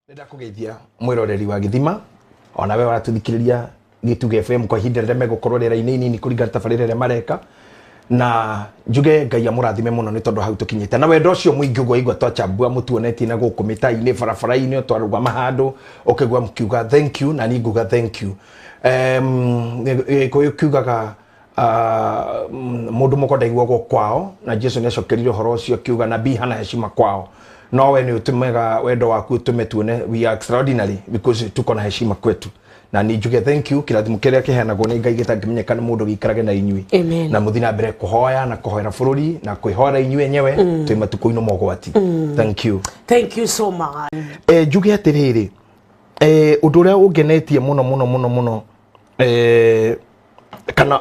Nenda kugeithia mwiroreri wa Githima ona we waratuthikiriria Gituge FM kwa ihinda rĩrĩa megũkorwo rĩera-inĩ inini kũringana tabarĩra ĩrĩa mareka na njuge Ngai amũrathime mũno nĩ tondũ hau tũkinyĩte na wendo ũcio mũingĩ ũguo igua twachambua mũtuonetie na gũkũ mĩtaa-inĩ barabara-inĩ twarũgama handũ ũkĩgua mkiuga thank you na niĩ nguga thank you gĩkũyũ kiugaga mũndũ mũko ndaiguagwo kwao na Jesu nĩ acokerire ũhoro ũcio akiuga nabii hana heshima kwao no we nĩ ũtũmega wendo waku ũtũme tuone we are extraordinary because tuko na heshima kwetu na ni njuge thank you kirathimo kĩrĩa kĩheanagwo nĩ Ngai gĩtangĩmenyeka nĩ mũndũ gĩikarage na inyuĩ na mũthina mbere kũhoya na kũhoera bũrũri na kwĩhora inyuĩ enyewe twĩ matukũ-inĩ mogwati thank you so much njuge atĩrĩrĩ ũndũ ũrĩa ũngenetie mũno kana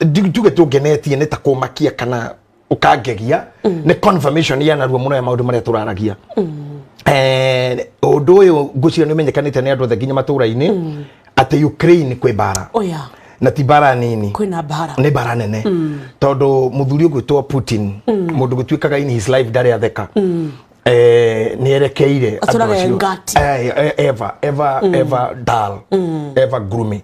njuge tũngenetie nĩ ta kũmakia kana ukagegia ni confirmation ya naruo muno ya maundu maria turaragia undu uyu ngucira ni menyekanite ni andu nginya matura-ini ati Ukraine kwi bara na ti bara nini kwina bara ni bara nene tondu muthuri ugwitwo Putin mundu gutwikaga in his life ndari atheka ni erekeire ever dull ever gloomy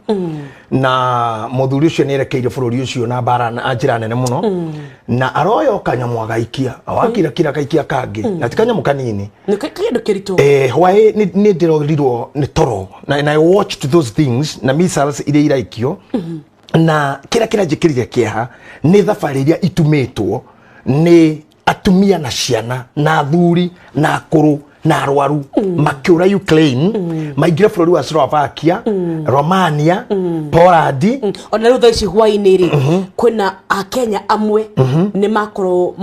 na muthuri ucio ni erekeire bururi ucio na bara na njira nene muno na aroyo kanyamu agaikia awakira kira gaikia kangi na tikanyamu kanini ni kindu kiritu hwae ni ndirorirwo ni toro na I watched those things na missiles iria iraikio na kira njikirire kieha ni thabari iria itumitwo ni atumia na ciana na thuri na akuru na arwaru makiura Ukraine maingira bururi wa Slovakia Romania Poland ona rutha ici hwaini ri kwina akenya amwe ni makoro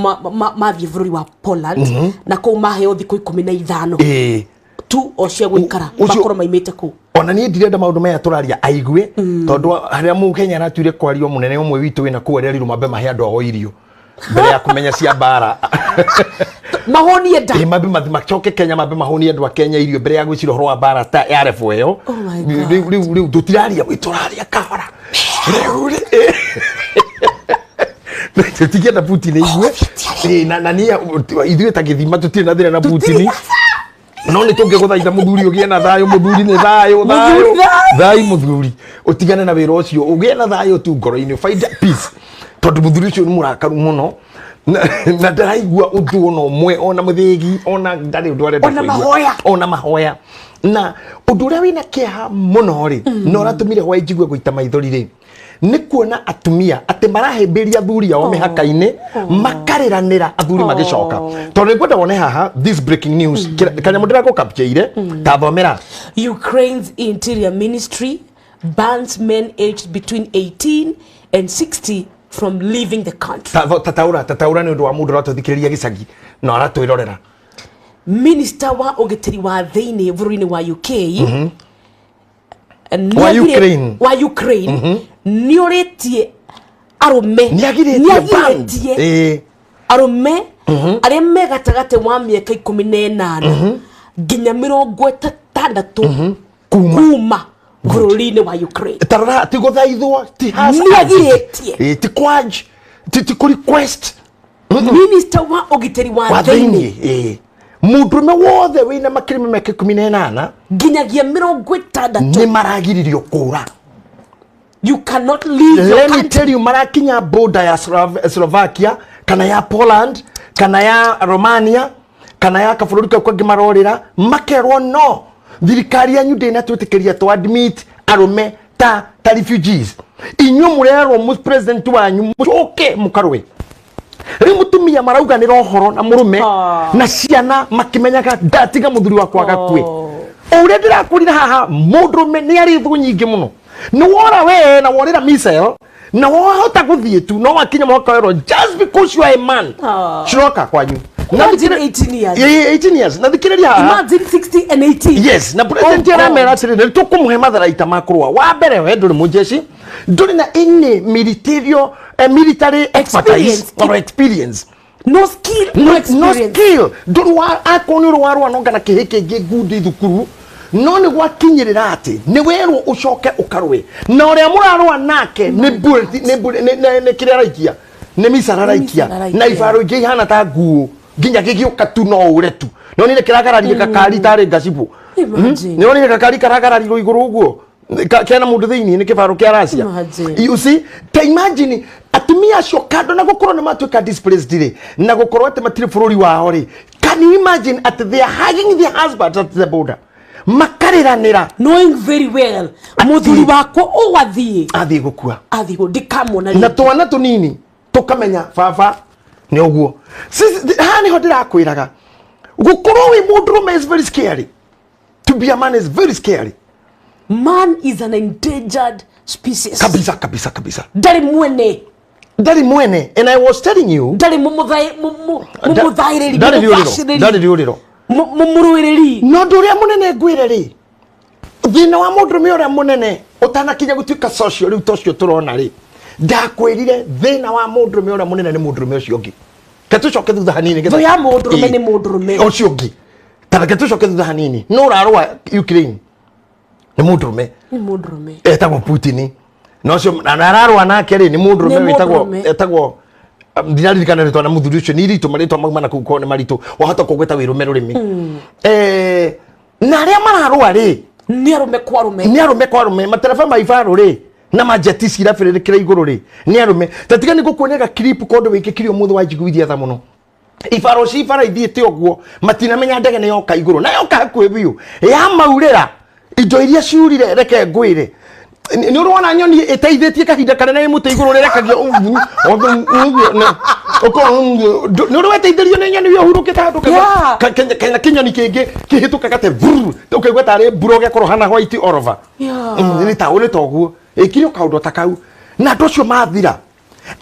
mathie bururi wa Poland na ko maheo thikũ 15 tu o cia gwikara makoro maimite ku ona ni ndirenda maundu maya turaria aigue tondu haria mu Kenya aratuire kwario munene umwe witu wina ku aria riru mabe mahe andu ao irio mbere ya kumenya cia bara mahonie nda mabe machoke Kenya mabe mahonie andu a Kenya irio mbere ya gwicira horo wa bara ta ya refu eyo riu tutiraria wituraria kahora tikienda Putin igue na ni ithuĩ ta Githima tutire na thĩna na Putin no ni tungiguthaitha muthuri ugie na thayo muthuri ni thayo muthuri utigane na wira ucio ugie na thayo tu ngoro-ini find peace tondu muthuri ucio ni murakaru muno na ndaraigua undu ono mwe ona muthigi ona ndari undu arenda ona mahoya na undu uria wina kieha muno ri no ratumire hwa njigwe guita maithori ri ni kuona atumia ati marahemberia athuri ao mihaka-ini makariranira athuri magicoka tondu ngwenda wone haha this breaking news kanya mundira ko capture ta thomera Ukraine's interior ministry bans men aged between 18 and 60 from leaving the country. Tataura ni undu wa mundu ratuthikiriria gicagi no aratwirorera minister wa ugitiri wa thiini bururi-ini wa UK wa Ukraine ni uritie arume niagiritie arume aria me gatagate wa miaka 18 nginya 60 kuma bururi-ini wa Ukraine tarara ti guthaithwo ti hasa niagiritie ti kwanj ti ku request minister wa ugitiri wa thiini mundume wothe wina makirime meke 18 nginyagia 60 ni maragiririo kura. You cannot leave your country. Let me tell you, marakinya border ya Slovakia kana ya Poland kana ya Romania kana ya kabũrũri kau kangĩ marorĩra makerwo no thirikari yanyu ndĩnatwĩtĩkĩria to admit arume ta refugees inyuĩ mũrerwo mu president wanyu mũcoke mũkarũe riu mutumia marauganĩra ũhoro na mũrũme na ciana makimenyaga ndatiga mũthuri wakwa gakue ũrĩa ndĩrakwĩrire haha mũndũrũme nĩ arĩ thũ nyingĩ mũno ni wora we na worira missile na wahota guthie tu no wakinya mwaka just because you are a man shiroka kwanyu na 18 years 18 years na thikiriria haha imagine 60 and 18 yes na president ya mera atiri tukumuhe matharaita makurwa wa mbere we nduri mujeshi nduri na any military expertise or experience no skill nduri wa akoni ruwa no ngana kihike ngudi thukuru no ni gwakinyirira ati ni werwo ucoke ukarwe na uria murarwa nake ni bullet ni kire raikia ni misara raikia na ifaro je hana ta nguo nginya gigioka tu no ure tu no nire kiragararie kakari tare gacibo no nire kakari karagararie iguru uguo kena mundu thiini ni kibaro kia Russia you see ta imagine atumia acio kando na gukorwo ni matuika displaced ri na gukorwo ate matire bururi wao ri can you imagine at they are hugging their husbands at the border makariranira knowing very well muthuri wako athie gukua athie ndikamona na twana tunini tukamenya baba ni uguo hani ho ndirakwiraga gukorwo wi mundurume is very scary. To be a man is very scary. Man is an endangered species. Kabisa. Dari mwene. And I was telling you. Dari mumuthaireri. Dari riuriro. Mumuruireri. No nduria munene gwireri. Thina wa mundurume uria munene utanakinya gutuika social riu tocio turona ri. Ndakwirire thina wa mundurume uria munene ni mundurume ucio ungi. Katucoke thutha hanini getha. Ya mundurume ni mundurume. Ucio ungi. Tareke tucoke thutha hanini. No rarwa Ukraine. Ni mundurume. Etagwo Putin. No cio nararwa nake ri ni mundurume etagwo ndinarikana ritwa na muthuri ucio ni rito maritwa mauma na kuko ni marito wahota kugweta wirume rurimi. Na aria mararwa ri ni arume kwa rume matereba maifaru ri na majeti cirabirikira iguru ri ni arume tatiga ni gukuonega clip kondo wikikirio muthu wa jiguithia tha muno ifaro cifara ithiite oguo matinamenya ndege ni yoka iguru na yoka hakuhi biu ya maurira indo iria ciurire reke ngwire ni urona nyoni iteithitie kahinda kanene imuti iguru rekagia ni urweteithirio ni nyoni yohurukite handu kenya kinyoni kingi kihituka gate ukaigua tari mburo gekorohana white orova ni tauri toguo ikirio kaundu takau na ndocio mathira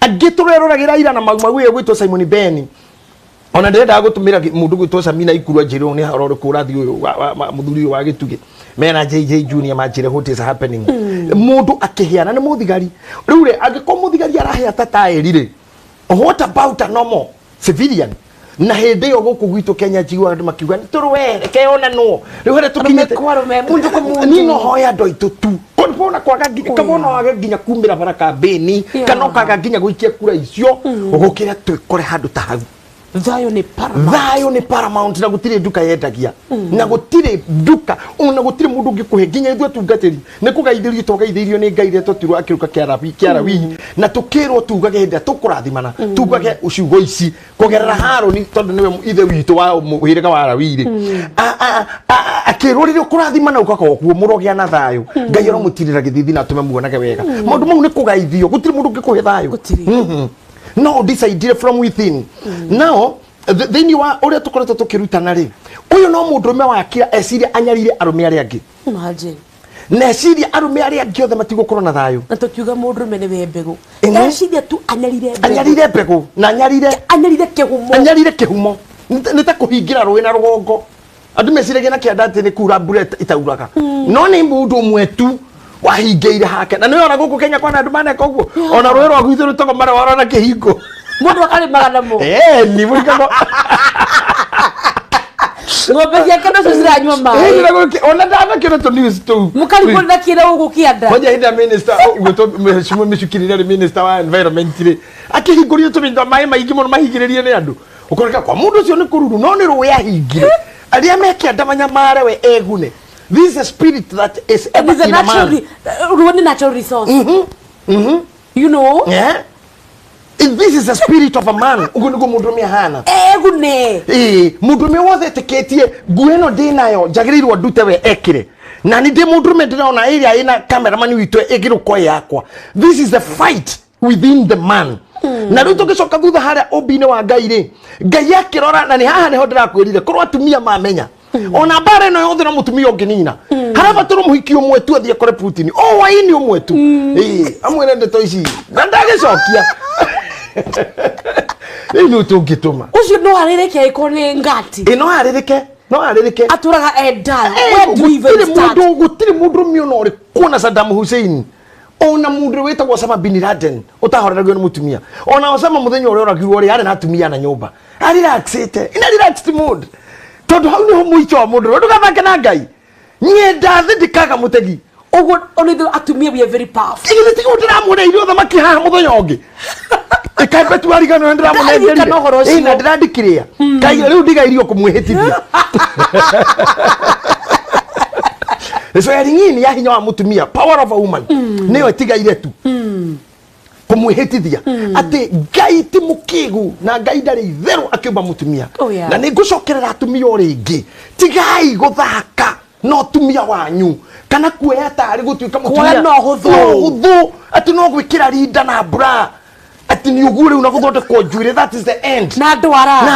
agitureruragira ira na magmagu gwitwo Simon Ben ona ndenda gutumira mundu gwitwo Samina ikurwa njiro ni haroro kurathi uyu muthuri wa gituge mena JJ Junior majire what is happening mundu akihiana ni muthigari riu ri agiko muthigari arahia tatairi ri what about a normal civilian na hindi yo guku gwitwo Kenya jiwa andu makiuga turwere keona no riu hore tukinyete mundu ko mundu ni no hoya ndo itutu konpona kwaga kabona wage ginya kumira bara kambeni kana kaga ginya guikia kura icio ugukira twikore handu ta hau Thayo ni paramount na gutire duka yendagia na gutire duka ona gutire mundu ngikuhe ginya ithu tungatiri ni kugaithirio tugaithirio ni Ngai reto tirwa akiruka kiarawi na tukirwo tugage henda tukurathimana tugage uciugo ici kugerera Haroni tondu niwe ithe witu wa muhirega wa Arawiri akirwo riri kurathimana ukaka okuo murogia na thayo Ngai ro mutirira githithi na tume muonage wega mundu mau ni kugaithio gutire mundu ngikuhe thayo no decide from within now then you are ore tukoretwo tukirutana ri uyu no mundurume wa kira esiria anyarire arume ari angi imagine na esiria arume ari angi othe matigukorwo na thayo na tukiuga mundurume ni wembegu esiria tu anyarire mbegu na anyarire kihumo nita kuhingira ruwi na rugongo andu meciragia na kianda ati ni kura mbura itauraga no ni mundu umwe tu wahingeire hake na niwe ona guku Kenya kwa andu maneka uguo ona rwe rwa gwithu rutogo mara warona kihingo mundu akari magana mo ni murikago ngombe yake no ciranywa mai ona ndana kiro to news tu mukari kona kira ugu kianda moja hinda minister ugoto mheshimiwa mishukirira minister wa environment ri akihingurio tumindo mai maingi muno mahigiririe ni andu ukoreka kwa mundu ucio ni kururu no ni ruya hingire aria mekia ndamanya mare we egune. This is a spirit that is ever in a man. Natural resource. You know? Yeah. If this is a spirit of a man, ugunugo mudumia hana. Gune. Mudumia wothe teketie gueno dinayo jagirirwo dutewe ekire. Na ni de mudume ndinaona area ina cameraman witu egiru kwa yakwa. This is the fight within the man. Na riu tugicoka thutha haria obine wa Ngai ri Ngai akirora na ni haha niho ndirakwirire korwo atumia mamenya ona bare no yothe na mutumia onginina haraba turu muhiki umwe tu athie kore Putin waini umwe tu amwene ndeto ici na ndagicokia ino tungituma ucio no arireke ikone ngati no aririke aturaga enda gutire mundu mio no ri kuna Saddam Hussein ona mundu weta kwa Osama bin Laden utahoreragwo ni mutumia ona Osama muthenya uri oragirwo ri ari na atumia na nyumba ari relaxite ina relaxed mood tondu hau niho muico wa mundu ndugathake na Ngai nyenda thindikaga mutegi ugo onithu atumia we are very powerful igithiti gutira mureire othe makihaha muthenya ungi Ikabe tu ari kana ndira munengerire ina ndirandikiria kai riu ndigairio kumwihitithia so yaringini ya hinya wa mutumia power of a woman niyo itigaire tu kumwihitithia ati Ngai ti mukigu na Ngai ndari itheru akiumba mutumia na ningucokerera atumia ringi tigai guthaka no tumia wanyu kana kuoya tari gutuika mutumia no huthu ati no gwikira rinda na bra ati ni ugure una guthondekwo njuire. That is the end. Na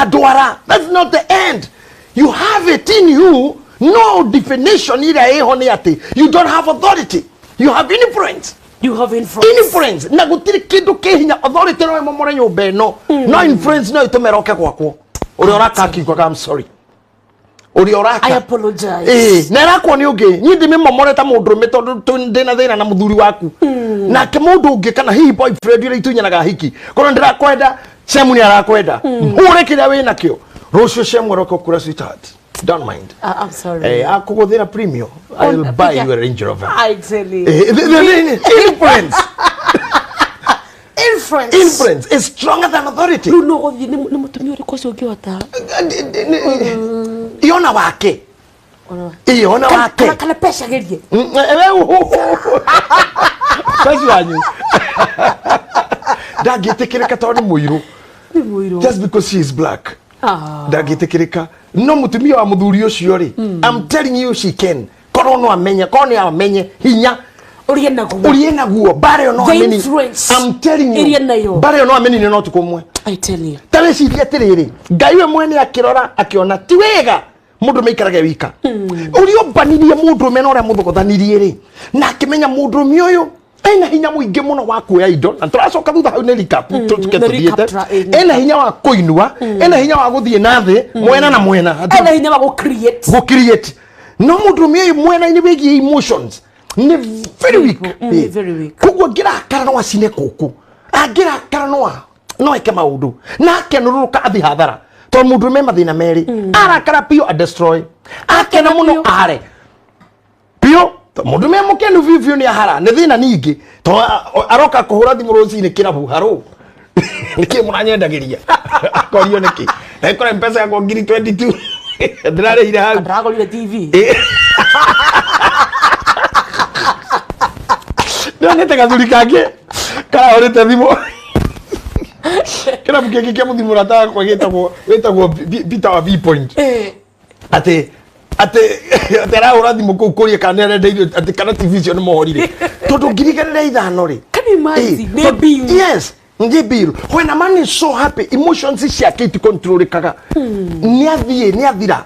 ndwara that's not the end. You have it in you. No definition ira eho ni ati you don't have authority, you have influence. Influence na gutiri kindu kihinya authority no momore nyumba eno no influence no itumeroke gwakwo uri oraka kigwa. I'm sorry uri oraka, I apologize. na rakwo ni ungi nyi ndimi momore ta mundu meto ndina thina na muthuri waku na ke mundu ungi kana hihi boyfriend ira itunyanaga hiki kono ndirakwenda shemu ni arakwenda hure kiria wina kio rucio shemu roko kura sweetheart. Don't mind. I'm sorry. I'll go there a premium. I'll buy you a Range Rover. I tell you. Influence. Influence is stronger than authority. You know, ni mutumia uri kosi ukiwata. Iona wake. Iona wake. Kana pesha gerie. Pesa wanyu. Dagitekireka toni muiru. Just because she is black. Dagitekireka. No mutumia wa muthuri ucio ri. I'm telling you she can. Kono no amenye, kono amenye hinya. Uriena guo bare no ameni. I'm telling you. Bare no ameni ni no tukomwe. I tell you. Tale ciria tiriri. Ngai we mwene akirora akiona ti wega mundu meikarage wika. Urio banirie mundu mena ore muthogothanirie ri. Na akimenya mundu mioyo ena hinya muingi muno wa kuoya indo na turacoka thutha hau ni recap tukethiete ena hinya wa kuinua ena hinya wa guthie na thi mwena na mwena ena hinya wa create no mundu mioyo mwena ni wigi emotions ni very weak. Kugwa gira kara no acine kuku agira kara no eke maundu na kenuruka athi hathara to mundu me mathina meri arakara pio a destroy akena muno are pio mundu me mukenu vivyo ni ahara ne thina ningi to aroka kuhura thimu rocini kirabu haro niki munanyendagiria akorio niki ekora mpesa yako ngiri 22 ndirare ire hau ndagorire TV ndonete gathuri kake kara orite thimu kira mukeke kia muthimu rataka kwa gitagwo Peter wa V point ate atera urathi muko kuria kana ndeithio ati kana television mohorire tondu ngiriganira ithano ri yes ndi bill when a man is so happy emotions ciake to control kaga ni athira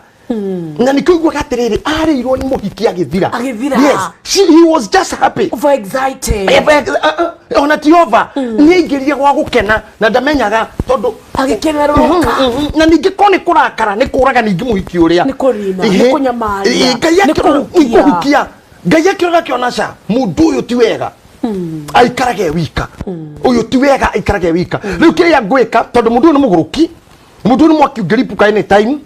na nikugwa gatiriri arirwo ni muhiki agithira yes he was just happy over excited ona ti over ni ingiririe gwa gukena na ndamenyaga tondu agikeneroka na ningi koni kurakara ni kuraga ningi muhiki uria ni kurina ni kunyamaria ni kuhukia Ngai akiroga kionaca mundu uyu ti wega aikarage wika uyu ti wega aikarage wika riu kiria ngwika tondu mundu ni muguruki mundu ni mwakiungeripuka any time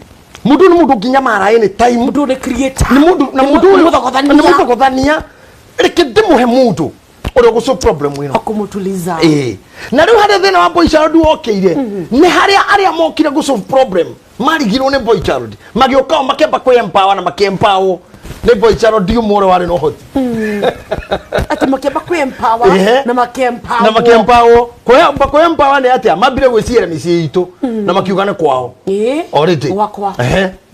mundu ni mundu nginyamara any time mundu ni creator ni mundu na mundu ni muthogothania reke ndimuhe mundu uri guso problem wino akumutuliza na riu hari thina wa boy child okire ni haria aria mokire guso problem marigirwo ni boy child magioka makemba ku empower na makempower ni boy child ndio mure wari no hoti ati makemba ku empower na makempower ku empower ni atia mabire gwicira misi itu na makiugane kwao already wakwa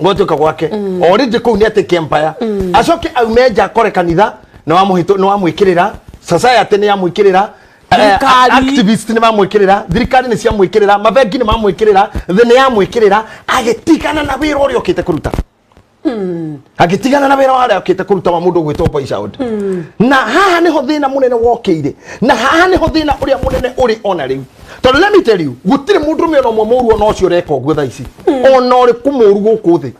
ngotuka gwake already ku ni ati empire acoke aumeja kore kanitha na wamuhito no wamwikirira society ni yamwikirira activist ni mamwikirira thirikari ni cia mwikirira mabengi ni mamwikirira the ni yamwikirira agitigana na wira uri okite kuruta agitigana na wira wari okite kuruta wa mundu gwitwo boy child na haha ni ho thina munene wokeire na haha ni ho thina uria munene uri ona riu to let me tell you gutire mundu me no momoru no cio reka ogwe thaici ona uri kumuru guku thi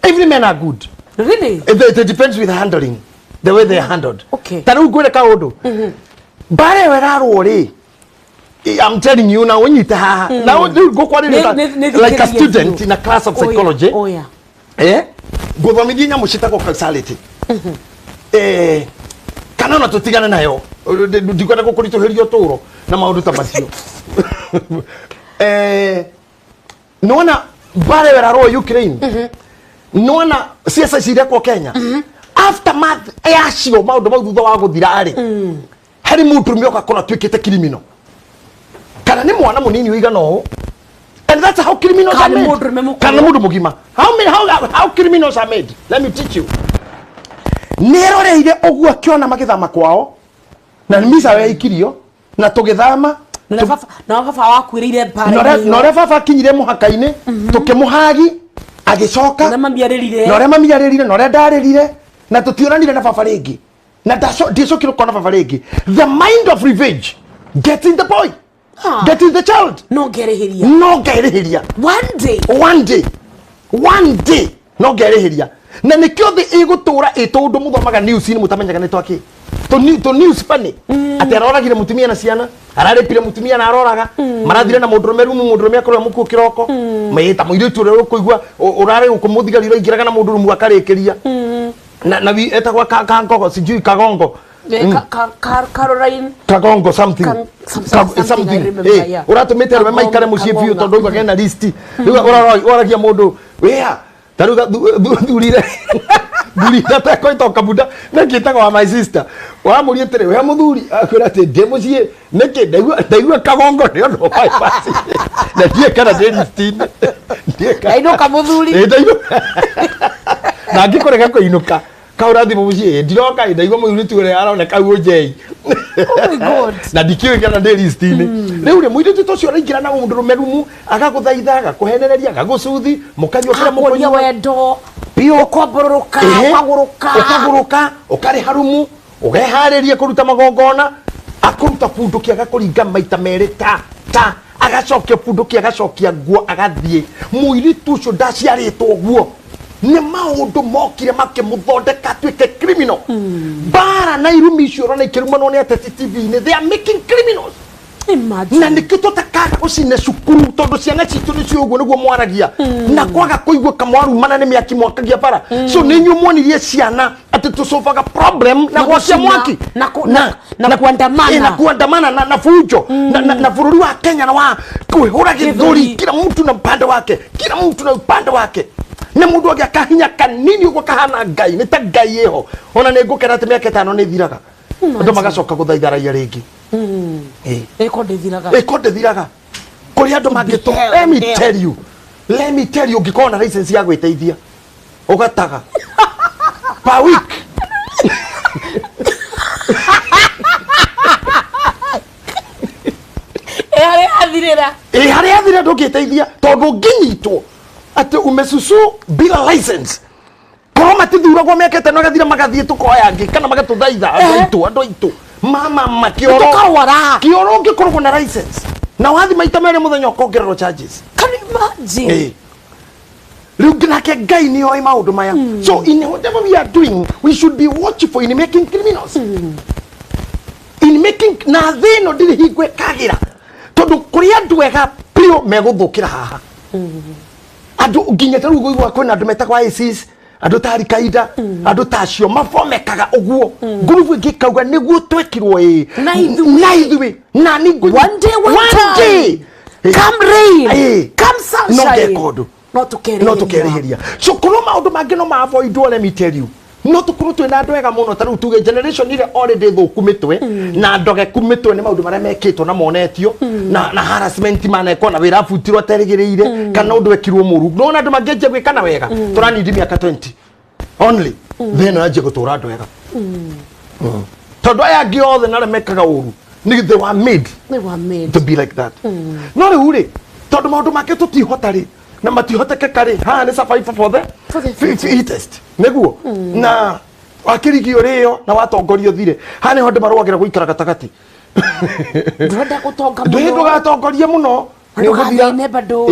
every men are good really it depends with handling the way they are handled. Okay. Tanu gwire ka undu. Bare werarwo ri. I'm telling you now when you ta now go kwa like a student in a class of psychology. Oh yeah. Go thomithia nyamu citagwo causality. Kana no tutigana nayo. ndikwenda gukurituhiria uturo na maundu ta macio nona bare weraro Ukraine nona siasa ciria kwa Kenya aftermath yacio maundu mau thutha wa guthira ri hari mutumia ukakora twikite criminal kana ni mwana munini wigana o and that's how criminals are made kana mundu mugima how criminals are made let me teach you neroreire ogu akiona magithama kwao na misa we ikirio na tugithama na baba wakwirire bare no re baba kinyire muhaka-ini tukimuhagi agicoka na re mamiarerire no re ndarerire na tutionanire na baba ringi na ndicokire kona baba ringi the mind of revenge getting the boy getting the child no gerehiria one day no gerehiria na nikio thi igutura itundu muthomaga news ni mutamenyaga ni twaki to news pani ati aroragire mutumia na ciana ararepire mutumia na aroraga marathire na mundurume mundurume akorwa muku kiroko maita muiritu uri kuigua urare ukumuthigarira ingiraga na mundurumu akarikiria na vi etagwa kangogo sijui kagongo Caroline kagongo something uratumite rume maikare mucie biu tondu ibaga na list uragia mundu wea taruga durire durira ta koito kabuda na kitagwa wa my sister wa muri etere we muthuri akwira ati ndemucie niki ndaigua kagongo ni ndo bypass na die kana de list die kana kamuthuri na ngikorega kuinuka kaurathi mucie ndiroka ndaigua muthuri ure aroneka uojei oh my god na dikiwe kana de list ni riu ri muiritu tocio raingira na mundu rumerumu agakuthaithaga kuhenereria agagucuthi mukanywa kira mukonya wendo pio kwabururuka ukaguruka ukari harumu ukehariria kuruta magongona akuruta punduki agakuringa maita meri ta agacokia punduki agacokia guo agathie muiritu ucio ndaciaritwo guo ni maundu mokire makimuthondeka twike criminal bara na irumi icio rona ikirumano ni ateti TV-ini they are making criminals. Imagine. Na nikito takara ucine cukuru tondu ciana citu ni cio uguo niguo mwaragia na kwaga kuigua kamwaru mana ni miaki mwakagia bara so ni nyu mwonirie ciana ati tusolvaga problem na gwacia mwaki na kuandamana na fujo na bururi wa Kenya na wa kuhura githuri kila mtu na upande wake na mundu agiaka hinya kanini ugo kahana ngai ni ta ngai eho ona ni ngukera ati miaka 5 ni thiraga andu magacoka guthaitharaia ringi eko ndithiraga kuri andu mangito let me tell you ngikona license ya gwiteithia ugataga per week hari athira ndugiteithia tondu ngiyitwo ati umesusu bila license kwa matithuragwo miaka 5 gathira magathie tukoya ngi kana magatuthaitha andu aitu mama makioro kioro ngikorwo na license na wathi maita mere muthenya ukongererwo charges can you imagine riu nake ngai ni oi maundu maya so in whatever we are doing we should be watchful in making criminals in making na thino ndiri hingwe kagira tondu kuri andu wega prio meguthukira haha andu nginya taru guigwa kwina andu metagwa ISIS andu tari kaida andu tacio mafomekaga uguo ngurubu ngikauga niguo twekirwo na ithuwi na ni one day come rain come sunshine no tukerihiria so kuno maundu mangi no ma avoid let me tell you no tukuru twina andu ega muno taru tuge generation ile already thukumitwe na ndoge kumitwe ni maundu maria mekitwo na monetio na harassment maneko na wira futirwo terigiriire kana undu wekirwo muru no andu mangeje gwikana wega turani ndi miaka 20 only then aje gutura andu wega tondu aya ngi othe na mekaga uru ni they were made to be like that no ri tondu maundu make tutihotari na matihoteke kare ha ni survive for the fittest neguo na wakirigio rio na watongorio thire ha ni honde marwagira guikara gatagati ndwenda gatongoria muno ni uguthia ne bado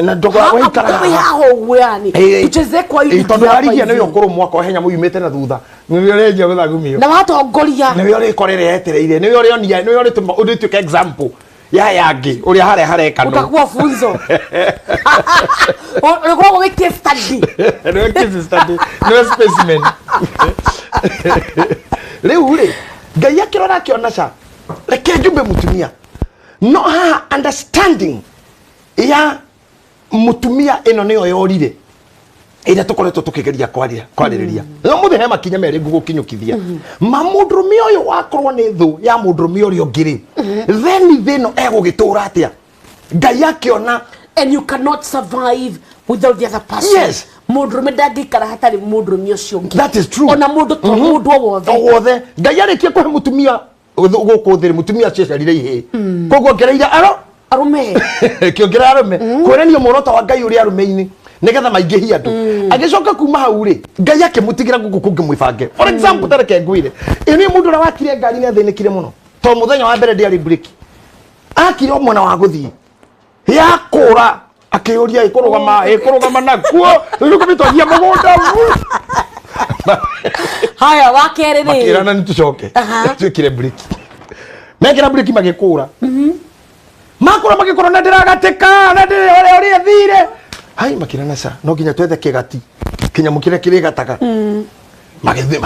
na ndogo waikara haho yani tucheze kwa hiyo tondu harigia ni ukuru mwaka henya muyumite na thutha ni urenje guthagumio na watongoria ni uri korere etereire ni uri onia ni uri tuke example ya yangi uri hare kanu utakuwa funzo ulikuwa wewe case study no specimen riu ri ngai akirora akiona ca reke njumbe mutumia no ha understanding ya mutumia ino niyo yorire ira tukoretwo tukigeria kwaririria no muthe he makinya meri ngugukinyukithia mamundrumia uyu wakorwo ni thu ya mundrumia uri ongiri then thino egugitura atia ngai akiona and you cannot survive without the other person. Yes. Mundrume ndangikara hatari mundrumia ucio ngi. That is true. Ona mundu to mundu wothe ngai arikie kuhe mutumia guku thiri mutumia ciacerire ihe koguo ngereire arume kiongera arume kuonania muoroto wa ngai uri arume-ini nigetha maingihia andu agicoka kuma hau ri ngai akimutigira guku kungi mwibange for example tareke ngwire ini mundu ra wakire ngari ne thinikire muno to muthenya wa mbere ndiari break akire omwana wa guthii yakura akiyuria ikurugama nakuo riu kumitwagia mugunda haya wakere ri makirana nitucoke twikire break mekira break magikura makura magikura na ndiragateka na ndire uri thire hai makirana sa no nginya twethe kigati kinya mukire kiri gataka magithe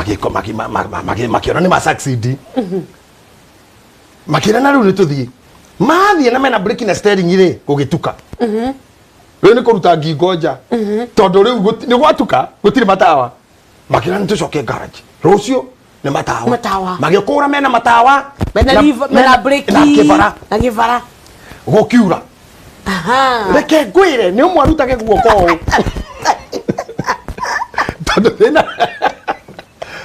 makiona ni ma succeed makirana riu nituthie mathie na mena break na steering ire gugituka riu ni kuruta ngingoja tondu riu ni gwatuka gutire matawa makirana tucoke garage rucio ni matawa magikura mena matawa mena break na givara gukiura reke ngwire ni umwarutage guoko tondu thina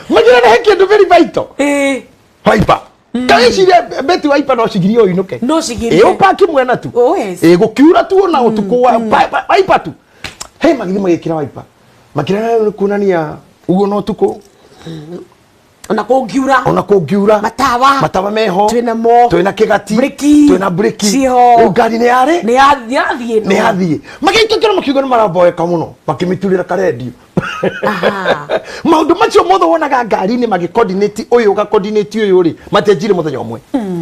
magirana he kindu very vital Wiper. Kaiciria beti wiper no cigirio inuke. No cigirio. Upaki mwena tu. Oh yes. Gukiura tu na utuku wa wiper tu. Hey magithii magikira wiper. Makira kunania ugo no tuku. Ona kungiura. Matawa meho. Twina kigati. Twina breki. Ngari ni yare. Ni yathie. Magikira makiuga ni maraboeka muno. Makimiturira karedio. Maundu macio mothe wonaga ngari ni magicoordinate uyu ga coordinate uyu ri matenjire muthenya umwe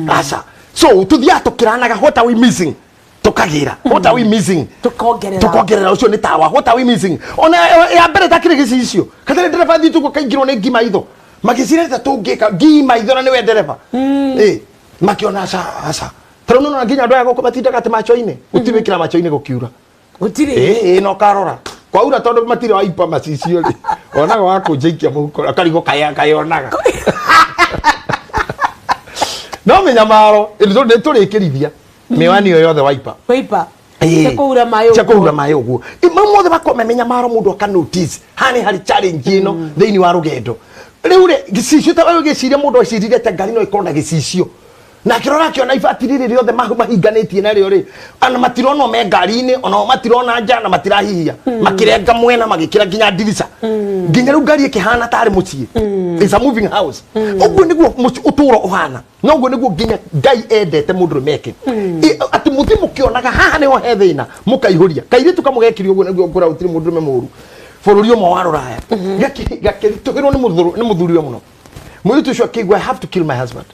aca so tuthia tukiranaga what are we missing tukagira what are we missing tukongerera ucio ni tawa what are we missing ona ya mbere takire gicicio katare ndereba thitu ko kaingirwo ni ngima itho magicireta tungika ngima itho na niwe ndereba makiona aca tero no nginya ndoya goko matindaga te macho-ini utibikira macho-ini gukiura gutire no karora kwaura tondu matire waipa macicio ri onaga wakunjaikia muhuko akarigo kayonaga no menyamaro ni turikirithia miwani yo yothe waipa kuhura mayo uguo mothe bakomemenya maro mundu aka notice hani hari challenge ino thiini wa rugendo riu ri gicicio tawe giciria mundu acirire ta ngari no ikorona gicicio na kirora kiona ifatirire riothe mahinganitie na rio ri ana matirona me ngari-ini ona matirona nja na matirahihia makirenga mwena magikira nginya dirisa nginya riu ngari ikihana tari mucii it's a moving house uguo niguo uturo uhana no uguo niguo nginya ngai endete mundu meke ati muthimu kionaga haha niho he thina mukaihuria kairitu kamugekiri uguo niguo ngura utiri mundu me muru bururi umwe wa ruraya gakirituhirwo ni muthuri muno muritu cio kigwa I have to kill my husband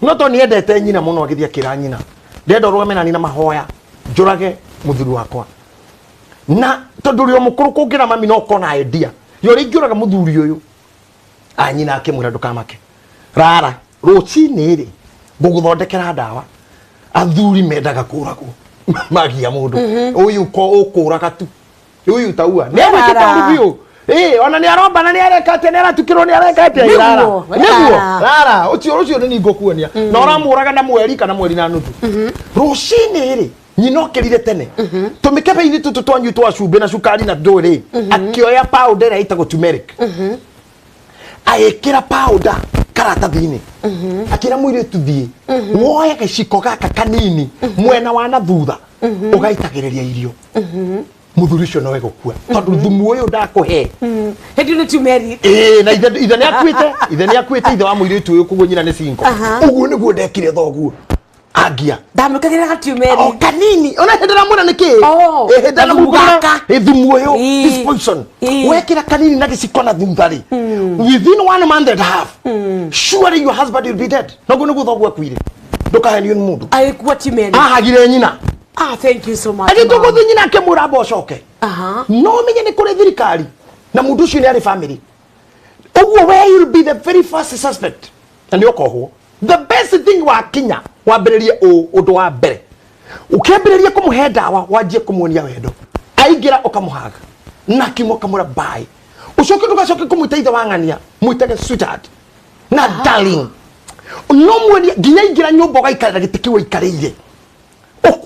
no to ni endete nyina muno agithia kira nyina ndendo rwamena ni na mahoya njurage muthuri wakwa na tondu rio mukuru kungira mami no kona idea yo ringiuraga muthuri uyu nyina akimwira ndukamake rara rucini ri nguguthondekera ndawa athuri mendaga kuragwo magia mundu uyu ko ukuraga tu uyu taua ni ameketa rubio ona ni aromba na ni arekate ni aratukirwo ni arekate niguo rara ucio ni ngokuonia na oramuraga na mweri kana mweri na nuthu rucini ri nyino kerire tene tumikebe ini tutu twanyu twa cumbe na cukari na nduri akioya powder ita go turmeric aekira powder karatathini akira mwire tuthie woya giciko gaka kanini mwena wa na thutha ugaitagiriria irio muthuri ucio no egukua tondu thumu uyu ndakuhe hendi ni turmeric na ithe ni akuite ithe wa mwire tu uyu kuguo nyina ni cinko uguo niguo ndekire thoguo agia ndamukagira turmeric kanini ona hendera mwana niki hendera mugaka thumu uyu this poison wekira kanini na giciko na thunthari within 1 month and a half surely your husband will be dead no guo thoguo akwire ndukahenio ni mundu aikuwa turmeric ahagire nyina thank you so much ati tuguthi nyina kemura bocoke no menye ni kuri thirikari na mundu ucio ni ari family uguo where you will be the very first suspect na ndio koho the best thing wa kinya wambiririe undu wa mbere ukembiririe kumuhe dawa wajie kumuonia wendo aingira ukamuhaga na kimo kamura bye ucoke ndugacoke kumuita ithe wang'ania muitage sweetheart na darling no mwenia nginya ingira nyumba gaikarira gitiki wikarire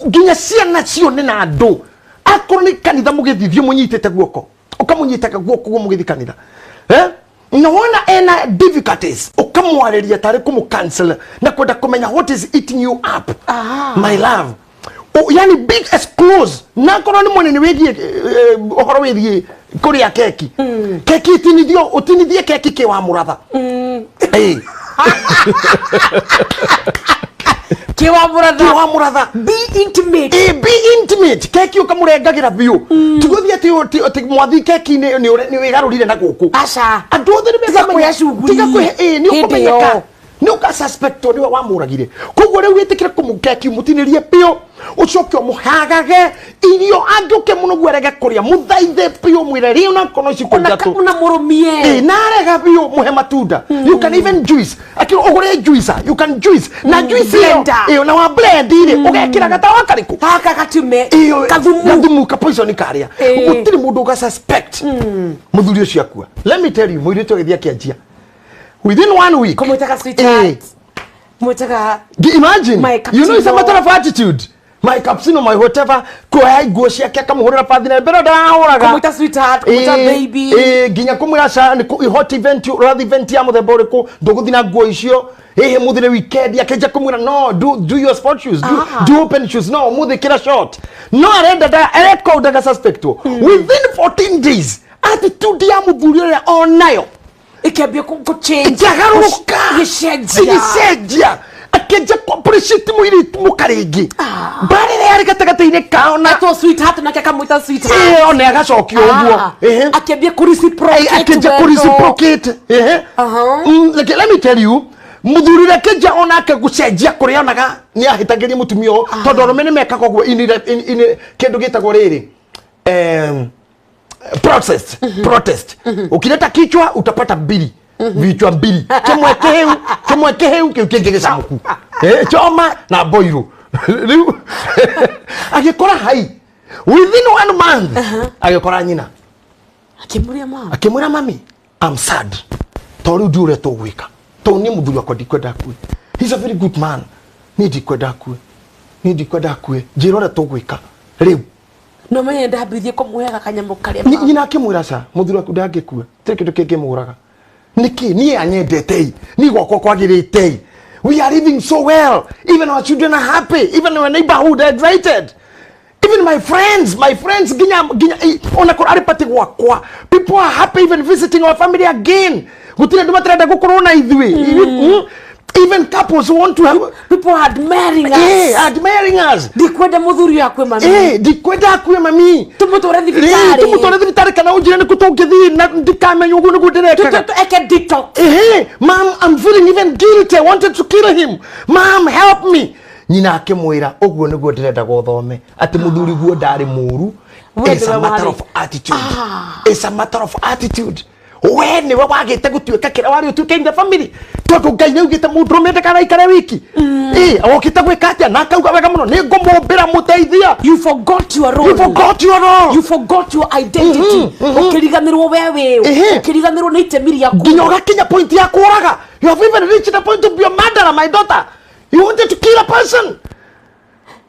nginya ciana cione na andu akorwo ni kanitha mugithithio munyitete guoko ukamunyitaka guoko gwo mugithikanira no wona ena difficulties ukamwariria tari kumu-cancel na kwenda kumenya what is eating you up my love yani big as close na korwo ni munene wigie ohoro wigie kuria keki keki utinithie keki ke wa muratha Kiwa muratha be intimate be intimate keki ukamurengagira biu tuguthie ati mwathi keki ni wigarurire na guku aca andu othe ni tiga kuhe ni ukumenyeka ni ukasuspect ni wa muragire koguo riu witikire kumukeki mutinirie pio ucoke muhagage irio anduke muno gwerege kuria muthaithe pio mwire ri una kono ci kunjatu una murumie na rega pio muhe matunda you can even juice akiro ogore juice you can juice na juice iyo na wa blend ile ugekira gatawa kariku haka katume kathumu ka poison karia utiri mundu ga suspect muthuri ucio akua let me tell you mwire to githia kianjia within 1 week kumutaka sweetheart mutaka imagine you know it's a matter of attitude my capsino my whatever ko ai go ciake akamuhurira pathi na mbere ndahuraga kumuita sweetheart kumuita baby ginya kumwira sa ni hot event rather event ya muthemba uriku nduguthina nguo icio muthire weekend akeja kumwira no do your sport shoes do open shoes no muthikira short no arenda da erekodaga suspect within 14 days attitude ya muthuri ya onayo ikebye ku change yagaruka gisejia akeja appreciate mwiri mukaringi bare yari gatagataine kao na to sweetheart na kakamuita sweetheart one agacokio uguo akebye ku reciprocate akeja ku reciprocate let me tell you muthurire keja ona akagucenjia kuria onaga ni ahitagiria mutumio tondu rumene mekaka uguo in kindu gitagwo riri protest ukileta kichwa utapata mbili vichwa mbili chomweke heu kiukenge gicamuku choma na boiru agikora hai within 1 month agikora nyina akimwira mami I'm sad tori ndure tugwika to ni muthuri wakwa ndikwenda kue he's a very good man ni ndikwenda kue njirora tugwika riu no menye ndambithie kumuhega kanyamo karia nyina akimwira ca muthuri waku ndangikua tiri kindu kingi muraga niki ni anyendete ni gwakwa kwagirite we are living so well even our children are happy even our neighborhood are excited even my friends ginya ona ko aripati gwakwa people are happy even visiting our family again gutire ndu matrenda gukorona ithui even couples want to have people admiring us admiring us dikwenda muthuri yakwe mami dikwenda akwe mami tumutore thibitari kana ujire ni kutongithi na ndikamenya ugu nigu ndireka eke detox mom I'm feeling even guilty I wanted to kill him mom help me nyina akimwira uguo nigu ndirenda guthome ati muthuri guo ndari muru it's a matter of attitude it's a matter of attitude we ni we wagite gutuika kira wari utuike in the family tondu ngai ni ugite mundu rumende kana ikare wiki okite gwika atia na kauga wega muno ni ngumumbira muteithia you forgot your role you forgot your identity ukiriganirwo wewe ukiriganirwo ni itemi yaku nginya ugakinya point ya kuraga you have even reached the point of your murder my daughter you wanted to kill a person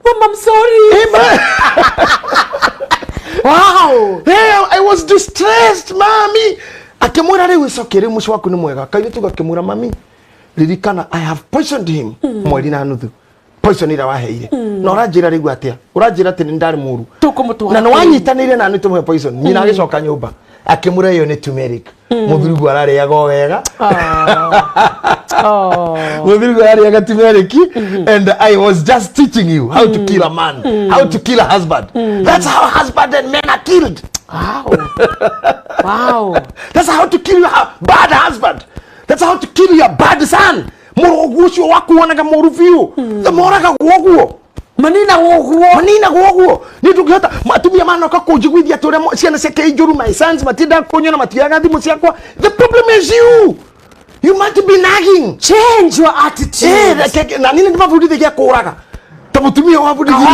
Mom, I'm sorry wow I was distressed mommy akimwira riu icokere muco waku ni mwega kaire tuga kimwira mami ririkana I have poisoned him mweri na nuthu poison ira waheire na uranjira riu atia uranjira ati ni ndari muru na no wanyitanire na nitu mwe poison nyina agicoka nyumba akimwira iyo ni turmeric muthuri gwa arariaga wega muthuri gwa arariaga turmeric and I was just teaching you how to kill a man how to kill a husband that's how husband and men are killed. Wow. That's how to kill your bad husband. That's how to kill your bad son. Morogucio waku wanaga morufiu. The moraga woguo. Manina woguo. Ni tukihota matumia mana ka kujigwithia tore ciana ciake ijuru my sons matinda kunyona matiaga thimu ciakwa. The problem is you. You must be nagging. Change your attitude. Na nini ndimabudithagia kuraga ta mutumia wabudithirie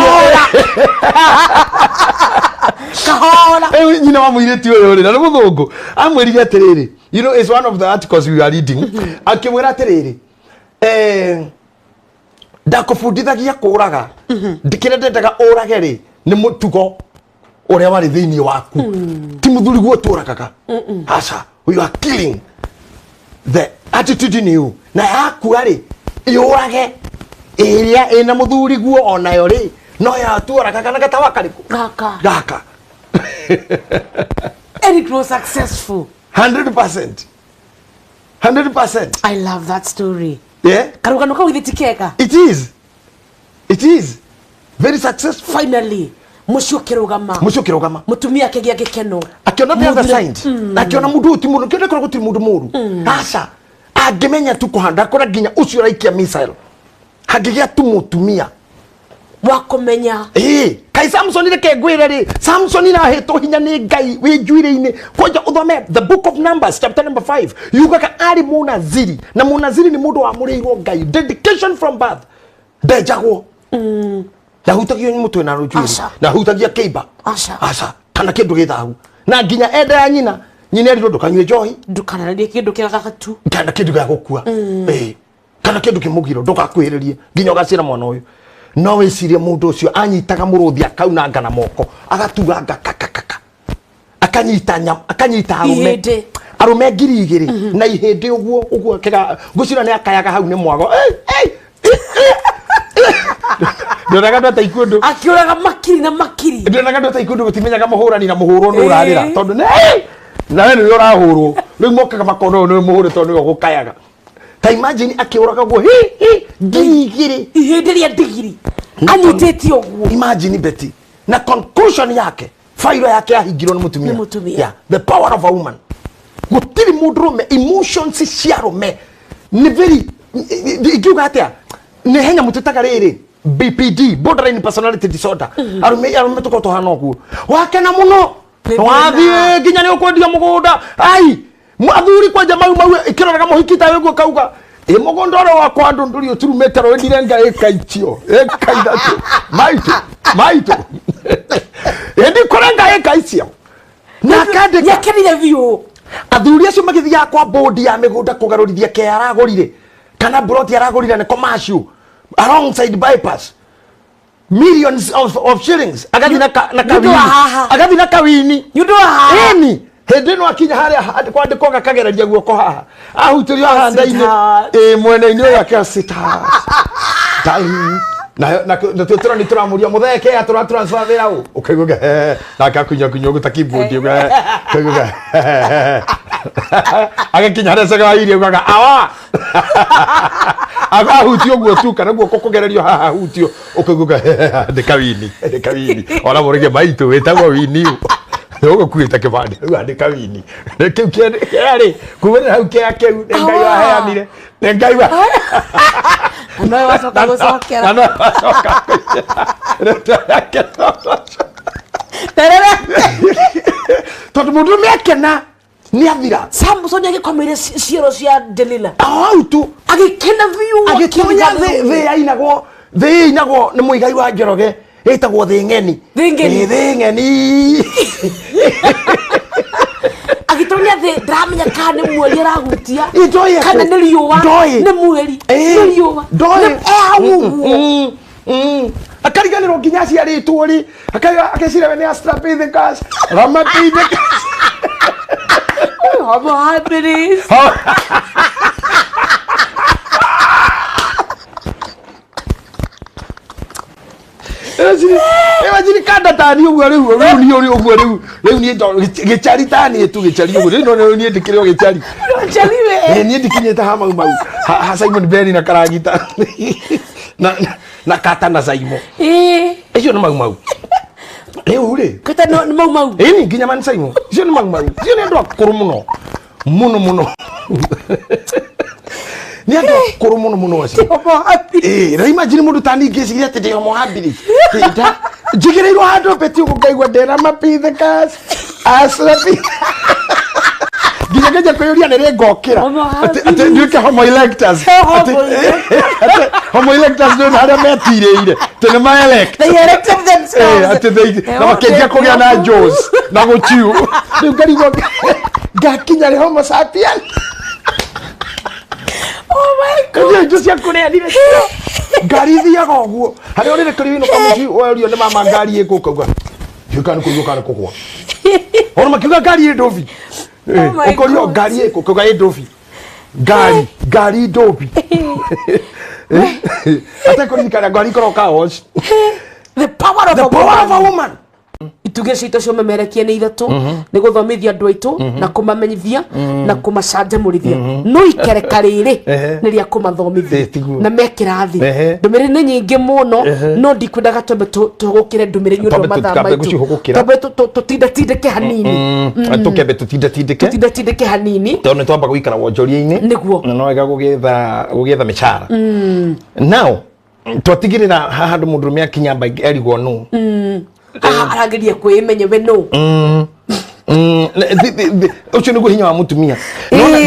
kahora nyina wa muireti uyu ri na ni muthungu amwirire atiriri, you know, it's one of the articles we are reading, akimwira atiriri ndakubudithagia kuraga ndikire ndendaga urage ri ni mutugo uria wari thiini waku ti muthuri guo turagaga aca you are killing the attitude in you na yaku ri yurage iria ina muthuri guo onayo ri no ya turaga kana gatawa kariku gaka Eric was successful 100%. I love that story. Yeah, Karugano ka withitikeka. it is very successful. Finally mucio kirugama mutumia akegia gikeno akiona the other side akiona mundu uti mundu kende kora guti mundu muru aca angemenya tu kuhanda kora ginya ucio raikia missile hagigia tu mutumia wakomenya kai Samson reke gwire ri Samson irahetwo hinya ni Ngai wi njuire-ini koja uthome the book of Numbers chapter number 5 yugaga ari munaziri na munaziri ni mundu wa mureirwo Ngai dedication from birth ndejagwo na hutagio ni mutwe na rujuri na hutagia keiba aca kana kindu githagu na nginya enda ya nyina ri ndukanywe njohi ndukanarie kindu kiraga tu kana kindu gya gukua kana kindu kimugiro ndugakwiririe nginya ugacira mwana uyu no wicirie mundu ucio anyitaga muruthi akaunanga na moko agatuga ngakakaka akanyita arume ngiri igiri na ihindi uguo kega gucira ni akayaga hau ni mwago ndonaga ndo taikundu akiuraga makiri na makiri ndonaga ndo taikundu gutimenyaga muhurani na muhurwo no urarira tondu na we ni urahurwo riu mokaga makono no muhure tondu yo gukayaga ta imagine akiuraga go ngiri ihindi ria ndigiri anyiteti uguo imagine Betty na conclusion yake failo yake ahingirwo ni mutumia yeah, the power of a woman gutiri mundurume emotions ciarume ni very ikiuga atia ni henya mututaga riri BPD borderline personality disorder arume tuko tohana oguo wakena muno wathie ginya ni ukwendia mugunda ai mwathuri kwa jamaa mau ikiroraga muhikita weguo kauga mugondoro wakwa ndunduri uturumete ro ndire nga ekaitio ekaithatu maito endi korenga ekaicio na kande yakerire view athuri acio magithia kwa board ya migunda kugarurithia ke aragurire kana broti aragurire ne commercial alongside bypass millions of shillings agathina agathina kawini yudo haha eni hindi no akinya haria kwandiko gakagereria guoko haha ahutirio haha ndaini mwene-ini uyu akasita darling na tutira ni turamuria mutheke atura transfer wira u ukaiguga na akakunya kunyo gutakibudi ukaiguga agakinya haria saga irio ugaga awa agahutio guo tu kana guoko kugererio haha hutio ukaiguga ndekawini ona murige maitu wetagwo wini Yogo kuita kibande andika wini kiu kiari kumena hau kia kiu ngai wa heanire ngai wa no wacoka gucokera tondu mundu mekena ni athira Samson agikomire ciero cia Delila au tu agikena view agitonya the ainagwo ni muigai wa Njoroge etagwo thing'eni agitonya the dramenya kana mweli arahutia kana ni riuwa ni mweli ni riuwa akariganirwo nginya ciaritwo ri akacira we ni Astrapithecus Ramapithecus Homo habilis Imagine kanda tani uguo riu ni uri uguo riu ni gicari tani tu gicari uguo no ni ndikire gicari chaliwe ni ndikinyete ha mau ha Simon Benny na karagita na kata na Saimo ejo no mau uri kata no mau ni ginya man Saimo ejo no mau ejo ni ndo akuru muno ni ando akuru muno wasi na imagine mundu tani ngiciria ati ndi homo habilis kita jigireirwo handu Beti ugaigwa ndera Mapithecus Astrapithecus ngeja kuyuria nere ngokira ati nduke homo electors ati homo electors ndo haria metireire tene ma elect they elected themselves ati they na makenja kugia na Joes na gutiu riu ngarigo gakinya ri homo sapien oh my god just yakune ndire ngari thiaga uguo haria urire kuri no kamuci orio ni mama ngari ikuka yukana kugwa ona makiuga ngari ndovi ukorio ngari ikuka ndovi ngari ndovi ata kurikana ngari koroka hosh the power of a woman ituge cito cio memerekie ni ithatu ni guthomithia andu aitu na kumamenyithia na kumacanjamurithia no ikereka riri ni ria kumathomithia na mekirathi ndumiri ni nyingi muno no ndikwendaga twambe tugukire ndumiri nyu ndo mathaa maitu twambe tutindetindeke hanini tukembe tutindetindeke hanini tone twamba guikara wonjoria-ini niguo na no wega gugetha micara now twatigirira haha ndu mundurume akinya erigwo nu arageria kwimenya we no ucio niguo hinya wa mutumia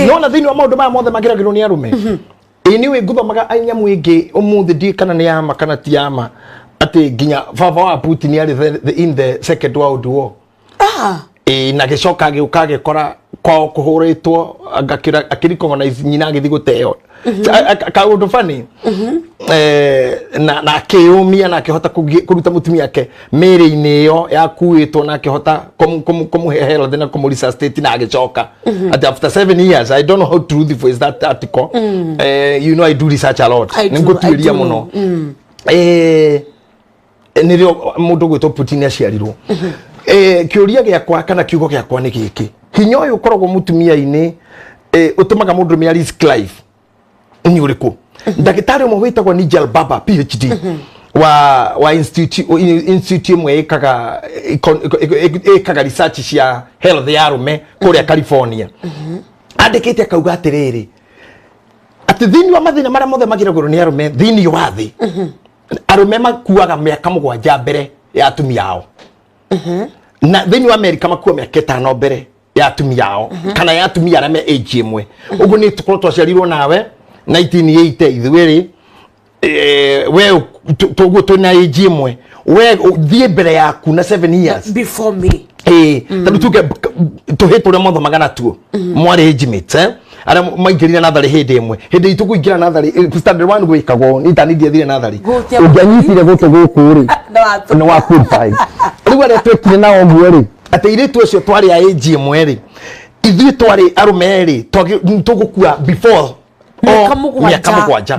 nona thiini wa maundu maya mothe magiragirwo ni arume niwe nguthomaga ainyamu ingi umuthi ndi kana ni yama kana ti yama ati nginya baba wa Putin ari in the second world war na gicoka agiuka agikora kwao kuhuritwo akiricognize nyina agithi guteo kaundu fani na akiumia na akihota kuruta mutumia yake meri-ini iyo yakuitwo na akihota kumuhehera thina kumurisuscitate na agicoka at after 7 years. I don't know how truthful is that article. You know I do research a lot ningutuiria muno nirio mundu gwitwo Putin aciarirwo kiuria giakwa kana kiugo giakwa ni giki hinya uyu ukoragwo mutumia-ini utumaga mundu me risk life ni uriku ndagitari umwe witagwo Nigel Baba PhD wa institute imwe ikaga research cia health ya arume kuria California andikite akauga atiriri ati thini wa mathina maria mothe magiragwo ni arume thini wa thi arume makuaga miaka 7 mbere ya atumia ao na thini wa America makua miaka 5 mbere ya atumia ao kana ya atumia aria me age imwe uguo ni tukorwo twaciarirwo nawe 1980 ithuiri we toguo twina age imwe we thie mbere yaku na 7 years before me tandu tuge tuhitwo mothe magana tuo mwari age mates ara maingirire nathari hindi imwe hindi itu kuingira nathari standard 1 gwikagwo ni tani thire nathari ungianyitire gutu guku ri no wa full time riu ara twekire na omwe ri ateire tu cio twari age imwe ri ithuĩ twari arume ri tugukua before miaka mugwanja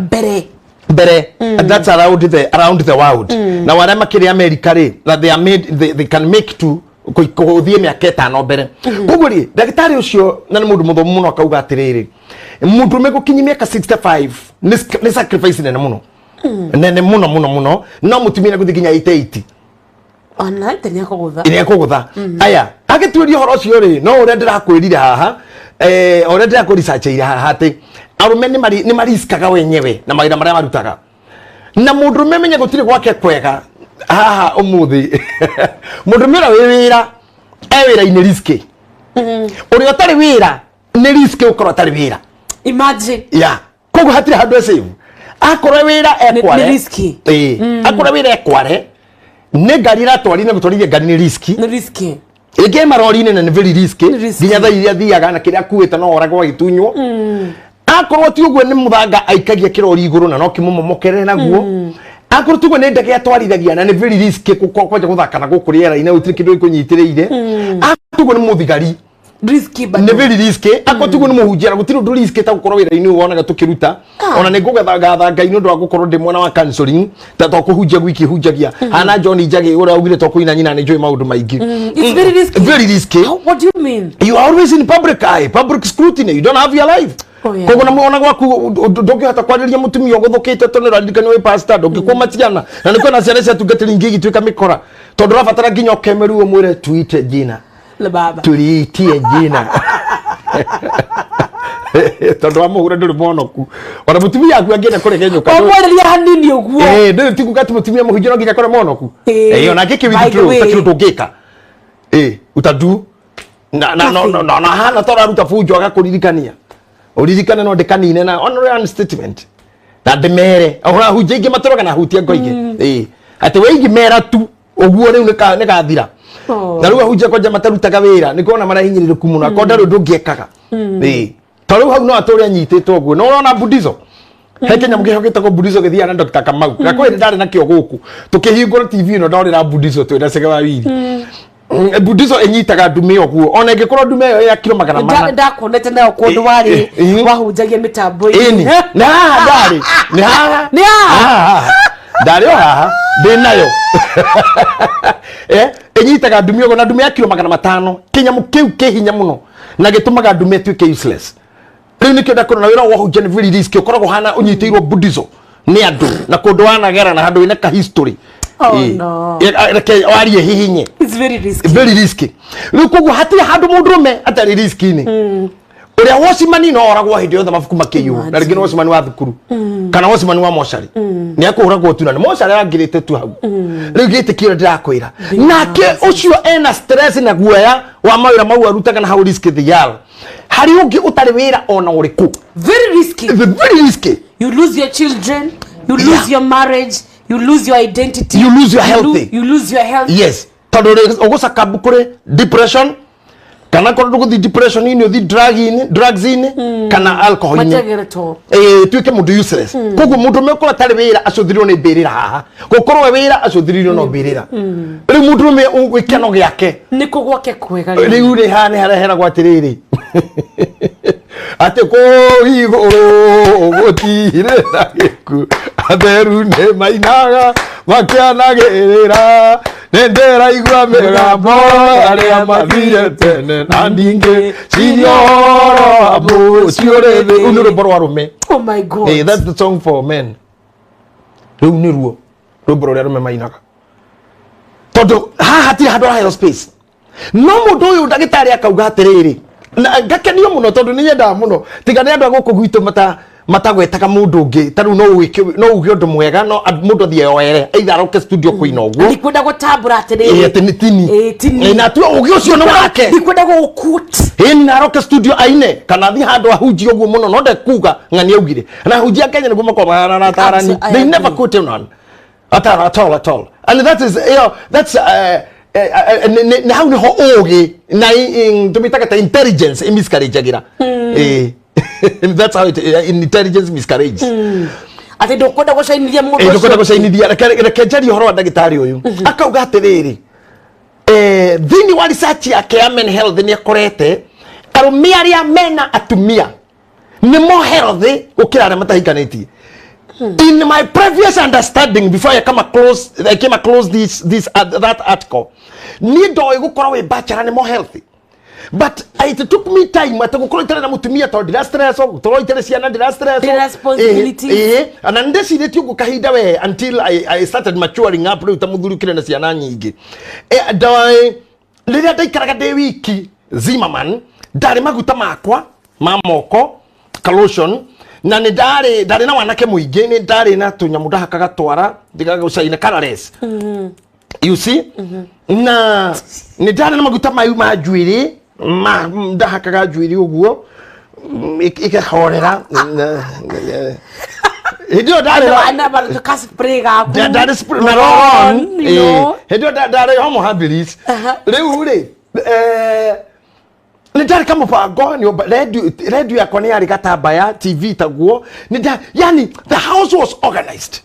mbere and that's around the world na wale makiri America ri that they can make to kuthie miaka 5 mbere koguo ri ndagitari ucio na ni mundu muthomu muno akauga atiriri mundu megukinyi miaka 65 ni sacrifice nene muno nene muno no mutumia guthi kinya 80 ona tenia kugutha aya agituiria horo ucio ri no ure ndirakwirire haha ure ndirakurisacheire haha ati arume ni mariskaga wenyewe na maira maria marutaga na mundu memenya gutire gwake kwega haha umuthi mundu mera wira ini riski uri otari wira ni riski ukoro otari wira imagine kogu hatire handu save akoro wira ekware ni riski akoro wira ekware ne gari ra twarine gutwarithia gari ni riski ege marori-ini na ni very risky nginya tha iria thiaga na kiria kuite no oragwo gitunywo akorwo ti uguo ni muthanga aikagia kirori iguru na no kimumomokerere naguo akorwo tuguo ni ndege atwarithagia na ni very risky kwanja guthaka na gukuriera ina utiri kindu ikunyitiriire akorwo ni muthigari risky but ni very risky akorwo tuguo ni muhunjira gutiri undu risky ta gukorwo wira-ini wonaga tukiruta ona ni ngugetha ngai nundu wa gukorwo ndi mwana wa counseling ta to kuhunjia gwiki hunjagia ana John Njagi ura ugire to kuina nyina ni njoi maundu maingi it's very risky what do you mean you are always in public eye public scrutiny you don't have your life kogo na muona gwaku ndungihota kwariria mutumia guthukite tonera ndikani we pastor ndungikumaciana na niko na ciana cia tungatiri ngigi twika mikora tondu rabatara nginya kemeru umwire tuite jina le baba tuitie jina tondu wa muhure nduri monoku ona mutumia aku angina kuregenyuka omwereria hanini uguo ndu tikugati mutumia muhunjira nginya kore monoku ona ngiki withdraw takiru ndungika utadu na hana tora ruta fujo agakuririkania uririkane no ndekanine na honorary statement na ndemere ahora huje inge matoroga na hutia ngoige ati weigi mera tu oguo riu ne gathira na riu huje koja matarutaga wira nikona marahinyiriruku muno akonda ru ndungiekaga tariu hau no atore anyititwo oguo no urona budizo he Kenya mugihogete ko budizo githia na Dr. Kamau na kweli ndari na kio guku tukihingura TV no ndorira budizo twina sege wa wiri budizo enyitaga ndume oguo ona ingikorwo ndume yo ya kilo 400 ndakonete nayo kundu wari wahunjagia mitambo ini na ndari ni ha ndari haha ndinayo enyitaga ndume oguo na ndume ya kilo 500 Kenya mukiu kihinya muno na gitumaga ndume tuike useless riu nikio ndakoro na wira wahunjia ni very risky ukoragwo hana unyitiirwo budizo ni andu na kundu wanagera na handu ina ka history no wari hihinye it's very risky riu koguo hatia handu mundurume atari risky ni uria wosimani no oragwo hindi yothe mabuku makiyu na ringi no wosimani wa thukuru kana wosimani wa moshari ni akuragwo tu na moshari arangirite tu hau riu gitikiro ndirakwira nake ucio ena stress na guoya wa mawira mau arutaga na how risky they are hari ungi utari wira ona uriku very risky you lose your children you lose your marriage you lose your identity you lose your health you lose your health yes tondore ogusaka bukure depression kana kondo guthi depression ini uthi drugs ini kana alcohol ini tuike mundu useless koguo mundu mekora tari wira acuthirio ni mbirira haha gukorwo wira acuthirio no mbirira riu mundu me gwikeno giake niko gwake kwega riu ri hani harehera gwatiriri ate ko iguru gutire na giku atheru ne mainaga makianagirira nendera igwa migambo aria mathire tene na ndingi cioro abu ciorebe unuru borwa rume oh my god hey, that's the song for men riu ni ruo ruboro ria rume mainaga todo hati hado ha space no mundu uyu ndagitari akauga atiriri ngakenio muno tondu ni nyenda muno tiga ni andu aguku gwitu matagwetaga mundu ungi taru no uge undu mwega no mundu thie yoere either aroke studio kuina oguo ndikwenda gutambura atiriri tini na tu uge ucio no wake ndikwenda gukut na aroke studio aine kana thi handu ahunji oguo muno no ndekuga ngani augire na hunji Kenya niguo makoma na tarani they never quote him on at all and that is that's na how ni ho oge na tumitaga ta intelligence miscarriage gira that's how it intelligence miscarriage ati ndokwenda gucainithia mundu ndokwenda gucainithia reke njari horo wa ndagitari uyu akauga atiriri thini wa research yake ya men health ni akorete arumia aria mena atumia ni more healthy gukira aria matahikanĩtie in my previous understanding before I came across that article ni ndoi gukora we bachelor ni more healthy but it took me time atagukora itare na mutumia to ndira stress to itare ciana ndira stress responsibility and ndecire ti ugukahinda we until I started maturing up riu tamuthurukire na ciana nyingi ndoi riria ndaikaraga ndi wiki Zimmerman ndari maguta makwa mamoko lotion na ni ndari na wanake muingi ni ndari na tunyamu ndahakaga twara ndigaga gucaina colorless you see na ni ndari na maguta mayu ma njuiri ndahakaga njuiri uguo ikahorera hidio ndari na ba spray ga ndari spray na ron hidio ndari homo habilis riu ri ni ndari kama pago ni radio ya koni ari gatambaya TV taguo ni yani the house was organized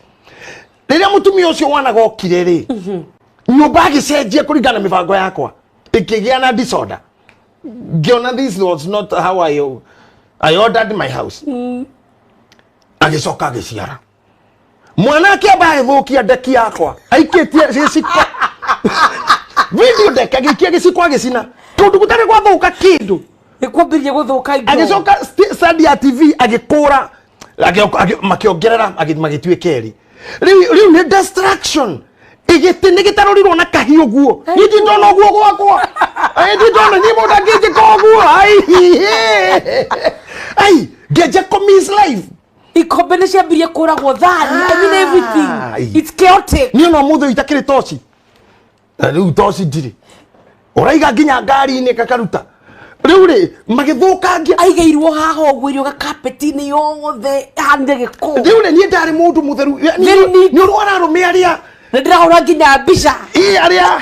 riria mutumia ucio wana gokire ri nyumba agicenjia kuringana mibango yakwa ikigia na disorder giona this was not how I ordered my house agicoka agiciara mwanake abaye thukia ndeki yakwa aikitie giciko video ndeka gikia giciko agicina tondu gutare gwathuka kindu ikwambirie guthuka ingo agicoka study ya TV agikura makiongerera magituikeri riu ni distraction igitini gitarorirwo na kahiu guo niti ndona guo gwakwa niti ndona ni mundu angije koguo ai geje commit life ikombe ciambirie kuragwo thani I mean everything it's chaotic ni no mutho itakiri toci riu toci ndiri uraiga nginya ngari ni kakaruta Riu magithukangia aigairwo haha ogwirio ga carpet ni yothe hande giko. Riu ni ndari mundu mutheru ni urwara rume aria ndirahora nginya mbica aria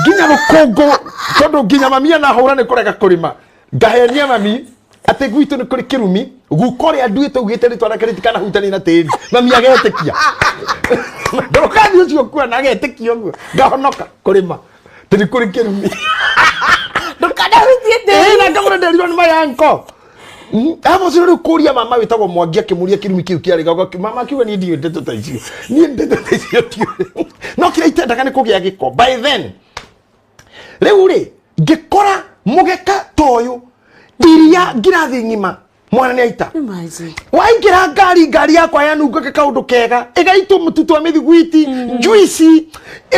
nginya rukongo tondu nginya mami na hura ni kurega kurima ngahenia mami ate gwitu ni kuri kirumi gukore anduite ugite ritwa rake ritikana hutani na tiri mami agetikia ndokathi ucio kwa na agetikia guo ngahonoka kurima tiri kuri kirumi ndokada hutiete na ngamura nderirwo ni mayanko amo sio kuria mama witagwo Mwangi akimuria kirumi kiu kiari gago mama kiuga ni ndio ndeto ta icio ni ndeto ta icio no kira itendaga ni kugia giko by then riu ngikora mugeka toyo iria ngirathi ngima mwana ni aita waingira ngari yakwa yanunga kaundu kega igaitu mututu wa mithiguiti juice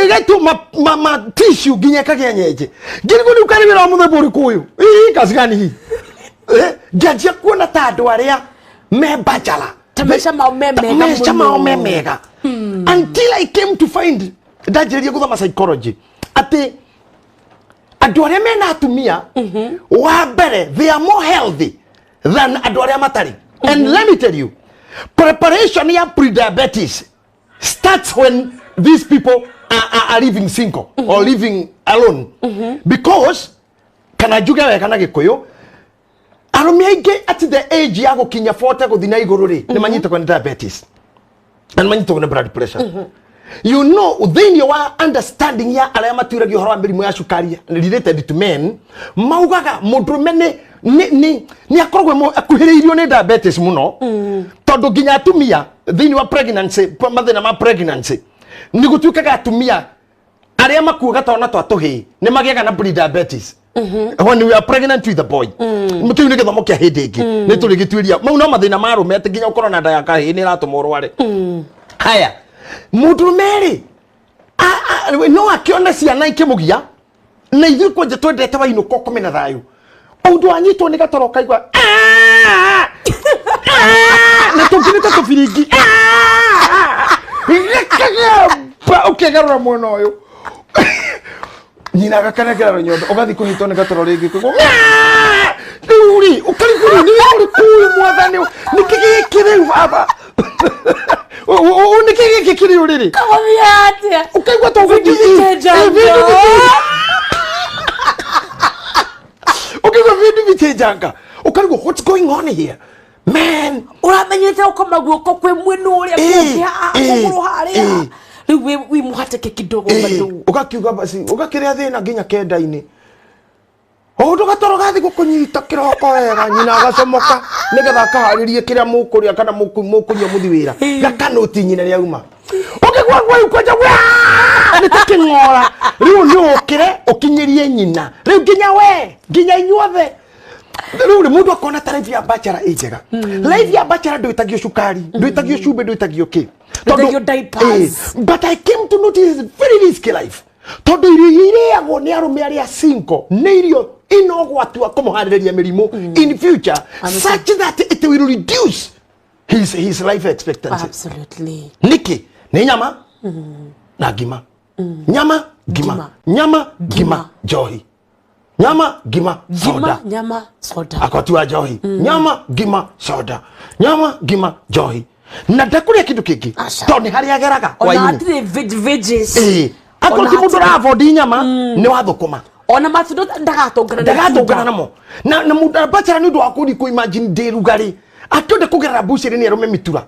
igaitu ma tissue nginya kagia nyenje ngirigo ni ukari wira muthemba uriku uyu kasigani hi ngajia kuona ta andu aria me bachelor tamesha mao memega until I came to find ndajiria guthoma psychology ati andu aria mena atumia wa mbere they are more healthy than andu aria matari and let me tell you preparation ya pre-diabetes starts when these people are living single or living alone because kana juga we kana gikuyu arumia ingi at the age ya gukinya 40 guthina iguru ri ni manyita kwa diabetes and manyita kwa blood pressure you know then you are understanding ya aria maturagi horo mirimu ya shukari related to men maugaga mundu ni akorogwe akuhiriirio ni diabetes muno tondu nginya atumia thini wa pregnancy mathina ma pregnancy ni gutuikaga atumia aria makuga tona twatuhi ni magiaga na pre-diabetes when we are pregnant with a boy mutu ni githomo kia hindi ingi ni turigituiria mau no mathina marume ati nginya ukorwo na nda ya kahi ni ratuma urware haya mundu meri no akiona ciana ikimugia na ithu kwanje twendete wainuko komena thayu undu anyitwo ni gatoro kaigwa na tungirite tubiringi ukigarura mwena uyu nyina gakanagera nyondo ugathi kunyitwo ni gatoro ringi kuigwa uri ukariguru ni uri kuyu mwathani ni kigikire baba ni kigikire uriri kawaviate ukaigwa to vingi ukaigwa vingi vitejanga ukarigwa what's going on here man uramenyete ukoma guoko kwe mwenu uria kuguru haria riu wi muhateke kidogo bado ugakiuga basi ugakiria thina nginya kenda-ini ondo gatoro gathi gukunyita kiroko wega nyina agacomoka nigetha akaharirie kiria mukuria kana mukunywa muthi wira gakanoti nyina ria uma ukigwa ngwa ukwaja ni takingora riu ni ukire ukinyirie nyina riu nginya inyuothe riu mundu akona ta life ya bachelor ijega life ya bachelor nduitagio shukari nduitagio cumbe nduitagio ki nduitagio diapers but I came to notice very risky life tondu irio agwo ni arume aria single ni irio inogwatua kumuhariria mirimu in future such that it will reduce his life expectancy. Absolutely. Niki ni nyama na gima nyama gima johi nyama gima soda nyama soda akwatua johi nyama gima soda nyama gima johi na ndakuria kindu kingi toni hari ageraga kwa ini ona atire veggies akoti mundu ravodi nyama ni wathukuma ona mathundo ndagatongana namo na mundu bachara ni ndu akuri ku imagine de rugari atonde kugerera bushiri ni arume mitura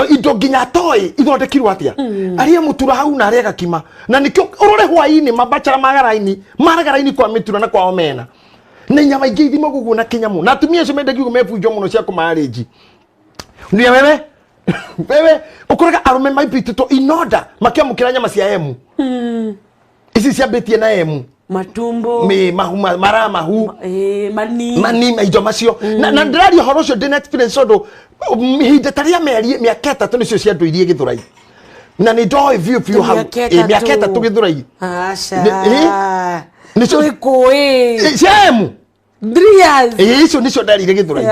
indo nginya toy ithondekirwo atia aria mutura hau na aria gakima na nikio urore hwaini mabachara magaraini kwa mitura na kwa omena ni nyama ingi ithimo gugu na kinyamu na atumia cio mende kiugo mefunjo muno cia kumariji ni wewe ukoraga arume maipitito in order makiamukira nyama cia emu isi cia betie na emu matumbo maramahu mani maijo macio na ndirario horo cio ndina experience ondo hinde taria miaka 3 nicio cia nduirie githurai na ni ndoi view hau miaka 3 githurai acha nicio ikui cia 3 years icio nicio ndarire githurai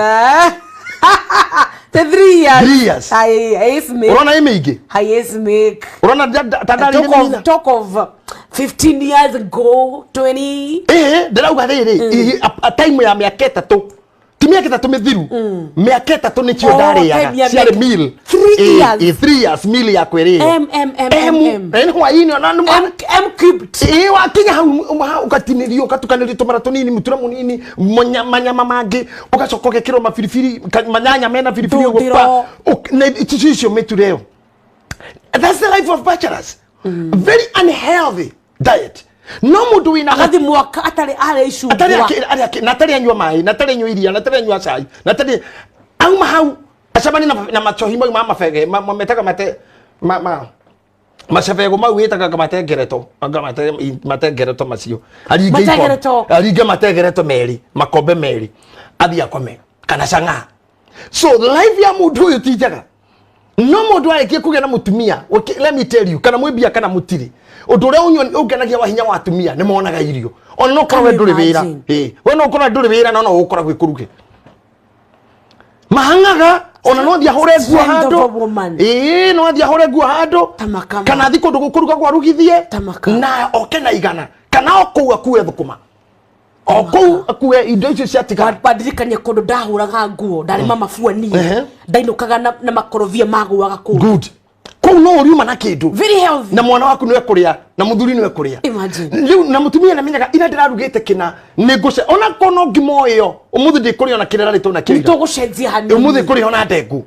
the 3 years yes make urona imeige yes make urona tandari talk of 15 years ago 20 ndirauga riri a time ya miaka 3 ti miaka 3 mithiru miaka 3 ni cio ndariaga ciare meal 3 years meal ya kwiri en hwaini ona m cubed wa kinya hau ukatinirio ukatukanĩrio tumara tunini mutura munini manyama mangi ugacoka gekirwo mabiribiri manyanya mena biribiri ugupa icio mitureo. That's the life of bachelors. Very unhealthy diet. No mundu wina agathi mwaka atari are icu natari anywa mai natari anywa iria natari anywa cai natari au mahau acabani na machohi mau mama fege metaka macabego mau witaga mategereto macio aringe mategereto meri makombe meri athia akome kana canga. So life ya mundu uyu tijaga no mundu arekie kugia na mutumia. Let me tell you, kana mwibia kana mutiri undu ria ungenagia wa hinya wa atumia ni monaga irio ona no korwe nduri wira we no korwe nduri wira no ukora gwikuruge mahangaga ona no thia hore guo hando no thia hore guo hando kana thi kundu gukuruga gwa rugithie na oke na igana kana oku akue thukuma oku akue indo icio ciatika badirikanye kundu ndahuraga nguo ndari mama fuani ndainukaga na makorobia maguaga ku good kou no uriuma na kindu very healthy na mwana waku niwe kuria na muthuri niwe kuria imagine riu na mutumia na menyaga ina ndirarugite kina ni nguce ona kono ngimo iyo umuthi ndikuria na kirera rito na kirira nitugucenjia hani umuthi kuria na ndengu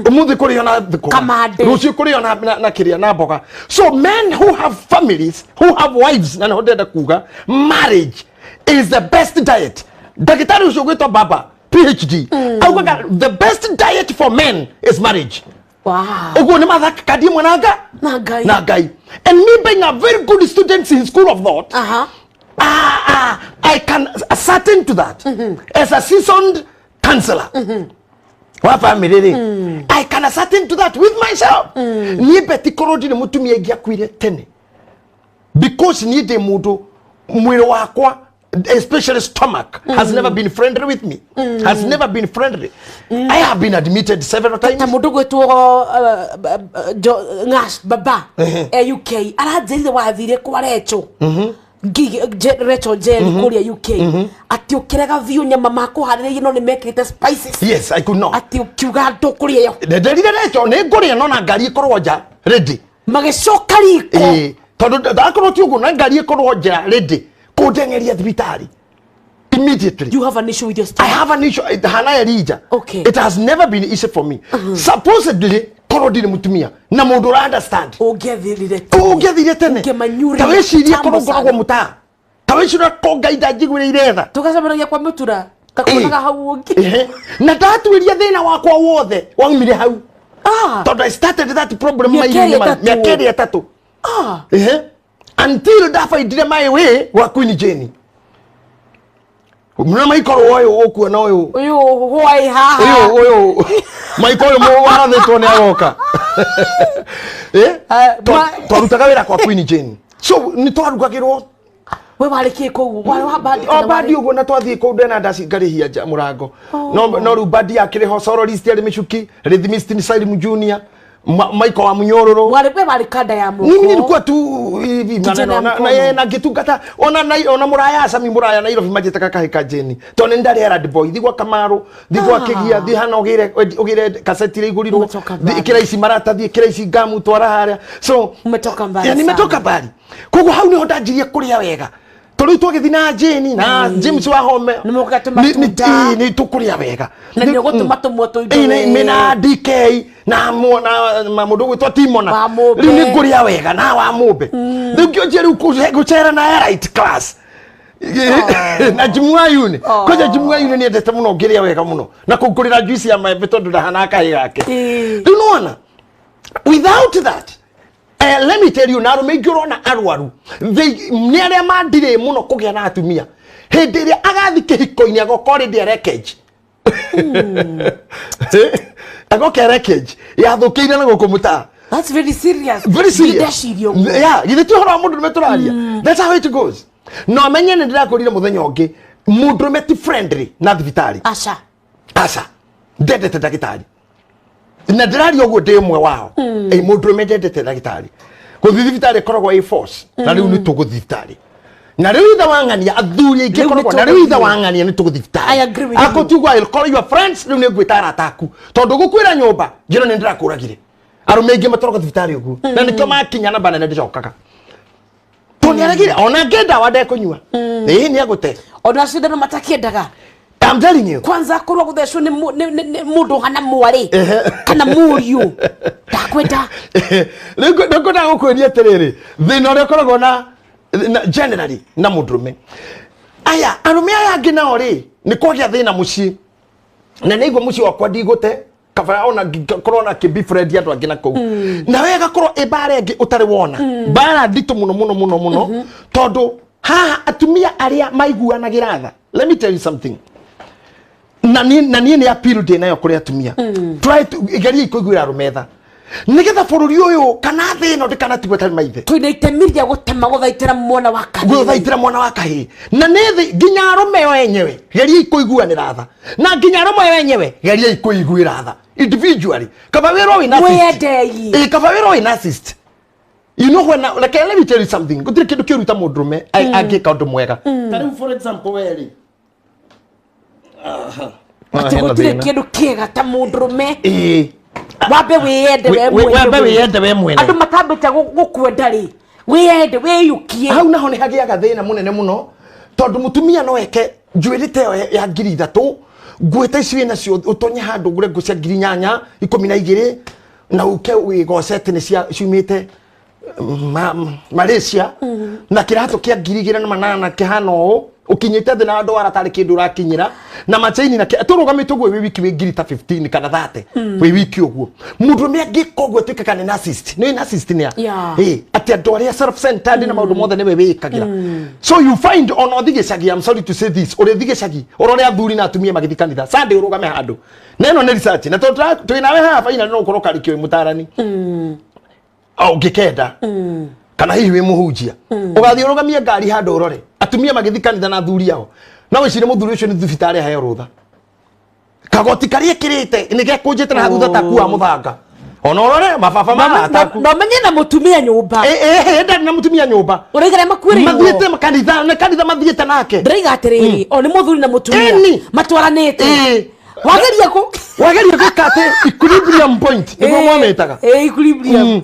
umuthi kuria na kamande rucio kuria na kiria na mboga. So men who have families, who have wives, na ndenda kuga marriage is the best diet. Daktari ucio gwitwa baba PhD augaga the best diet for men is marriage. Wow. Ugo ni mathaka kadi mwananga na gai. And me being a very good student in school of thought, I can ascertain to that as a seasoned counselor. Wa family I can ascertain to that with myself. Ni beti korodi ni mutumia gia kwire tene. Because ni de mudu mwili wakwa, especially stomach, has never been friendly with me. Has never been friendly. I have been admitted several times. Tamudu gwetu ngash baba UK arajirire wathire kwa Recho Recho Jelly kuria UK ati ukirega view nyama makuharirie no nimekirite spices. Yes, I could not. Ati ukiuga ndo kuria yo nderire Recho ni nguria no na ngari ikorwo nja ready magicoka riko tondu ndakorwo ti uguo na ngari ikorwo nja ready kudengeria thibitari immediately. You have an issue with your stomach? I have an issue. Hana Elija. Okay. It has never been easy for me. Supposedly, korodini mutumia. Na mundu understand. Ogethirire tene. Ngemanyuri. Taweciria korogoragwo muta. Tawecira konga idajigwire iretha. Tukacabanagia kwa mutura. Takunaga hau ungi. Na tatuiria thina wakwa wothe. Waumire hau. Tondu I started that problem miakeri atatu. Until ndafaidire my way wa Queen Jane. Muna maikoro oyo okua na oyo hoi haha oyo maikoro mo warathitwo ni agoka twarutaga wira kwa Queen Jane. So ni twarugagirwo we wariki ku wa badi ugo na twathie ku ndena ndasi ngarihia nja murango no ru badi akire ho soloist ari michuki rhythmist ni Salim Junior Maiko wa Munyororo wale kanda ya muko mimi nilikuwa tu hivi na gitungata ona muraya sami muraya na Nairobi majeta kahika Jeni to ne ndari era boy thigwa Kamaro thigwa kigia thi hana ogire kaseti ri iguriro ikira ici marata thi ikira ici ngamu twara haria. So umetoka mbali yani nimetoka mbali kogo hau ni honda njirie kuria wega tuli twagithi na Jeni na James wa Home ni tukuria wega na ndio gutuma indo mena DK na mamundu gwitwa Timona riu ni nguria wega na wa mumbe riu ngionje riu gucera na right class na jimwa yune koja jimwa yune ni endete muno ngiria wega muno na kugurira juice ya maembe tondu ndahana kai gake riu nona without that let me tell you na rumeigirona arwaru ni aria mandire muno kugia na atumia hindi iria agathi kihiko-ini agokori ndi wreckage agoke wreckage ya thukiire na gukumuta. That's very serious. Very serious. Yeah, githe horo mundu meturaria. That's how it goes. No menye ni ndirakorire muthenya ungi mundu meti friendly na thibitari. Asha ndendete ndagitari na ndirari oguo ndi umwe wao mundu mendete ndagitari Kuthi thibitari koragwo a force na riu ni tuguthi thibitari na riu itha wangania athuri ingi koragwo na riu itha wangania ni tuguthi thibitari akotugwa I'll call your friends riu ni ngwitara ataku tondu gukwira nyumba njiro ni ndirakuragire arume ingi matoroka thibitari ugu na nikyo makinya na bana ndicokaga toni aragire ona ngenda wande kunyua ni agute ona cindano matakiendaga. I'm telling you. Kwanza korwa guthecwo ni mundu hana mwari kana muriu ndakwenda niko na gukweria terere thina ore koragwo na generally na mudrume aya arume aya ngina ori ni kwagia thina muci na nigwo muci wakwa ndigute kaba ona korona ki befriend andu angina kou na wega korwo ibare ngi utari wona bara ndito muno tondu haha atumia aria maiguanagira tha. Let me tell you something. Nani ni appeal de nayo kuri atumia try to igari ikuigwira arumetha nigetha bururi uyu kana thino ndikana tigweta maithe twina itemiria gutema guthaitira mwana wa kahi guthaitira mwana wa kahi na nithi nginya arume yo enyewe gari ikuiguanira tha na nginya arume yo enyewe gari ikuiguira tha individually kaba wero ina assist kaba wero ina assist. You know when like let me tell you something gutiri kindu kiruta mudrume agika undu mwega for example weri Atugutire kindu kiega ta mundrume wambe wiyende we mwene andu matambite gukwenda ri wiyende wiyukie hau naho ni hagiaga thina munene muno tondu mutumia no eke njuirite ya ngiri 3 ngwete ici na cio utonye handu ngure ngucia ngiri 12 na uke wigocete ni cia ciumite Malaysia na kirato kia ngiri 8 kihano ukinyite thina andu aratari kindu rakinyira na machaini na turugamitwe gwe wiki we ngiri ta 15 kana 30 we wiki oguo mundu me ngikogwe twika kana na assist no ina assist nia ati andu aria self centered na maundu mothe ni we wikagira so you find on othigicagi I'm sorry to say this ore thigicagi orore athuri na atumia magithi kanitha Sunday urugame handu neno ne research na twinawe haha faina no ukoro karikio mutarani au ngikenda kana hihi we muhunjia ugathi urugamia ngari handu urore atumia magithi kanitha na athuri ao na wicire muthuri ucio ni thibitari ahe rutha kagoti karia kirite ni gekunjite na hathutha taku wa muthanga ona urore mababa ma taku no menye na mutumia nyumba ndari na mutumia nyumba urigere makwire mathiete makanitha na kanitha mathiete nake ndiriga atiriri o ni muthuri na mutumia matwaranite wageria gukate equilibrium point niguo mwametaga equilibrium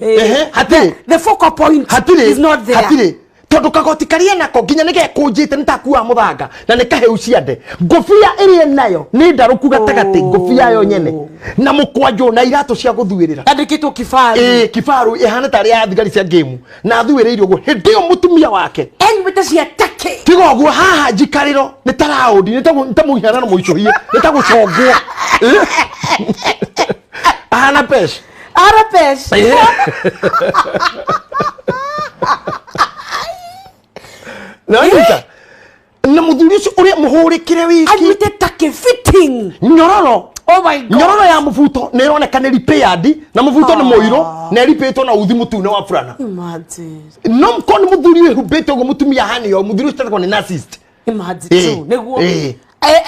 hatire the focal point is not there hatire tondu kagoti karia nako nginya nige kunjite nitakuwa muthanga na nikaheu ciande ngofia iri nayo ni ndaruku gatagati ngofia yo nyene na mukwanjo na iratu cia guthuirira andikitwo kifaru kifaru ihana tari ya thigari cia game na thuireire ugo hindi yo mutumia wake enwete cia take kigogo haha jikariro ni taraudi ni tamuhiana no muicohie ni tagucongwo ana pesh Naita na muthuri ucio uria muhurikire wiki anwite take fitting nyororo oh my god nyororo ya mubuto ni ironeka ni repaired na mubuto ni moiro na ripetwo na uthi mutune wa fulana imagine no mkono muthuri we hubete ugo mutumia hani yo muthuri ucio ni narcissist imagine tu neguo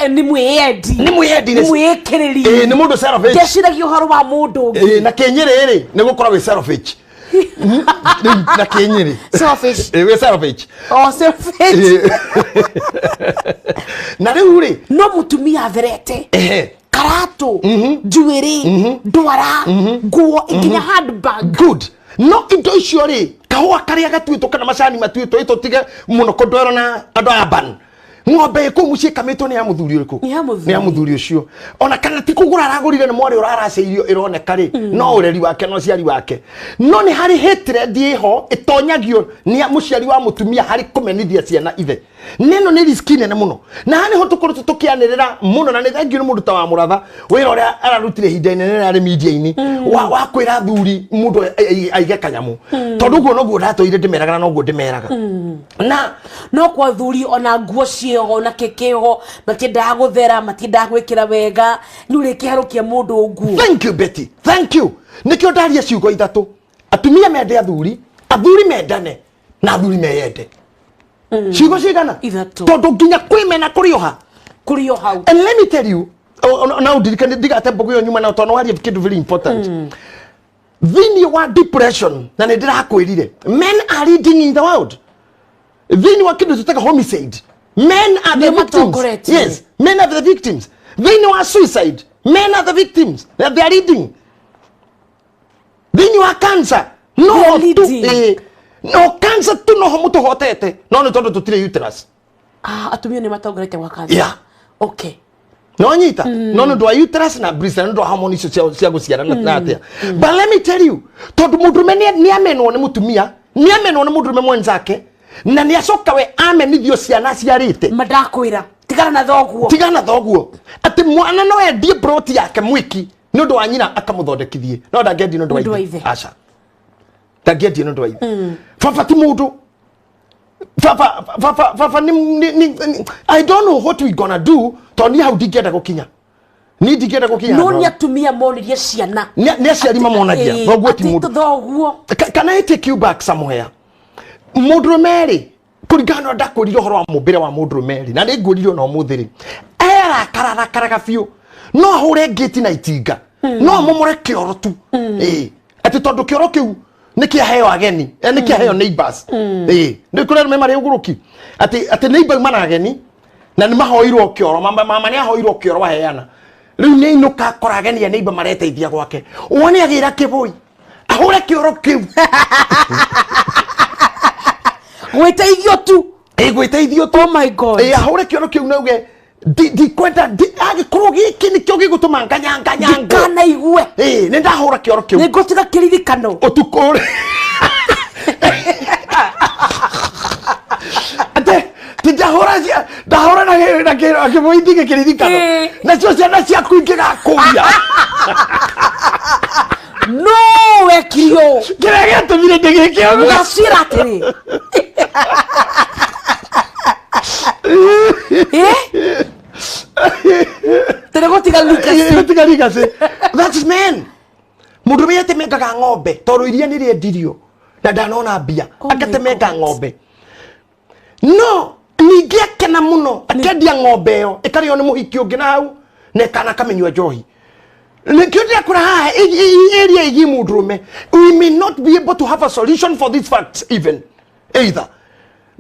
ni mwendi ni mwekiriri ni mundu selfish ndeciragia uhoro wa mundu na kenyere ni gukora we selfish na kenyere selfish we selfish selfish na riu no mutumia therete karato jewelry ndwara nguo ikinya handbag good no indo icio kahua karia gatuitwo kana macani matuitwo itotige muno kodwero na andu aban ng'ombe ko mucie kamitwo ni ya muthuri uriku ni ya muthuri ucio ona kana ti kugura aragurire ni mwari uraraceirio ironeka no ureri wake no ciari wake no ni hari hatred iho itonyagio ni muciari wa mutumia hari kumenithia ciana ithe neno ni riski nene muno na hani ho tukuru tukianirira muno na ni thangi ni mundu ta wa muratha wira uria ararutire hinda nene ari media-ini wa kwira thuri mundu aige kanyamu tondu guo no guo ndatoire ndimeraga no guo ndimeraga na no kwa thuri ona nguo ciego na kekego matindaga guthera matindaga gwikira wega ni uriki harukia mundu nguo. Thank you Betty, thank you. Nikio ndaria ciugo ithatu atumia mende athuri mendane na athuri meyende ciugo cigana ithatu tondu nginya kwimena kurioha and let me tell you now digate mbogo yo nyuma na tono hari kindu very important thini wa depression na ndira kwirire men are leading in the world thini wa kindu tutaka homicide men are the victims yes men are the victims thini wa suicide men are the victims they are leading thini wa cancer no no cancer tu no homuto hotete no tondu tutire uterus atumia ni matongorete wa cancer yeah okay no nyita no ndo uterus na breast ndo hormone cia guciara na atia but let me tell you tondu mundume ni amenwo ni mutumia ni amenwo ni mundume mwenzake na ni acoka we amenithio ciana ciarite madakwira tigana na thoguo ati mwana no endie broti yake mwiki ni ndo wa nyina akamuthondekithie no ndangedi no ndo wa ithe aca ndangedi no ndo wa ithe baba ti mundu Fafa I don't know what we gonna do to how digenda gukinya ni digenda gukinya no ni atumia monirie ciana ni aciari mamonagia thoguo ti mundu can I take you back somewhere mudrumeri kurigana ndakurire horo wa mubire wa mudrumeri na ngurire no muthiri era karaga fiu no hure gate na itinga no momore kioro tu ati tondu kioro kiu nikia heo ageni nikia heo neighbors ni kule memari uguruki ati neighbor mana ageni na ni mahoirwo kioro mama ni ahoirwo kioro wa heana riu ni inuka kora ageni ya neighbor mareteithia gwake wone agira kiboi ahure kioro kiu gweteithio tu gweteithio tu oh my god ahure kioro kiu nauge di kwenda agikorwo giki ni kyo gigutuma nganyanga kana igwe ni ndahura kioro kiu ni ngotira kiririkano utukore ate ndahura na akimuindike kiririkano na cio ciana ciaku ingiga kuya no wekio kira giatumire ndigikio ngacira atiri That's men. Mutumia atemekaga ng'ombe toru iria ni riendirio na ndanona mbia akatemeka ng'ombe no ningi akena muno akendia ng'ombe yo ikario ni muhiki ungi na hau na kana kamenywa njohi nikiondia kura ha area igi mutume we may not be able to have a solution for these facts even either.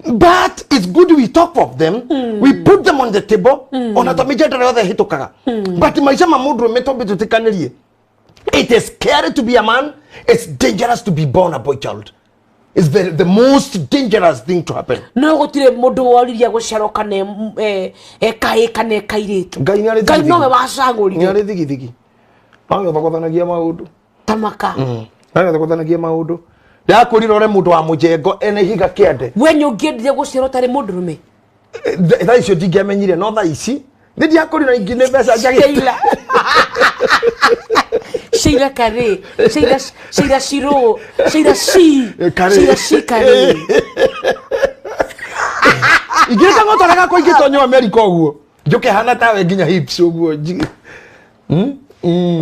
But it's good we talk of them, we put them on the table, ona tomijeta na yothe hitukaga. But maisha ma mundu metombe tutikanirie. It is scary to be a man, it's dangerous to be born a boy child. It's the most dangerous thing to happen. No gutire mundu woriria guceroka ne kane kairitu. Ngai no we wacanguri. Ni ari thigi. Mawe bakothanagia maundu. Tamaka. Mawe bakothanagia maundu. Ndakurira ore mundu wa mujengo ene higa kiende wenye ungiendire gucero tari mundu rume tha icio ndingiamenyire no tha ici ndi ndiakurira ingine mbeca njagite Sheila Kare Sheila Shiro Sheila Shi Kare igita ngotoraga ko igitonyo America uguo njuke hana tawe nginya hips uguo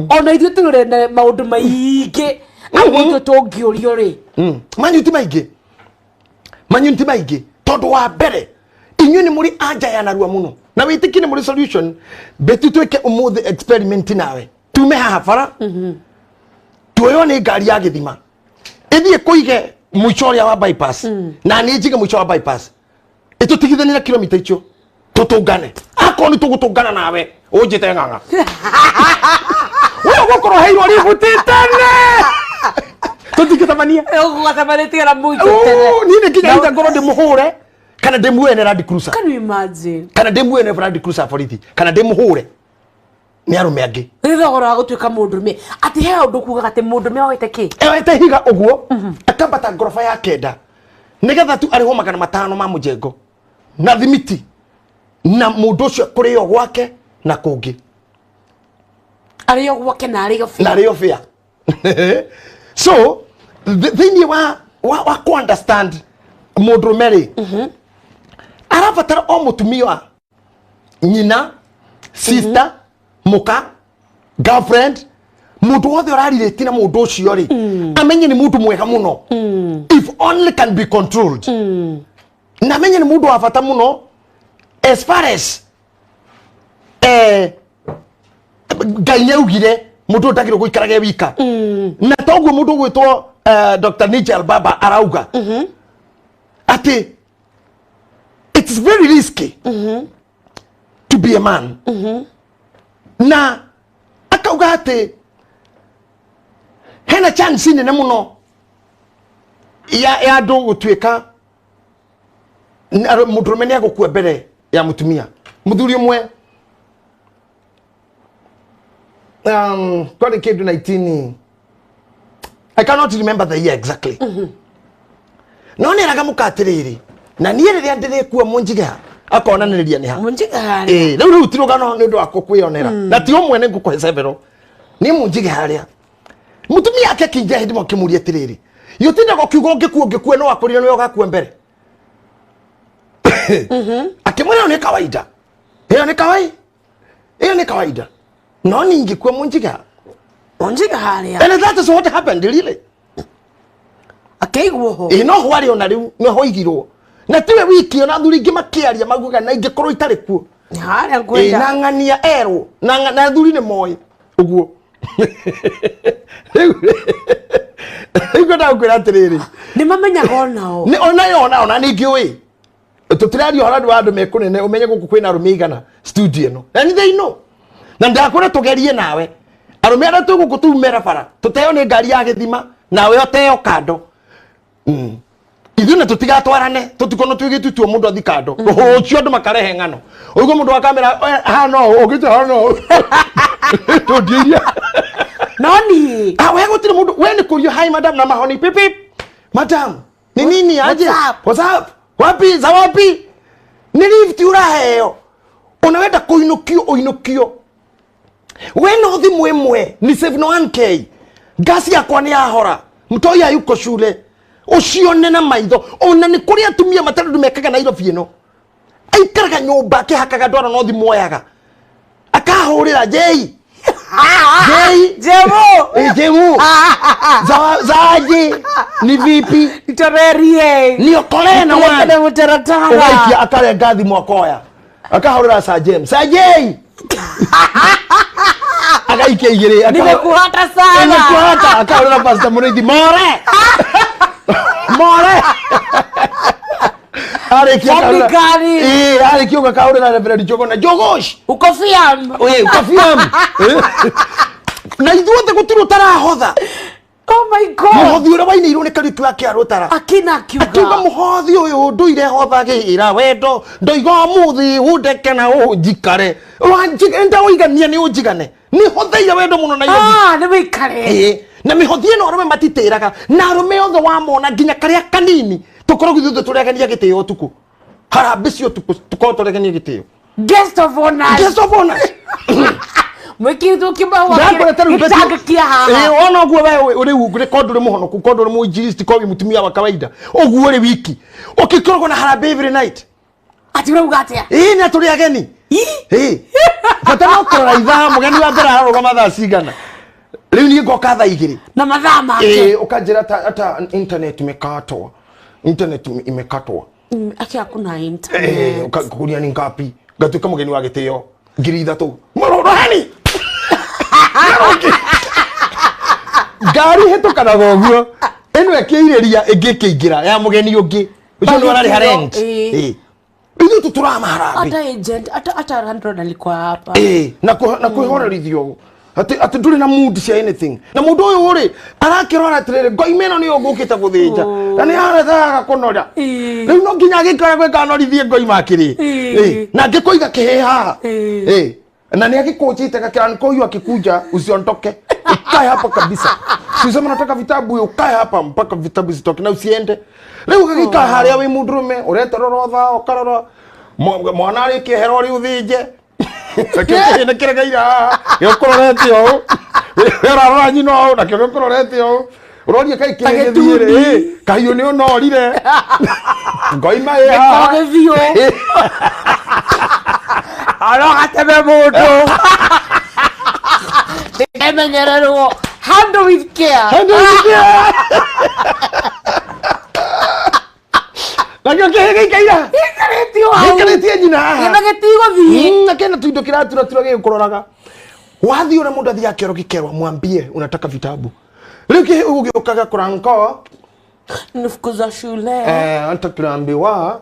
ona ithu tugire na maundu maingi agutu tungiorio ri manyuti maige tondu wa mbere inyu ni muri anja ya narua muno na witiki ni muri solution betu tweke umuthi experiment nawe tume hafara tuyo ni ngari ya githima ithie kuige muchoria wa bypass na ni njige mucho wa bypass itutigithani na kilomita icio tutungane akoni tugutungana nawe unjite nganga wewe gukoro heirwo ributitane tutikithamania ugwatamanitie na muito tene nini kinya ita ngoro ndi muhure kana ndimuene Land Cruiser can you imagine kana ndimuene Land Cruiser borithi kana ndimuhure ni arume angi ithogoro wa gutuika mundume ati he undu kuga ati mundume oite ki ete higa uguo akambata ngorofa ya kenda nigetha tu ari homa kana matano ma mujengo na thimiti na mundu ucio kurio gwake na kungi ariyo gwake na ariyo fia so the thing wa ku understand mudrumeri arabatara o mutumia nyina sister muka girlfriend mundu wothe uraririte na mundu ucio ri amenye ni mundu mwega muno if only can be controlled na amenye ni mundu wa bata muno as far as Ngai nyaugire mundu ndagire guikaraga wika na toguo mundu gwitwo Dr. Nigel Baba arauga ati it's very risky to be a man na akauga ati hena chance nene muno ya ndo gutwika muturume ni agukua mbere ya mutumia muthuri umwe got a kid in 19 I cannot remember the year exactly no ni raga mukatiriri na niye riria ndirikuwa munjiga akona niriria ni ha munjiga riu tirugano ni ndo akukwionera na ti umwe ni ngukuhe severo ni munjiga haria mutumia yake kinja hindi mo kimuria tiriri yutinda gokiugo ngikuo no akurire no gakua mbere akimwona ni kawaida hiyo ni kawaida no ningi kwa munjiga haria and that is what happened really akaigwo ho no hwari ona riu no hoigirwo na tiwe wiki ona thuri ingi makiaria maguga na ingikorwo itari kuo haria kwenda na ngania ero na thuri ni moi uguo iko na kwira atiriri ni mamenyaga onao ni ona ningi wi tutirario haradu wandu mekunene umenye guku kwina rumigana studio no and they know na ndakora tugerie nawe arume ara tuguku tumera bara tuteo ni ngari ya githima nawe oteo kando ithuna tutigatwarane tutikono twigitutuo mundu athi kando ucio andu makarehe ngano ugo mundu wa kamera hano ugite hano tudiria nani we gutire mundu we ni kurio hi madam na mahoni pipi madam ni nini aje what's up wapi za wapi ni lift uraheo unawenda kuinukio we no thimu imwe ni 71k gasi yakwa ni yahora mtoi ayuko shule ucione na maitho ona ni kuri atumia matandu mekaga Nairobi ino aikaraga nyumba akihakaga ndwara no thimu oyaga akahurira jei jemu zaje ni vipi itorerie ni okole na wale mutaratara ugaiki akale ngathi mwakoya akahurira sajei agaike igire nimekuhata sana nimekuhata akahurira pastor Murithi more ari kiuga kahurira reverend Jogona Jogosh ukofiam na ithuothe gutiru tarahotha oh my god muhothi ura wainirwo ni karitu yake arutara akina kiuga muhothi uyu nduire hothagira wendo ndoigo muthi udeke na ujikare enda uigania ni ujigane ni hotheire wendo muno na ni wikare na mihothi ino arume matitiraga na arume othe wamona nginya karia kanini tukoro githuthe turegania gitio tuku harambisi tuku tukotoregania gitio guest of honor mwekitu kibawa kitakia haha ona guo we uri ugure kondo muhonoku kondo mu injilisti ko mutumia wa kawaida oguo ri wiki okikorgo na harambe every night ati urauga atia ni aturi ageni fatano kora itha mugeni wa mbere aroga mathaa cigana riu ni ngoka thaa igiri na mathaa make ukanjira ata internet imekatwa aki hakuna internet ukakuria ni ngapi ngatuka mugeni wa gitio ngiri ithatu murorani gari hetukana goguo eno yakiiriria ingikiingira ya mugeni ungi ucio ni warari harent ithu tuturama harambi ata agent ata landlord alikuwa hapa na kuhorerithio ati nduri na mood cia anything na mundu uyu uri arakirora atiriri ngoimeno ni ugukite guthinja na ni arethaga kunora riu no nginya gikara gwekanорithie ngoima akiri na ngikuiga kiheha na ni akikunjite gakirani koyu akikuja usiondoke ukae hapa kabisa sisema nataka vitabu ukae hapa mpaka vitabu zitoke na usiende riu gagika haria wi mundurume uretororotha ukarora mwana ari kiherori uthinje akeke ne kiregaira yokororete o era nyino na kirokororete o uroria kai kirethire kahiyo ni onorire ngoima ya kagethio ara atebe mundu emenyererwo handle with care Lagyo kege kaira. Ikareti nyina. Yagetigo thi. Na kena tuindo kiratura turage ukororaga. Wathi ora mundu athi akero gikerwa mwambie unataka vitabu. Riu ki ugiokaga kuranko nifukuza shule anta tunaambiwa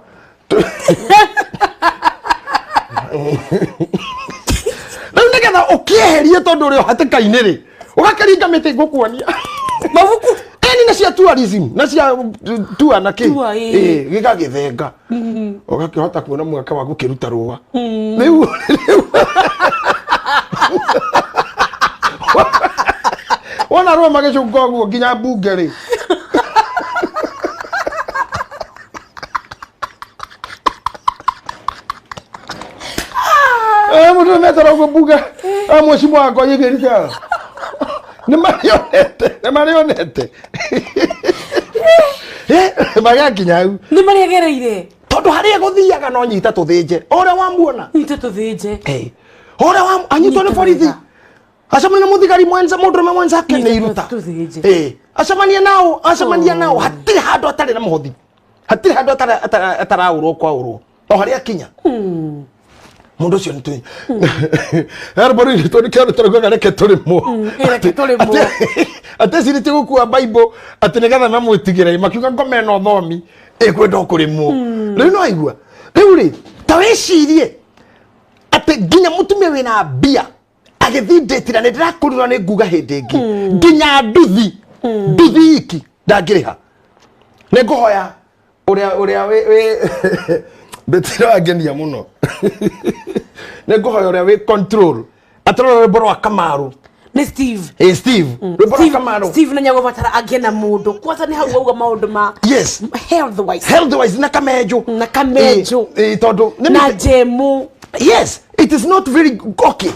Riu nigetha ukieherie tondu uri hatikaini ri ugakaringa miti ngukuonia mabuku eni na cia tourism na cia tour na ki gigagithenga ugakihota kuona mwaka wa gukiruta ruwa riu wana ruwa magicunga guo nginya bunge ri mutu metara guo bunge mheshimiwa wako yigirika ni marionete magakinya au ni mariagereire tondu haria guthiaga no nyita tuthinje ora wamuona nyita tuthinje ora anyitwo ni borithi acamania na muthigari mwenza mundurume mwenza akene iruta acamania nao hatiri handu atari na muhothi hatiri handu ataraurwo kwa urwo o haria kinya mundu ucio ni tu arbori ni tu ni kero toroga reke turimo atesiri ti gukua bible atinegana na mwitigire makiuga ngome no thomi ekwenda kurimo riu no aigua riu ri ta wecirie ati nginya mutumia wina bia agithinditira ni ndirakurirwa ni nguga hindi ingi nginya nduthi iki ndangiriha ni nguhoya uria we betira agenia muno ne nguhoya uria we control atrora rwimbo rwa Kamaru ni Steve rwimbo rwa Kamaru Steve na nyago batara agena mundu kwata ni hau auga maundu ma yes health wise na kamejo tondu na jemu yes it is not very okay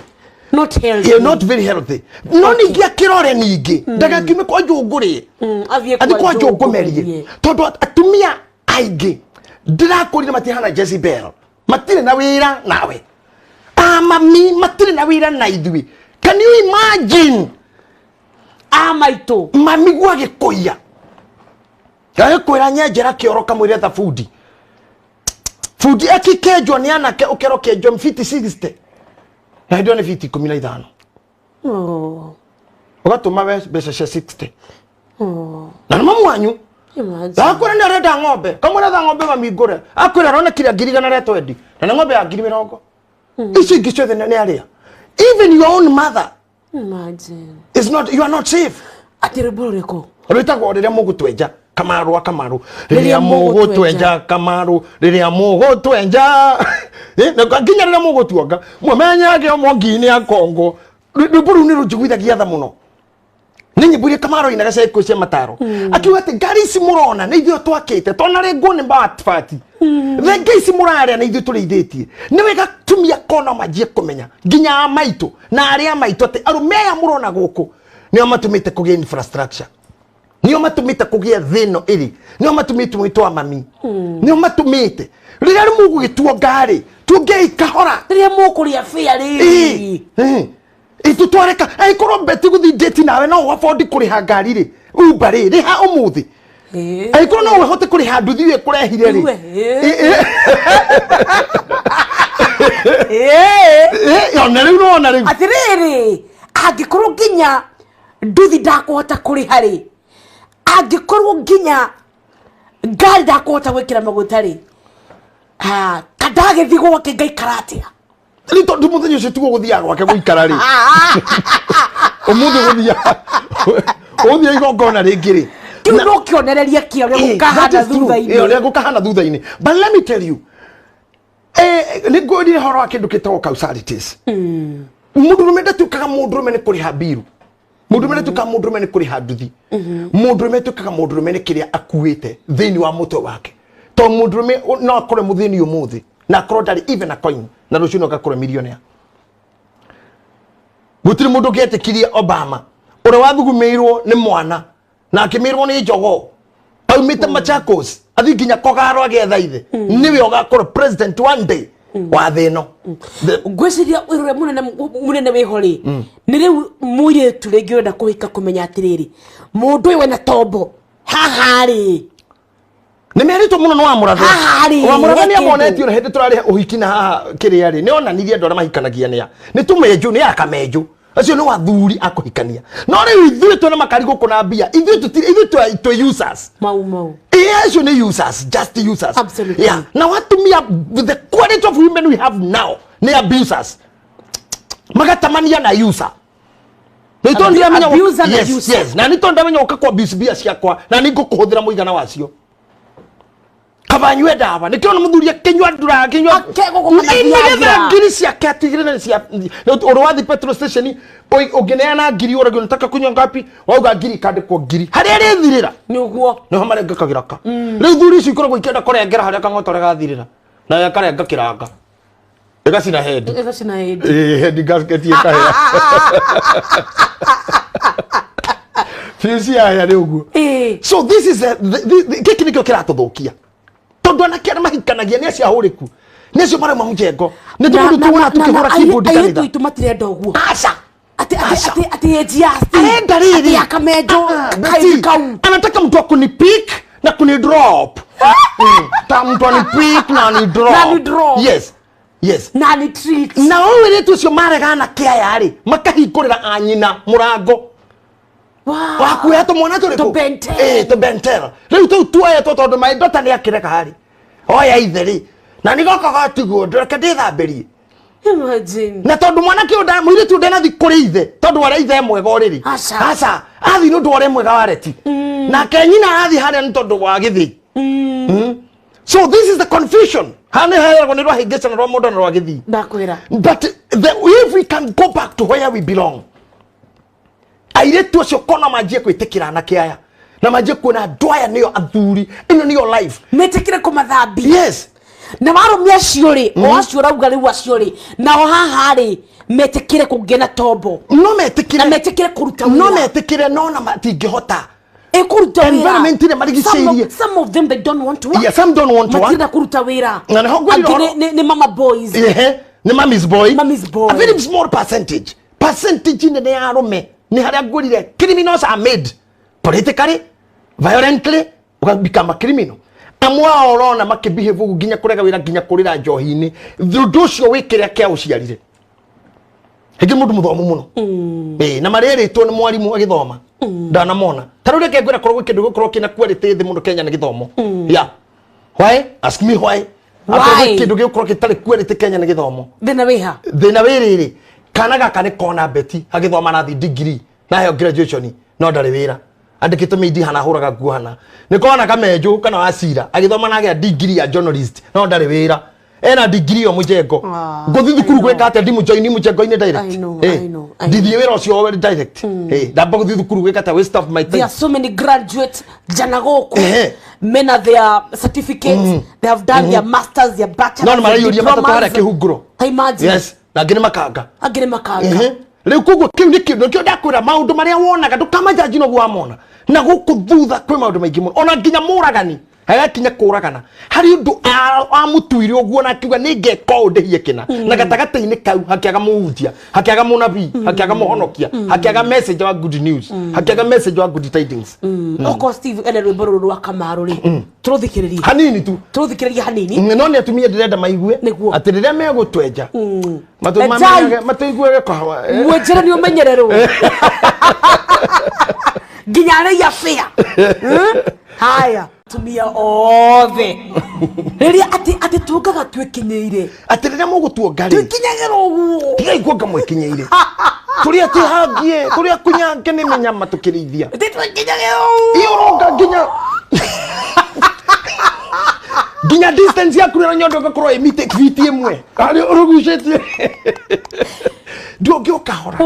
not healthy not very healthy no ningia kirore ningi ndaga kime kwa njunguri athi kwa njungumerie tondu atumia aingi ndirakurire matihana Jezebel matire na wira nawe mami matire na wira na ithui can you imagine maito mami gwa gikuya kwira nyenjera kioro kamwire ta food akikejwa ni anake ukero kejwa mfiti 60 na ndio ni fiti 15 ugatuma besa 60 na mama wanyu akora ni arenda ng'ombe kamwe na ng'ombe mamigure akwira rona kira ngirigana retwendi na ng'ombe ya 20 ici ngicothe ni aria even your own mother imagine is not you are not safe atiribuleko rwitagwo riria mugutwenja Kamaru riria mugutwenja Kamaru riria mugutwenja na nginya riria mugutuonga mumenyage omongini ya Kongo riburu ni rujigwithagia tha muno ninyi buri Kamaru ina gase kucia mataro akiwa ati ngari ici murona ni ithio twakite tona rengo ni batfati thenge ici murare na ithio turithitie ni wega tumia kona majie kumenya nginya maito na aria maito ati arume ya murona guku nio matumite kugia infrastructure nio matumite kugia thino iri nio matumite mwitwa mami nio matumite riria mugu gituo ngari tungei kahora riria mukuria fia ri itu twareka aikorwo beti guthi date nawe no afford kuriha ngari ri uber ri riha umuthi aikorwo no uhote kuriha nduthi we kurehire ri ona riu atiriri angikorwo nginya nduthi ndakuhota kuriha ri angikorwo nginya ngari ndakuhota gwikira maguta ri kadage thigo wake ngai karatia ni tondu muthenya ucio tugo guthia gwake guikara ri umuthi guthia uthia igongona ringi ri kiu no kionereria kio ria gukahana thutha-ini ria gukahana thutha-ini but let me tell you ni ngodi horo wa kindu kitagwo causalities mundurume ndatukaga mundurume ni kuriha biru mundurume ndatukaga mundurume ni kuriha nduthi mundurume ndatukaga mundurume ni kiria akuite thini wa mutwe wake to mundurume no akore muthini umuthi na akoro ndari even a coin na rucio no gakora millionaire gutiri mundu ngetikirie Obama ura wathugumirwo ni mwana na akimirwo ni njogo aumite Machakos athi nginya kogaro agetha ithe niwe ogakora president one day wa thino ngwiciria wirure munene wihori ni riu muire turengienda kuhika kumenya atiriri mundu uyu wena tombo hahari ni merito muno no amurathe ni amonetio na hindi turari uhiki na haha kiria ri ni onanirie ndora mahikanagia ni tumeju ni akameju acio no athuri akuhikania no riu ithuĩ twena makarigo kuna mbia ithuĩ tu users mau acio ni users just users absolutely yeah na watumia the quality of women we have now ni abusers magatamania na user nito ndamenya yes na nito ndamenya ukakwa abuse bia ciakwa na ningũkũhũthĩra mũigana wacio kabanywe dawa nikiona muthuri akinywa ndura akinywa nigetha ngiri ciake atigire na cia urwathi petrol station ugineana ngiri uragio nataka kunywa ngapi wauga ngiri kandikwo ngiri haria rithirira niguo no marenga kagiraka riu thuri ici ikoragwo ikenda kurengera haria kang'otore gathirira na yakarenga kiranga egacina head head gasket yekahera fisi aya ni uguo so this is giki nikio kiratuthukia tondu anake mahikanagia ni acia huriku ni acio mara mamujengo ni tundu tuona tukihura keyboard kanitha ayi tu matirenda uguo aca ati ejiasti arenda riri akamejo kau anataka mtu akunipik na kunidrop ta mtu anipik na anidrop yes na ni treat na wewe letu cio maregana kiaya ri makahingurira anyina murango wakuya to mwana turi to bentera riu tuaya to tondu mai ndota ni akireka hari oya itheri na nigoka gatigo ndreke ndithamberie imagine na tondu mwana ki unda mwiri tu ndena thikuri ithe tondu wara ithe mwega oriri aca athi nundu wara mwega wareti na kenyina athi haria ni tondu wa githi so this is the confusion hani haya ko ni rwa higesa na rwa mundu na rwa githi ndakwira but if we can go back to where we belong airetu acio kona manjie kwitikira na kiaya na manjie kuona ndwaya niyo athuri ino niyo life metikire kumathambi yes na warumia ciuri o acio rauga riu acio ri na o haha ri metikire kugena tombo no metikire na metikire kuruta wira no metikire no na matingihota kuruta wira environment ni marigiceirie some of them they don't want to work yeah some don't want to work matinda kuruta wira na hogwiri ni mama boys ni mommy's boy a very small percentage in the arome ni haria ngurire criminals are made politically violently become a criminal amwa orona makibehave nginya kurega wira nginya kurira njohi-ini thundu ucio wikire kia uciarire higi mundu muthomu muno na mareritwo ni mwarimu agithoma ndanamona taru reke ngwira korwo kindu gukorwo kina quality thi mundu Kenya ni githomo yeah why ask me why kindu gikorwo kitari quality Kenya ni githomo thina wiriri kana gaka ni kona beti agithoma na thi degree na he graduation no ndari wira andikite midi hana huraga guhana ni kona kamejo kana wasira agithoma na ge degree ya journalist no ndari wira ena degree o mujengo ngothi thukuru gweka ate ndimu join mujengo ine direct I know ndithi wira ucio we direct ndamba guthi thukuru gweka ate waste of my time there are so many graduates janagoku men are their certificates they have done their masters their bachelors no marayuria matokara kihunguro imagine yes na ngine makanga riu kuguo kiu ni kindu kio ndakwira maundu maria wonaga ndukamajaji no guamona na guku thutha kwi maundu maingi muno ona nginya muragani agakinya kuragana hari undu amutuire uguo na akiuga ningeka undihie kina na gatagati-ini kau hakiaga muhunjia hakiaga munabii hakiaga muhonokia hakiaga message wa good news hakiaga message wa good tidings oko Steve ene rwimbo ruru rwa Kamaru ri turuthikiririe hanini tu turuthikiririe hanini no ni atumia ndirenda maigue ati riria megutwenja matuiguage kahawa mwenjera ni umenyererwo nginya ria fia haya tumia othe riria ati tugaga twikinyeire ati riria mugutuongari twikinyagera uguo tiga ikuonga mwikinyeire turi ati hangie turi akunyange ni menyama tukirithia twikinyagera iuronga nginya distance yaku na nyondo gakorwo emite fiti imwe ari urugucetie ndio ukahora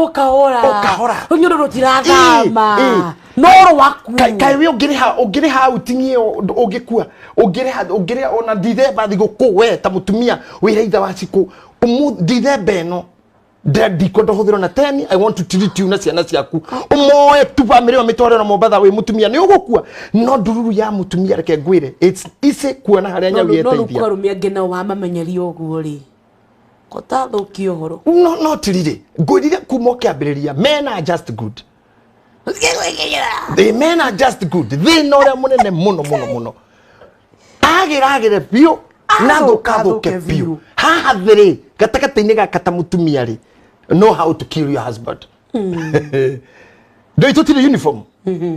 unyondo rutirathama noro waku kai we ugire ha utingie ugikua ugire ona dithemba thiguku we ta mutumia wira itha wa ciku dithemba eno ndiko ndohuthira na 10 I want to treat you na ciana ciaku umoe tu family mitware na Mombasa we mutumia ni ugukua no ndururu ya mutumia reke ngwire it's easy kuona haria nyawi eteithia no rumia ngena wa mamenyeri oguo ri kota thukio horo no tirire ngwirire kuma kiambiriria men are just good the men are just good they know them munene muno agiragire bio na thuke bio haha thiri gatakati-ini gakata mutumia ri know how to kill your husband Ndio itutire uniform.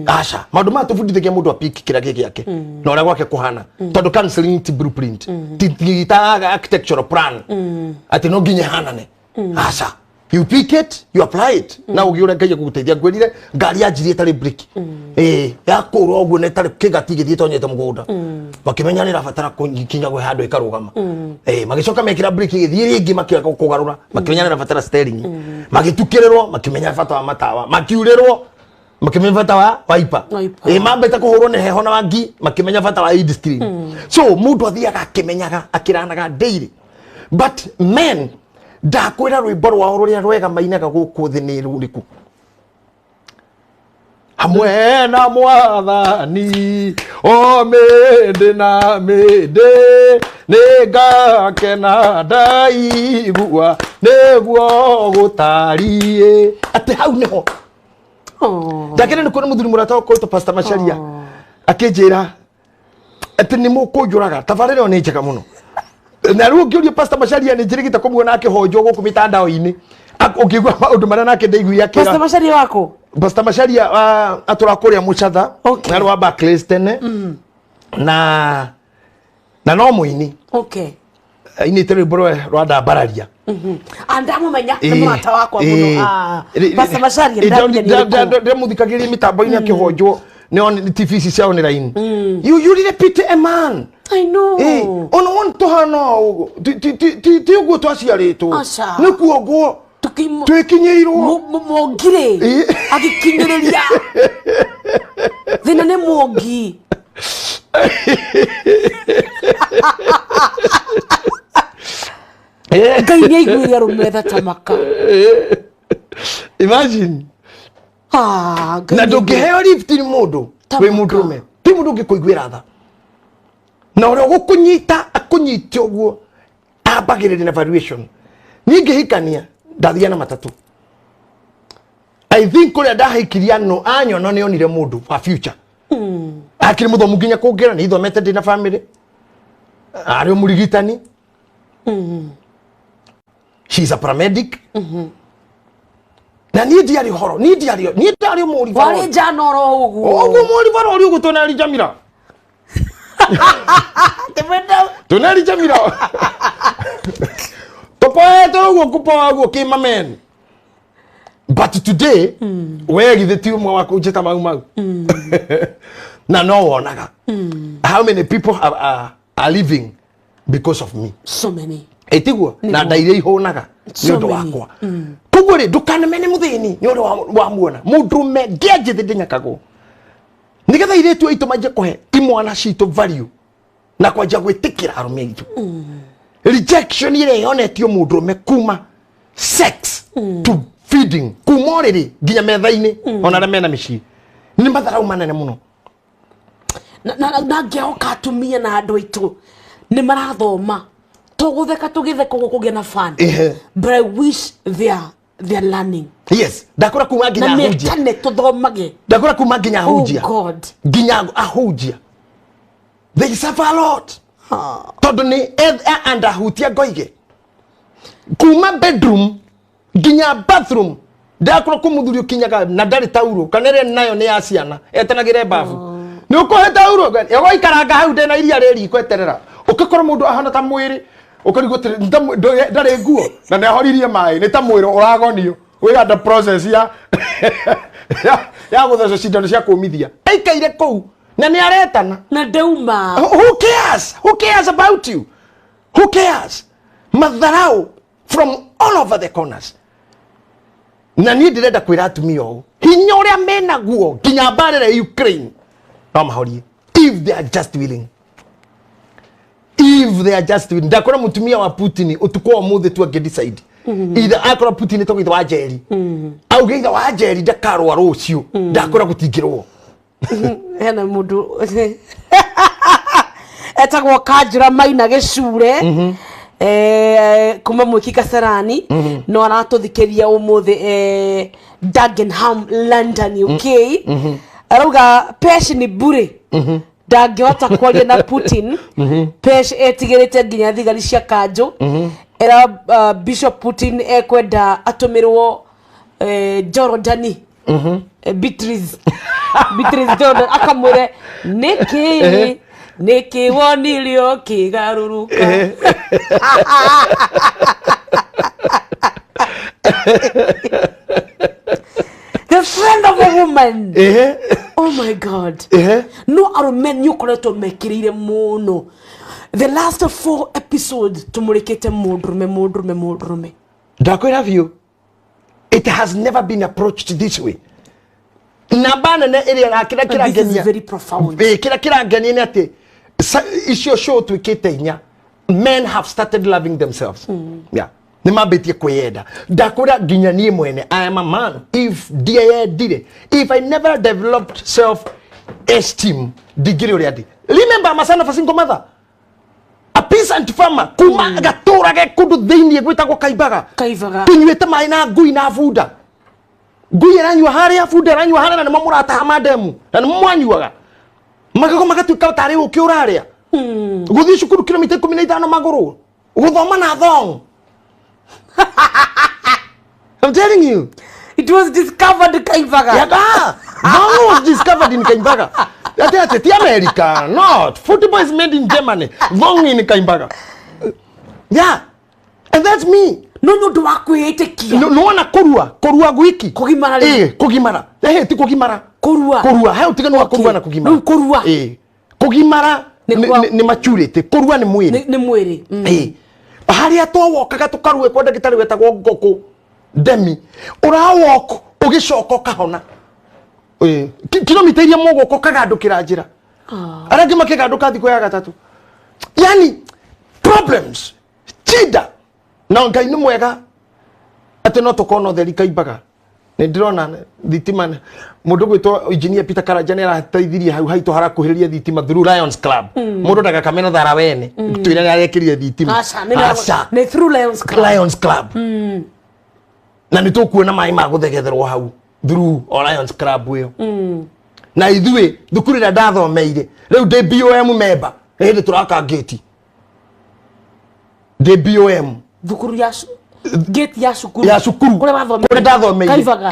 Asha, maundu ma tufundithagia mundu apiki kira giki yake. Na ora gwake kuhana. Tondu counseling ti blueprint. Ti architectural plan. Ati no nginya hanane. Asha. You pick it, you apply it. Na ugiura ngai guguteithia ngwirire ngari yanjirie tari brick. Ya kuro oguo ne tari kigati githie tonyete mugunda. Bakimenya ni rabatara kinya gwe handu ikarugama. Magicoka mekira brick githie ringi makira kugarura. Bakimenya ni rabatara steering. Magitukirerwo makimenya bata wa matawa. Makiurerwo makimenya bata wa wiper. Mambeta kuhurwo ni heho na wangi makimenya bata wa head screen. So mundu athiaga akimenyaga akiranaga daily. But men ndakwira rwimbo rwao ruria rwega mainaga guku thi ni ruriku hamwe na mwathani o mende na mende nigakena ndaigua niguo gutarie ati hau niho ndakire ni kuna muthuri murata ko to Pastor Macharia akinjira ati ni mukunjuraga tabarire ni njega muno na ruo ngiuria Pastor Macharia ni njirigita kumuona akihonjo guku mitandao-ini ukigwa maundu maria nake ndaigua akira Pastor Macharia wako Pastor Macharia atura kuria Muchatha na rwa Barclays tene na no muini ini tere bro rwa ndambararia andamu menya ni mwata wako muno Pastor Macharia ndamuthikagiria mitambo-ini akihonjo ne on TV cia online you really pity a man. I know. Ono won to hano ti ugo to aciarito ni kuogo twikinyeirwo mogire agikinyereria thina ne mogi ngai ni aiguire rumetha tamaka imagine na ndungiheo lift ni mundu wi mundume ti mundu ngikuiguira tha na ore gukunyita akunyite oguo abagirire na evaluation ninge hikania ndathia na matatu I think kule ndahikiria no anyo no ne onire mundu wa future akiri muthomu nginya kungira ni ithomete ndina family ari umurigitani she's a paramedic na ni diari horo ni diari muri varo wale janoro uguo muri varo uri uguo tonali jamira tonali jamira topoeto uguo kupoa uguo kima men but today where the team wako ujeta mau na no wonaga how many people are living because of me so many etiguo na ndaire ihonaga ni undu wakwa kuguo ri ndukane mene muthini ni undu wa muona mundume ngianjithi ndinyakago nigetha iretu aitu manje kuhe imwana citu value na kwanja gwitikira arume itu rejection ire yonetio mundume kuma sex to feeding kumoriri nginya metha-ini ona mena mici ni matharau manene muno na ngeoka atumia na andu aitu ni marathoma tugutheka tugitheka gukugia na fun but I wish they're learning. Yes, ndakora kuma nginya ahujia. Na metane tuthomage. Ndakora kuma nginya ahujia. Oh God. Nginya ahujia. They suffer a lot. Tondu ni and ahutia ngoige. Kuma bedroom nginya bathroom. Ndakora kumuthurio kinyaga na ndari tauro kanere nayo ni ya ciana etanagire bafu. Ni ukuhe tauro gani? Ego ikaranga hau ndena iria reri kweterera. Ukikora mundu ahana ta mwiri ukarigo ndare nguo na ne horirie mai ni ta mwiro uragonio we got the process ya guthaca cindano cia kumithia aikaire kou na ni aretana na ndeuma who cares about you who cares matharau from all over the corners na ni ndirenda kwira atumia o hinya uria mena guo nginya mbarire Ukraine no mahorie if they are just willing. If they are just ndakora mutumia wa Putin utukwa omuthe tu agedecide either akora Putin to gitwa jeri au geitha wa jeri ndakarwa rucio ndakora gutingirwo hena mundu etagwo Kanjura Maina Gicure kuma mwiki Kasarani no aratuthikiria umuthe Dagenham London UK arauga passion bure ndangihota kwaria na Putin pesh etigirite nginya thigari cia kanjo era Bishop Putin ekwenda atumirwo Jordan Beatrice Jordan akamwire niki wonilio kigaruruka the friend of a woman. Oh my God. No arume nyukoretwo mekirire muno. The last 4 episodes tumurekete mudrume. Ndakwira view. It has never been approached this way. Nabana na area kira This is very profound. Kira ngenia ni ati issue show to Hinya. Men have started loving themselves. Yeah. Nimabetie kwenda. Ndakwira ginya nie mwene. I am a man. If if I never developed self-esteem, digiri already. Remember masana for single mother. A peasant farmer kuma gatora ge kudu thini gwitagwo kaibaga tunyuite mai na ngui na funda ngui iranyua haria funda iranyua haria na mamurata hamademu na mwanyuaga magako magatuika tari ukiuraria guthi cukuru kilomita 15 maguru guthoma na thong. I'm telling you, it was discovered Kaibaga. Yeah, thong was discovered in Kaibaga. That's America, not football is made in Germany. Thong in Kaibaga. Yeah, and that's me. No do akwete kia. No wana korua gwiki. Kogimara. Kogimara. Ti kogimara. Korua. Hayo tika no korua na kogimara. Korua. Kogimara ni maturity. Korua ni mwiri. Ni mwiri. Haria to wokaga tukarue kwa ndagitari wetagwo ngoko demi. Urawoka ugicoka kahona. Kilomita iria mogoko kagandukira njira. Arangĩ makiganduka thikũ ya gatatu. Yani problems. Chida. Na Ngai nĩ mwega. Ati no tukona theri Kaibaga. Nĩ ndĩrona thitima mũndũ gwĩtwo engineer Peter Karanja nĩ arateithirie hau haitũ harakuhĩrĩria thitima through Lions Club. Mũndũ ndagakamena thara wene. Twĩra nĩ arekĩrire thitima. Aca. Nĩ through Lions Club. Na nĩ tũkuona maĩ ma gũthegetherwo hau through Lions Club ĩyo. Na ithuĩ thukuru ĩrĩa ndathomeire rĩu ndĩ BOM member hĩndĩ tũraka gate. Ndĩ BOM. Thukuru ya gate ya cukuru. Kũrĩa ndathomeire. Kaibaga.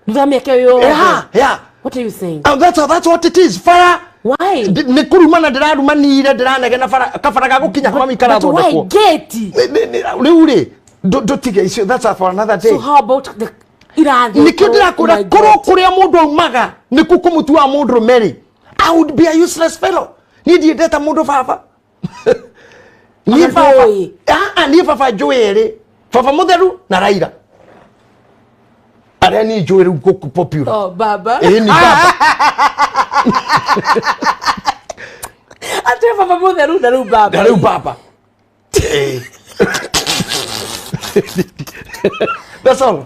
Ndamĩake yo. Yeah. What are you saying? Oh, that's what it is. Fire. Why? Nĩ kurumana ndĩrarumanire ndĩranegena kabara ga gũkinya kwa mikara thondekwo. Why gate? Rĩu rĩ ndotige icio, that's for another day. So how about the irathi? Nikio ndirakũra korwo kũrĩa mũndũ aumaga nĩku kũmũtua mũndũ Mary. I would be a useless fellow. Niĩ ndiendete mũndũ baba. Niĩ baba njũĩ baba mũtheru na Raila. Arĩa niĩ njũĩ rĩu gũkũ popular. Oh, baba. Ni baba. Ate baba mũtheru na rĩu baba. Na rĩu baba. That's all.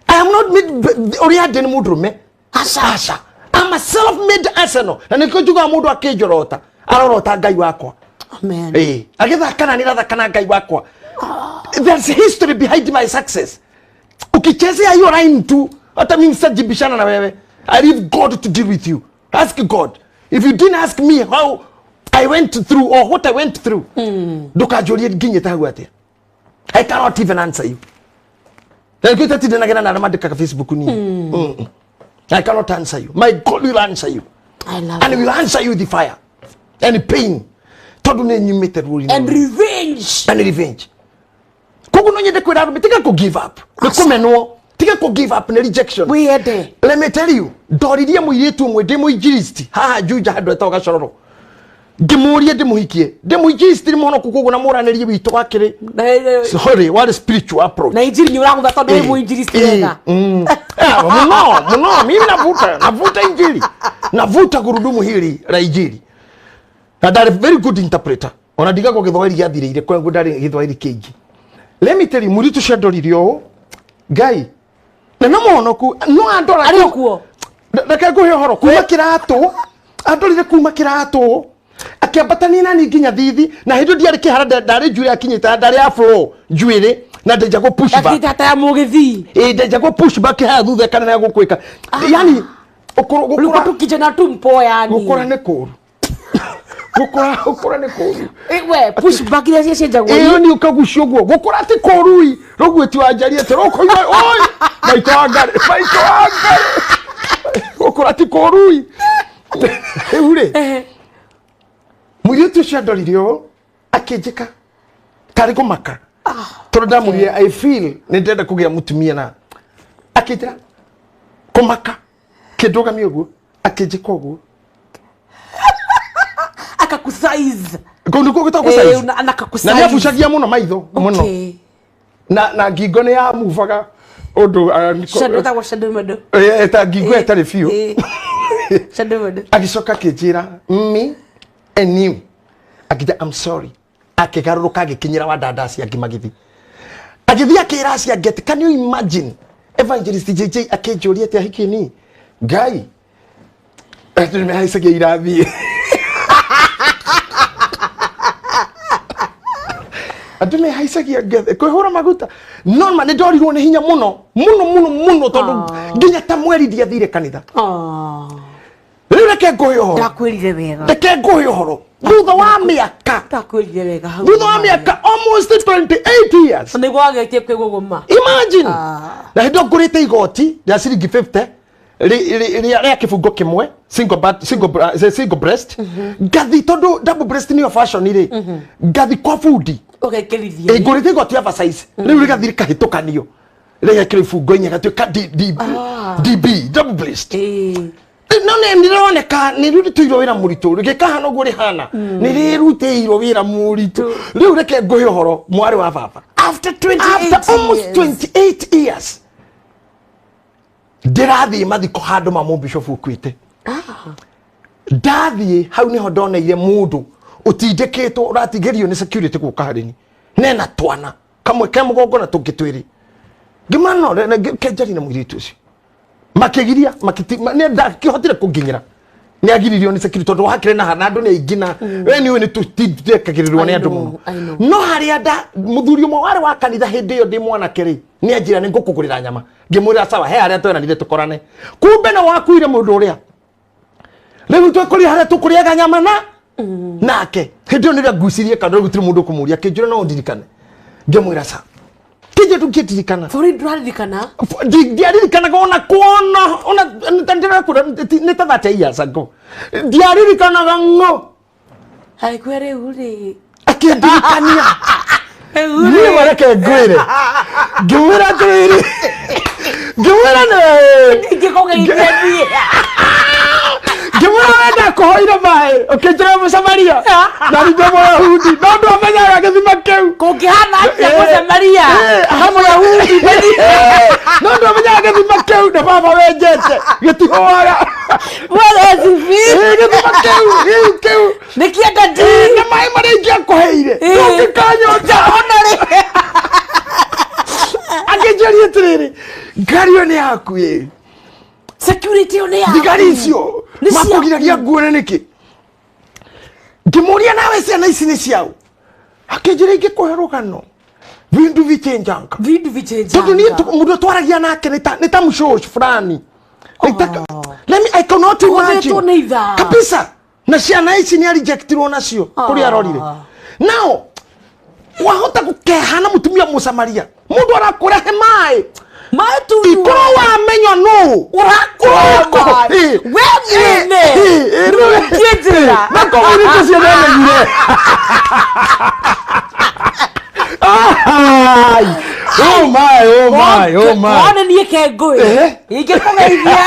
I am not made oriented mudrume. Asha. I'm a self-made arsenal. Na nikujuga mundu akijorota. Arorota Ngai wakwa. Amen. Agithakana nirathakana Ngai wakwa. There's history behind my success. Ukichezea hiyo line tu, hata mimi sijibishana na wewe. I leave God to deal with you. Ask God. If you didn't ask me how I went through or what I went through, ndukajurie nginye tahu atia. I cannot even answer you. I cannot answer you. My God will answer you. I love and will answer you the fire and pain. And revenge. And revenge. Tika give up. Tika give up na rejection. Let me tell you. Doriria muiretu mwe demo ijiristi. Ha juja hado etoga shororo. Gemurie demuhikie. Demuijiristi ni mwono kukugu na mora neriye wito wakire. Sorry, what a spiritual approach. Na ijiri ni uramu zato demuijiristi wega. Muno, mimi navuta injili. Navuta gurudumu hili la injili. Na that is very good interpreter. Onadiga kwa githwairi yathire kwa ngudari githwairi kingi. Let me tell you, muritu shadoririo guy. Na namono ku no andora arikuo. Ndaka guhe horo kuma kirato. Andorire kuma kirato. Akiambatani na nginya thithi na hindu ndiari kihara ndari njuri akinyita ndari afro njwire na ndeja go push back. Akita ta mugithi. Ndeja go push back ha thutha kana ya gukwika. Yani ukora tukije na tumpo yani. Ukora ne kuru. gukora ni koru we push back ile cenjagwo iyo ni ukagucio guo gukora ti korui rogweti wanjarie te roko oi maito angare gukora ti korui ure muritu shadoririo akijika tari kumaka toroda murie I feel ni ndenda kugia mutumia na akijira kumaka kidoga miogo akijika guo akakusize kondo ko gitakusize anakakusize na nyabucagia muno maitho muno na ngingo ni ya muvaga ondo shadow mado eta ngingo eta refio shadow mado agicoka kijira me and you akija I'm sorry akigaruruka agikinyira wa dadasi akimagithi agithia kirasi ageti. Can you imagine evangelist JJ akijuria tia hikini guy atume haisagia irathi atume haisagia gethe kwihura maguta normal ni ndorirwo ni hinya muno tondu nginya ta mweri dia thire kanitha riu reke nguhe horo ndakwirire wega reke nguhe horo thutha wa miaka ndakwirire wega thutha wa miaka almost 28 years ni gwagetie kwiguguma imagine na hindo ngurite igoti ya ciringi 50 ria kifungo kimwe single breast ngathi tondu double breast ni fashion ri ngathi kwa food ukekirithia ngurite igoti ya size riu rigathiri kahitukanio ria kifungo inya gatuika DB double breast no nironeka nirutiro wira muritu rigikahana uguo rihana niriruteiro wira muritu riu reke nguhe horo mwari wa baba after almost 28 years ndirathi mathiko handu ma bishop ukwite ndathi hau niho ndoneire mundu utindikitwo uratigerio ni security guka harini nena twana kamwe ke mugongo na tungitwiri ngimano kenjari na mwiritu ucio makigiria ne ndakihotire kunginyira ni agiririo ni security tondu hakire na handu ni igina we ni we tutikagirirwo ni andu muno no hari anda muthuri umwe wari wa kanitha hindi yo ndi mwana keri ni ajira ni ngukugurira nyama ngimwira sawa he haria twenanire tukorane kumbe na wakuire mundu uria riu twekuri haria tukuriaga nyama na nake hindi yo ni ngucirie kandu gutiri mundu kumuria kinjira no ndirikane ngimwira sawa kije tukitirikana fori ndwaririkana ndiaririkana gona kuona ona ntandira kura neta that years ago ndiaririkana ngo hai kwere uri akindirikania ni wareke gwire gwira twiri gwira ne ngikogeithia gwira nda kohoira mai ukijira Muchamaria na ndomo ya hudi ndo amenyaga githima keu kungihana atia Muchamaria hamwe ya hudi ndo amenyaga githima keu na baba wenjete gitihoaga wala zivi githima keu nikienda ndi na mai maringia koheire ukikanyota onare akijerie tiriri ngario ni yaku security one ya digari icio makugiragia nguone niki ngimuria nawe ciana ici ni ciao akijira ingikuherukano vindu vichenjanga tondu ni mundu twaragia nake ni ta mshosh fulani I cannot imagine kabisa na ciana ici ni rejectirwo nacio kuri arorire now wahota gukehana mutumia Muchamaria mundu arakurehe mai matu ikoro wa menyo no urakora wewe rukietira nako muri kusiana ngire oh my ona ni kengui ingekugeithia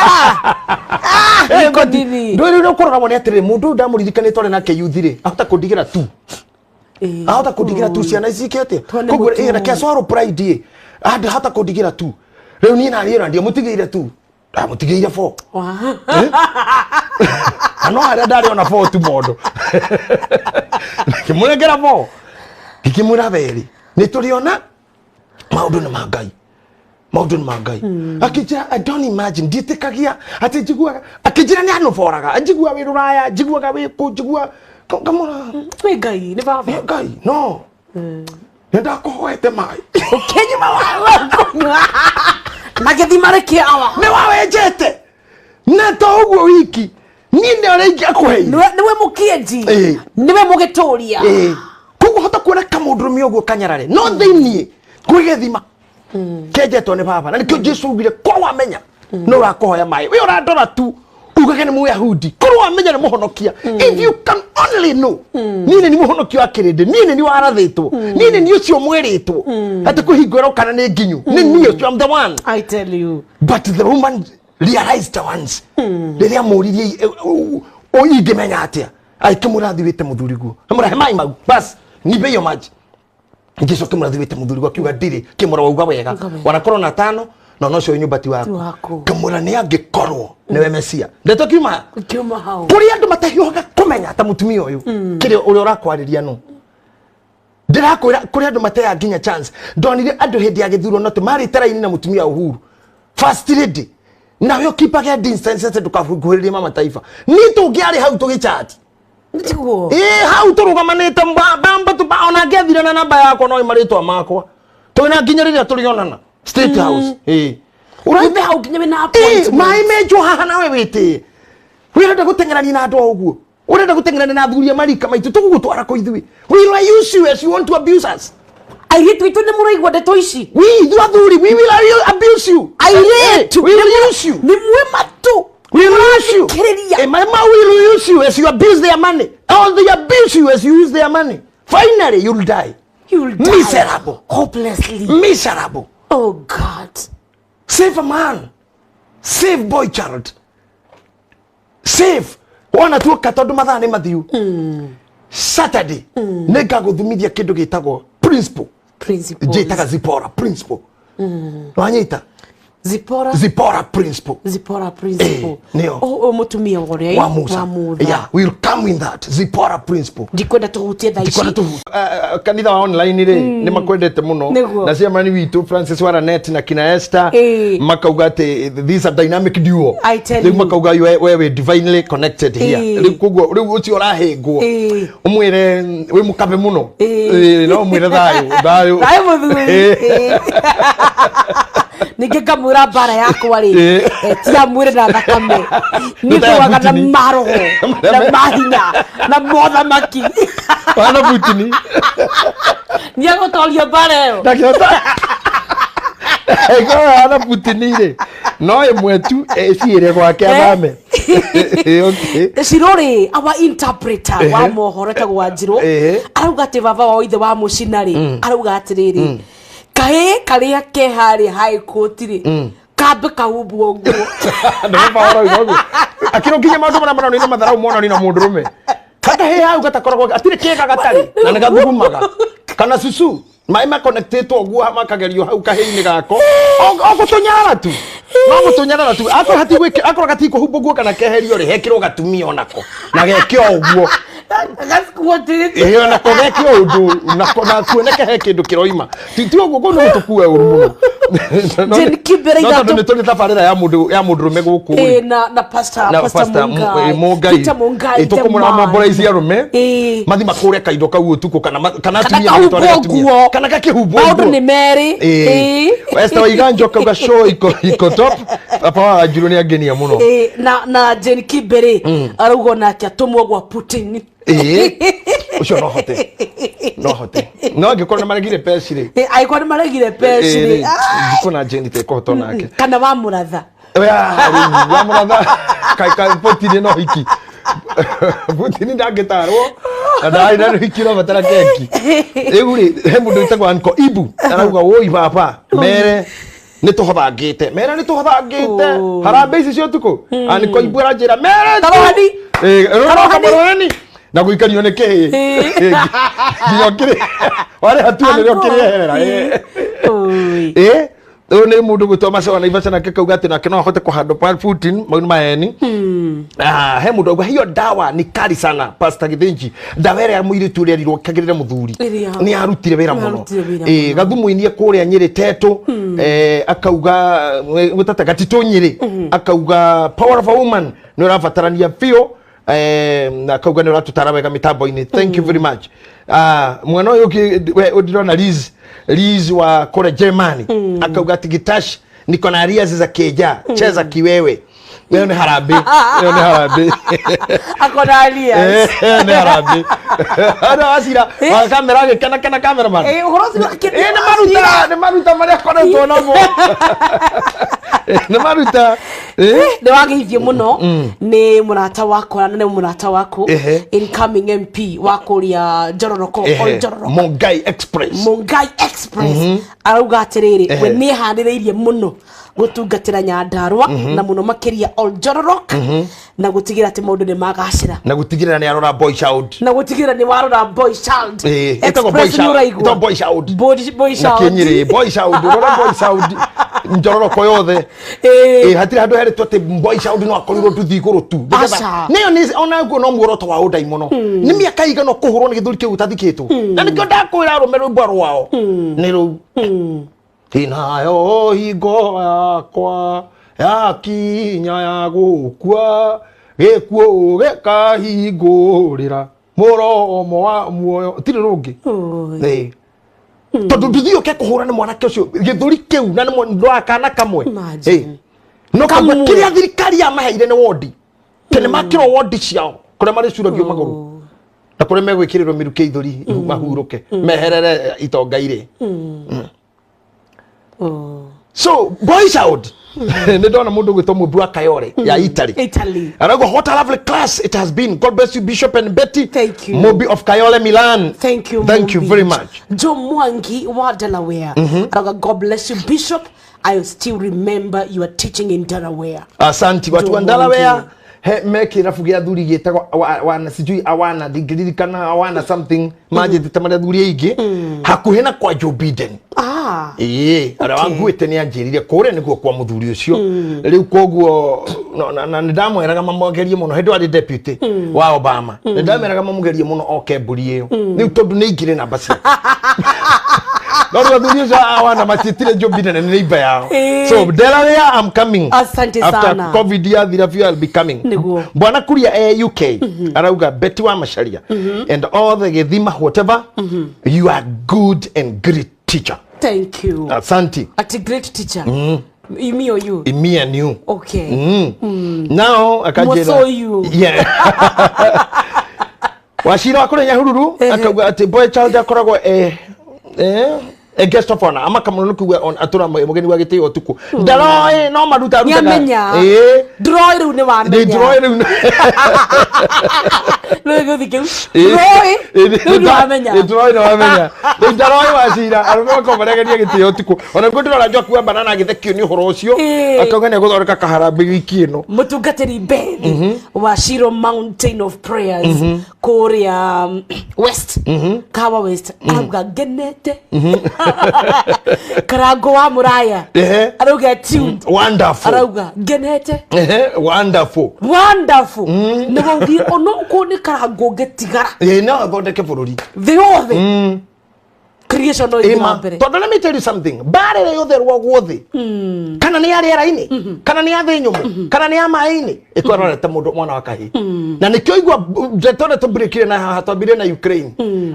kodini ndori no korora wone atire mundu ndamuririkane tore nake yuthire ahota kundigira tu ahota kundigira tu ciana icikete koguo na kesoro pride hata kundigira tu riu ni na riera ndio mutigeire tu mutigeire fo ano haria ndari ona fo tu mondo kimurengera fo kikimura beri nituriona maundu ni magai akija I don't imagine ditikagia ati jigua akijira ni anu foraga ajigua wiruraya ajigua we kujigua kamura we gai ni baba gai no nenda kuhoete mai ukenyuma wawe magethi marekia awa ni wawenjete neto uguo wiki nini araingia kuhe niwe mukienji niwe mugitoria kugo hota kuona kamudrumi ogo kanyarare no thiini kwigethima kejetwo ni baba na nikio Jesu ugire ko wamenya no rakohoya mai we urandora tu ugage ni muyahudi ko wamenya ni muhonokia if you can only know nini ni muhonokia akirinde nini ni warathitwo nini ni ucio mweritwo ati kuhingura kana ni nginyu nini ucio I'm the one I tell you but the woman realized the ones riria muririe o ingemenya atia aikimurathivite muthuri guo amurahe mai mau bas nibe yo maji Jesu kimurathivite muthuri guo kiuga ndiri kimura wauga wega wanakorwo na tano no no cio nyumbati wako kamura ni angikorwo niwe mesia ndeto kiuma hau kuri andu matahioga kumenya ta mutumia uyu kiri uri urakwariria no ndirakwira kuri andu mataya nginya chance ndonire andu hindi ya githuro no mari taraini na mutumia Uhuru first lady na yo kipage distance tukafuguhiriria mama taifa ni tungiari hau tugichat ndiguo hau turugamanite bamba tu baona ngethira na namba yako no imaritwa makwa twina nginya riria turionana State House uraithe hau nginya na appointment mai mejo haha nawe wite wirenda gutengerani na andu oguo urenda gutengerani na thuria marika maitu tugugutwara ko ithui we will use you as you want to abuse us airetu itu ni muraigwa ndeto ici we will abuse you airetu we will use you ni mwe matu we will use you my mama will use you as you abuse their money all they abuse you as you use their money finally you'll die miserable hopelessly miserable. Oh God. Save a man. Save boy child. Save. Wana tu katondo mathane mathiu. Saturday. Nega guthumithia kindu gitagwo principal. Jitaga Zipora principal. Wanyita. Zipora principal. Mutumia wore wa Musa. Yeah, we'll come in that. Zipora principal. Ndikwenda tuhutie thaici. Kanitha wa online ri ni makwendete muno na cia mani witu Francis Waranet na kina Esther makauga ati these are dynamic duo. Riu makauga we divinely connected here. Riu kugo riu ucio urahingwo umwire we mukabe muno no umwire thayo muthuri nige kamura bara yakwa ri tia mwire na thakame nikuaga na maroho na mahinya na motha maki wana butini nyago tolia bara yo ego ana butini ri no imwe tu ciire gwake athame okay Shirori our interpreter wa mohoro ta gwajiro arauga ati baba wa ithe wa mucinari arauga atiriri kae karia ke hari high court ri kambe kahumbu oguo ndo baba oguo akiro kinya maundu mana ni matharau mona ni na mundurume kata he hau gatakoragwo atire kega gatari na nagathugumaga kana susu mai ma connected oguo makagerio hau kahini gako ogo tonyara tu no tonyara tu akora hati gwike akora gati ko humbu guo kana keherio ri hekiro gatumia onako na gekio oguo gaskuotire na kogekio undu na kona kuoneka he kindu kiroima titu oguo ko no tukue uru Jen kibere ida to nitoni tafarira ya mundurume guku na pastor Mungai tukumura mobilize ya rume mathi makure kaindo kau utuko kana tumia gitwara tumia kana kakihumbu auto ni meri Esther Waiganjo kauga show iko top papa wa Juru ni agenia muno na Jen kibere araugo na atumwo gwa Putin ucio no hote no ngikona maragire pesi ri aikona maragire pesi ri ngikona Jen te ko tonake kana wa muratha wa muratha kai Putin no hiki Putin ndagetarwo na hikiro batara keki eguri he mundu itagwa anko ibu arauga woi baba mere nituhothangite harambe ici cio tuko aniko ibu aranjira mere tarohani na guikanio ne kihi nginya kiri wale hatua ndio kirehera ni mundu gutoma sawa na ivasa na keka ugate na kino hote kuhando pa Putin mauni maeni he mundu gwa hiyo dawa ni kali sana Pastor Githinji dawa ya mwiri tu rirwo kagirire muthuri ni arutire wira muno gathumu inie kuria nyiri tetu akauga gutata gatito nyiri akauga power of a woman no rafatarania fio na kauga ni ratutara wega mitambo ini thank you very much mwana uyu udirona Liz wa kore Germany akauga tigitash niko na arias za keja cheza kiwewe Leo ni harambe. Akona alias. Ni harambe. Ana asira. Kamera ke kana cameraman. Horosi wakini. Ne maruta mari akona tona mo. Ne maruta. Ne wagithie muno ni murata wako na ne murata wako incoming MP wako ria Njororoko Mongai Express. Arauga atiriri we ni handiriirie muno gutungatira Nyandarua na muno makiria Njororoko na gutigira ati maundu ni magacira na gutigira ni arora boy child etako boy child rora boy child Njororoko yothe hatira handu here tote boy child no akorirwo nduthi iguru tu niyo ni ona ngo no muoroto wa udai muno ni miaka igano kuhurwo ni githuri kiu utathikitwo na nikyo ndakwira rumero rwaro wao ni ru inayo higo yakwa yakinya ya gukua gikuo gekahingurira muromo wa muoyo tiri rungi tondu nduthio ke kuhura ni mwanake ucio githuri kiu na ni ndo akana kamwe no kamwe kiria thirikari ya maheire ni wodi kene makiro wodi ciao kuria mari curagio maguru na kuria megwikirirwo miruke ithuri mahuruke meherere itongaire so boys out ne dona mundu gwitwo Mubua Kayore ya Italy arago what a lovely class it has been. God bless you Bishop and Betty. Thank you Mobi of Kayole Milan. Thank you very much. Joe Mwangi wa Delaware arago God bless you Bishop. I still remember you are teaching in Delaware. Asante watu wa Delaware meki rafugi athuri gitagwa wana sijui awana digirikana awana something maje titamara thuri ingi hakuhe na kwa Joe Biden ara wangwite ni anjirire kore niguo kwa muthuri ucio riu koguo na ndamweraga mamugerie muno hendu ari deputy wa Obama ndamweraga mamugerie muno oke mburi iyo riu tondu ni ingire na basi Lord wathuri ucio awana matitire Joe Biden ni neighbor yao so Delaware I'm coming asante sana after COVID yathira I'll be coming bwana kuria UK arauga Betty wa Macharia and all the githima whatever you are good and great teacher. Thank you. Asante. At a great teacher. Me or you? Me and you. Okay. Now akajera. So you. Yeah. Washira akore nyahururu akauga ati boy child akoragwo a guest of honor amaka muno kuwa on atura mugeni wa gitio otuku ndaro no maruta ruta droy ru ne wa menya droy ru no go dikem droy ru wa menya droy no wa menya ndaroy washira arume ko baragania gitio otuku ona ngundira rajwa kuwa banana githekio ni horo ucio akauga ne guthoreka kaharambe wiki ino mutungatiri bethi wa Shiro Mountain of Prayers Korea West Kawa West aruga genete Karago wa Muraya arauga tuned wonderful arauga genete wonderful ne wongi ono ko ni karago getigara na thondeke bururi the other creation no imambere tondu let me tell you something bare yothe rwagwothe kana ni ari ara-ini kana ni athe nyumu kana ni ama-ini ikororete mundu mwana wa kahi na nikyo igwa jetone tubirikire na hatwambire na Ukraine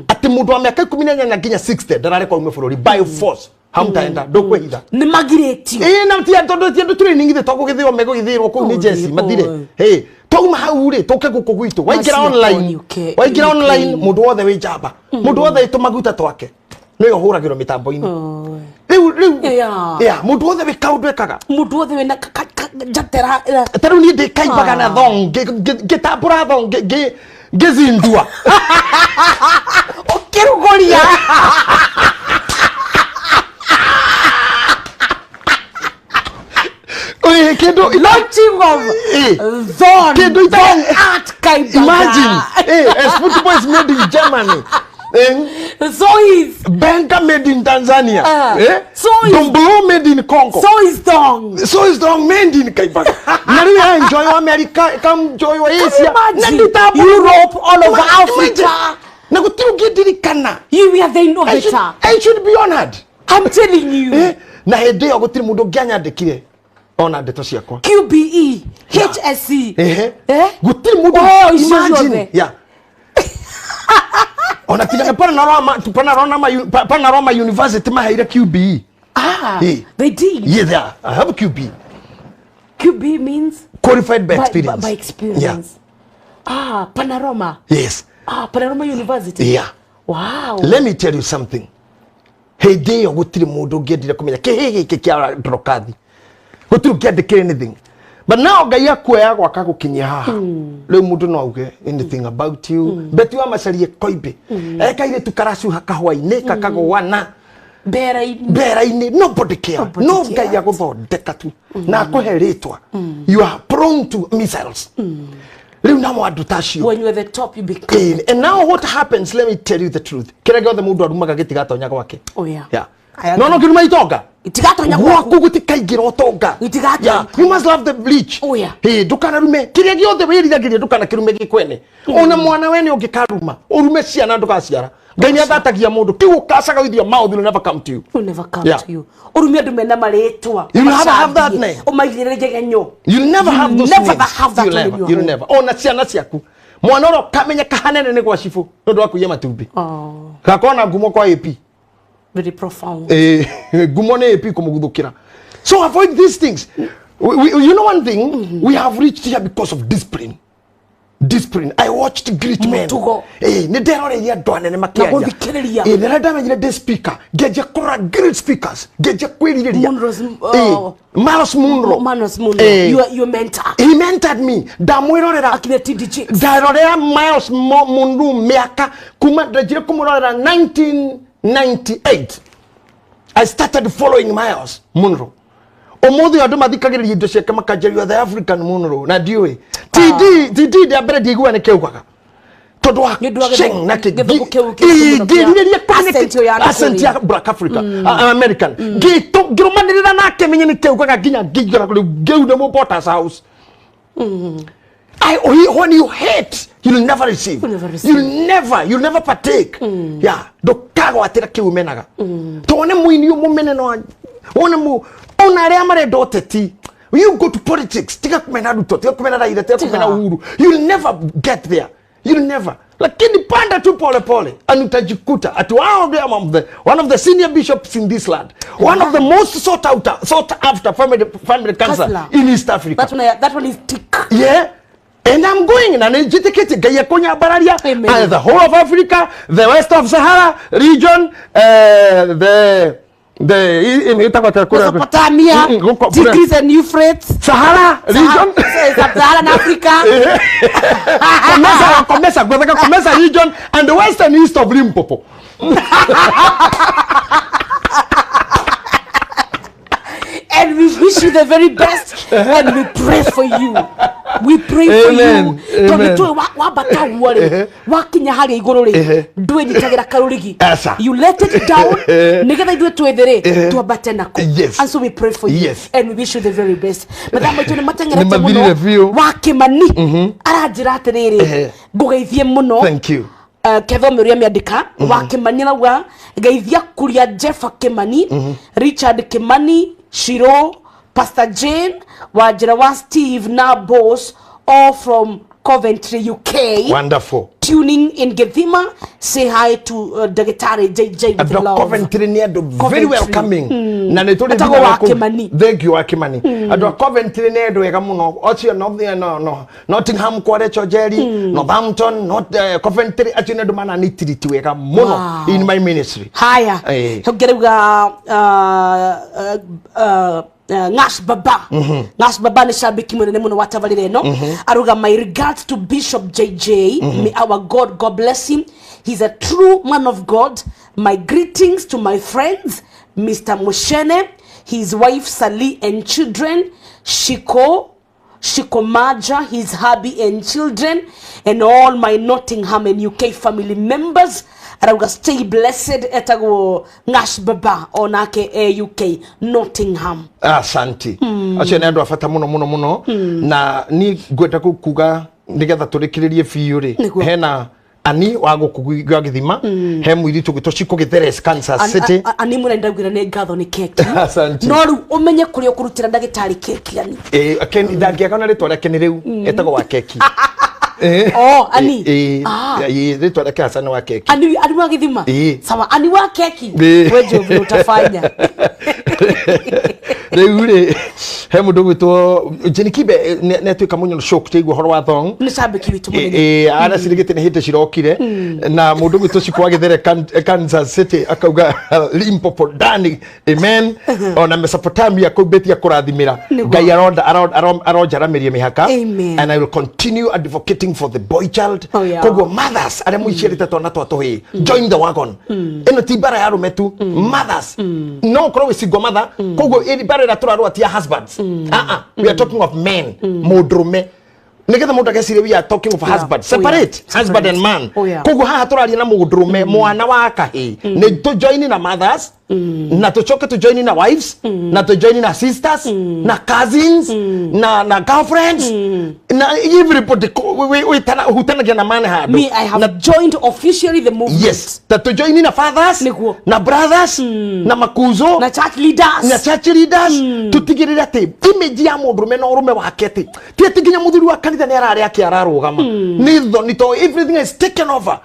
ati mundu wa miaka 18 nginya 60 ndarare kwa ume bururi by force hamtaenda ndukwehitha ni magireti na tia tondu tia training the toko githio mego githirwo ku ni Jesse mathire toma hau ri toke guku gwitu waigira online mundu wothe wi jamba mundu wothe itumaguta twake no huragiro mitambo-ini riu mundu wothe wi kaundu ekaga mundu wothe wi na jatera taru ni ndikaibaga na thong gitambura thong ngizindua ukirugoria Kendo launching of Zone Kendo art kaibaga imagine as football is made in Germany so is Benga made in Tanzania so is Dombolo made in Congo so is dong made in Kaibaga Nari enjoy America come enjoy Asia Europe all over Africa na kutiru gidirikana you are the innovator I should be honored I'm telling you na hede yo gutiri mundu gyanya ndekire ona ndeto ciakwa QBE HSC gutiri mundu imagine ona tina pana Roma University mahaire QBE they did I have QBE QB means qualified by experience. By experience. Yeah. Panorama. Yes. Panorama University. Yeah. Wow. Let me tell you something. Hey, day or gutiri mudo get the coming. Hey, kiara drokadi. What to get the anything. But now gaya kwea kwa kako kinya. Le mudo no okay anything about you. But you are Macharia koibe. Eka ile tukarasu hakahwa ineka kako wana. Bera ini nobody care. No gaya go for dekatu. Na ko heretwa. You are prone to missiles. When you're the top, you become. And now what happens? Let me tell you the truth. Can I go the mood or Maga get the nyaka wake? Oh yeah. Yeah. No, give my toga. Itigato nyaka. Yeah. You must love the bleach. Oh yeah. Hey, dukana rume. Kiri gyo the way giri dukana kirume gikwene. Ona mwana wene ogikaruma. Orume sia na ndoka siara. Gani atatakia mundu. Kiwo kasaga with your mouth will never come to you. Will never come to you. Orume dumena maletwa. You never have that name. You'll never have those names. Never have that. You'll never. Ona sia na siaku. Mwana ro kamenya kahanene ne kwa shifu. Ndo wako yema tubi. Kakona gumo kwa AP. Very profound. Gumo ne AP kumugudukira. So avoid these things. You know one thing, we have reached here because of discipline. Discipline. I watched great men. Ne derore ya doane ne makiaja. Ne rada me the speaker. Geje kora great speakers. Geje kweli ya. Miles Munro. Your mentor. He mentored me. Damwirorera akine TDJ. Darorera Miles Munro miaka kuma dajire kumurora 1998. I started following Miles Munro. Omodo ya doma dikagere yido sheka makajeri wa the African Munro na diwe. TD de abere digu ane kewaka. Todo wa sheng na ke accent ya Black Africa American. Gito gromani na ke menye ni kewaka ginya gigra geu de mo porter's house. When you hate, you'll never receive. You'll never partake. Yeah. Do kago atira ke umenaga. To one mu iniyo mo meneno. One mu you go to politics. You'll never get there. You'll never. Lakini panda tu pole pole. Anutajikuta. At one of the senior bishops in this land. One of the most sought after family cancer in East Africa. That one is thick. Yeah. And I'm going and I'm dedicated Gayakonya Bararia, the whole of Africa, the west of Sahara region, Mesopotamia, Tigris and Euphrates, Sahara region, Sub-Saharan Africa, Comesa region, and the west and east of Limpopo. And we wish you the very best, and we pray for you. We pray for you. You let it down. Yes. And so we pray for you. Yes. And we wish you the very best. Thank you. Ketho Miriam Yadika, Wakemanila wa, Gaivia Kuria Jeff Kemani, Richard Kemani, Shiro, Pastor Jane, Wajirawa Steve Nabos, all from Coventry, UK. Wonderful. Tuning in Githima, say hi to the Gitahi JJ with love. Coventry near the very welcoming. Thank you, Akimani. Ado Coventry near the Gamuno, Ocean of the Nottingham Quarter Jerry, Northampton, not Coventry, Achina Dumana Nitty to Mono in my ministry. Hiya. Nash Baba. Nash Baba ni shabiki mwene muna watavalile no. Aruga my regards to Bishop JJ. May our God bless him. He's a true man of God. My greetings to my friends, Mr. Mushene, his wife Sali and children, Shiko Maja, his hubby and children, and all my Nottingham and UK family members. Aruga stay blessed etago Nash Baba onake UK Nottingham. Asante. Acha nendo afata muno na ni gweta kuga nigetha turekirerie fiure hena ani wago kugwa Githima he mwiritu gitoshiko Giteres Kansas City ani murenda gwira ne ngatho ni keki asante no ru umenye kuri okurutira ndagitari keki ani ken dangia kana ritwa kene riu etago wa keki ani ritwa rake Hassan wa keki ani wa Githima sawa ani wa keki wewe utafanya Reure he mundu gwitwo Jenny Kibe ne twika munyo shock teigwo horo wa thong ni shabiki witu munene ara cirigite ni hinde cirokire na mundu gwitwo cikwa githere Kansas City akauga Limpopo Dani amen ona Mesopotamia kubetia kurathimira Ngai aronjaramirie mihaka and I will continue advocating for the boy child kogwo mothers are muicirite twana twatohi join the wagon eno tibara ya rumetu mothers no kro wisigo mother kogwo iri bara turarwa tia husbands we are talking of men modrume nigetha mundu agecire we are talking of husband separate husband and man kogwo haha turaria na modrume mwana wa kahi ni to join na mothers na tuchoke to join na wives na to join na sisters na cousins na girlfriends na everybody we hutana na man hado me I have joined officially the movement yes that to join na fathers na brothers na makuzo na church leaders tutigirira te image ya mundume na urume wake te tiginya muthuri wa kanitha ni arari akiararugama ni to everything is taken over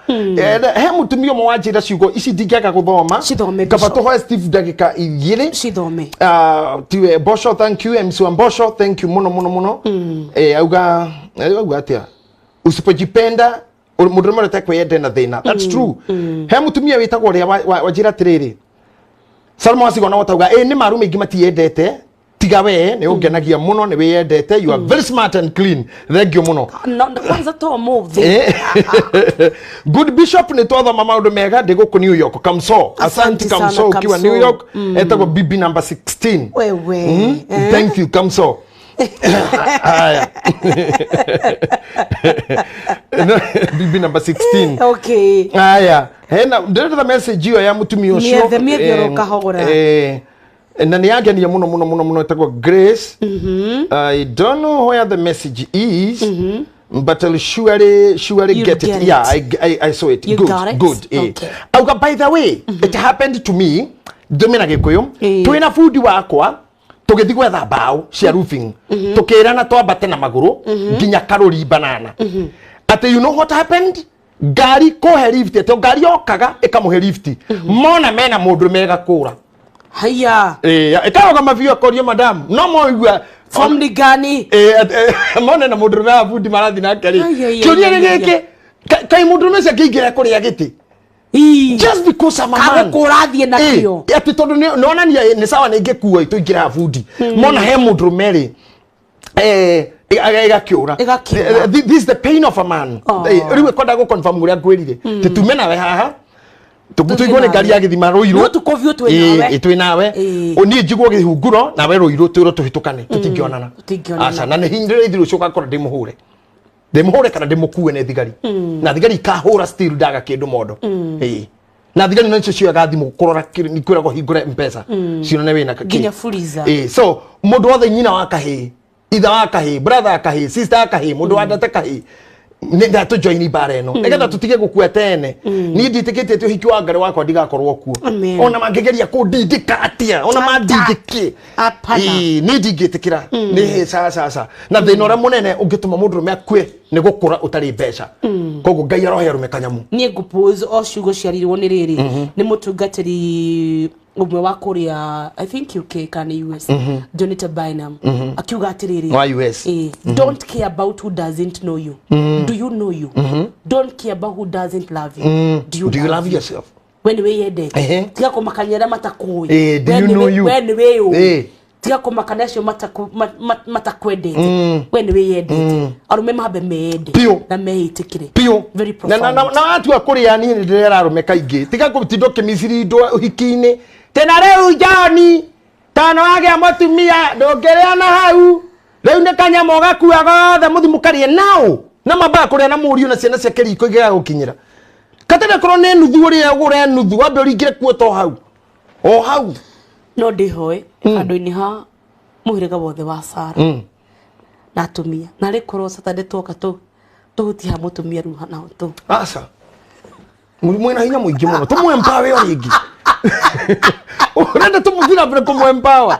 he mutumio mwanjira ciugo ici ndingiaga guthoma kabato Steve dakika igire cithome tiwe Bosho thank you MC Bosho thank you muno auga atia usipojipenda mundu mara takwe yende na thina that's true he mutumia witagwo ria wajira tiriri Salmo asigona watauga ni marume ingi matiyendete tiga we ni ungenagia muno ni wiyendete you are very smart and clean thank you muno kwanza to move good bishop ni twatha maundu mega ndi guku New York Kamso asante Kamso ukiwa New York etagwo bibi number 16 wewe thank you Kamso aya bibi number 16 okay aya hena ndetha message yo ya mutumia ucio na ni yangenia muno etagwo Grace I don't know where the message is but I'll surely get it. Yeah, I saw it. Good. Okay. By the way, it happened to me. Domina gikuyu. Twina food wakwa. Tugithi gwetha bao cia roofing. Tukirana twambate na maguru nginya Karori banana. Ate you know what happened? Gari kohe lift to gari okaga ikamuhe lift. Mona mena mundu mega kura. Hinya. Ikaoga mavio akorio madam. No mo igua from the gani mone na mundu na fundi marathi na kari kiuria giki kai mundu mece kiingira kuria giti just because I'm a man kabe kurathie na kio ati tondu nona ni sawa ninge kuwa ituingira fundi mona he mundu meri agakiura this is the pain of a man riwe kwenda go confirm uria ngwirire titumena we haha tugutuigwo ni ngari ya githima ruiru no tukovio twi nawe oni njigwo gihunguro nawe ruiru twiro tuhitukane tutingionana aca na ni hindire ithiru coka kora ndimuhure kana ndimukue ne thigari na thigari kahura still daga kindu mondo na thigari no cio gathimu kurora ni kwira go hingure mpesa cio ne wina ginya fuliza so mundu othe nyina wa kahi itha wa kahi brother wa kahi sister wa kahi mundu wa ndate kahi nenda to join bareno ngetha tutige gukua tene ni nditikite tu hiki wa ngare wakwa ndigakorwo kuo ona mangegeria ku ndindika atia ona mandindike ni ndingitikira ni sasa na thina ora munene ungituma mundu mekwe ni gukura utari mbeca kogo Ngai arohe rume kanyamu ni ngupose o ciugo ciarirwo ni riri ni mutungatiri umwe wa kuria I think UK kana US Jonathan Bynum akiuga atiriri US don't care about who doesn't know you do you know you don't care about who doesn't love you do you love yourself when we yede tiga kumakanyira matakui do you know you when we tiga kumakana cio matakwendete when we yede arume mabe meede na mehitikire very profound na atu akuria ni ndira arume kaingi tiga kutindo kimisiri ndo hikini tena reu jani tano age mutumia ndongerea na hau reu ne kanyamo gakuaga gothe muthimukarie nao na maba kuria na muriu na ciana cia kiriko igira gukinyira katene koro ne nuthu uri agure nuthu wambe uringire kuo to hau no ndihoe andu-ini ha muhirega wothe wa Sara na atumia na rikoro Saturday toka tuhutia mutumia ruha na tu asa mwina hinya muingi muno tumwempower yo ringi urenda tumuthira mbere kumwempower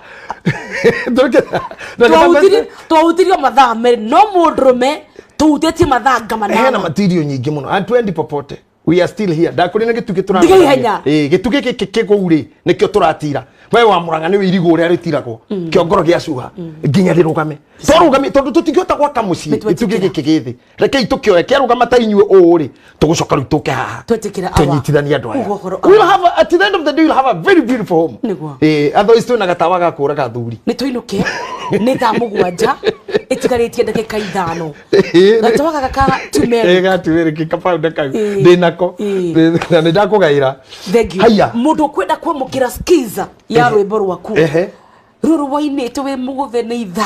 twahutirio mathaa meri no mundurume tuhutetie mathaa ngamana hena material nyingi muno atwendi popote we are still here ndakuri na gituke Hinya. gituke kiguri nikio turatira we wa muranga ni irigo ria ritiragwo kiongoro gia cuha nginya rirugame torugame tondu tutingihota gwaka mucii gituke gikigithi reke itukioe kiarugama ta inyue uri tugucoka ru tuke haha twetikira tunyitithania andu aya we'll have at the end of the day we'll have a very beautiful home otherwise tu na gatawa gakura gathuri ni tuinuke ni tha mugwanja itikaritie ndagika 5 gatawa gaka tumere tumere kikapauda kau ndinako na ndakugaira haya mundu kwenda kwamukira skiza ya rwimbo rwaku ruru wainite we muguthe ni itha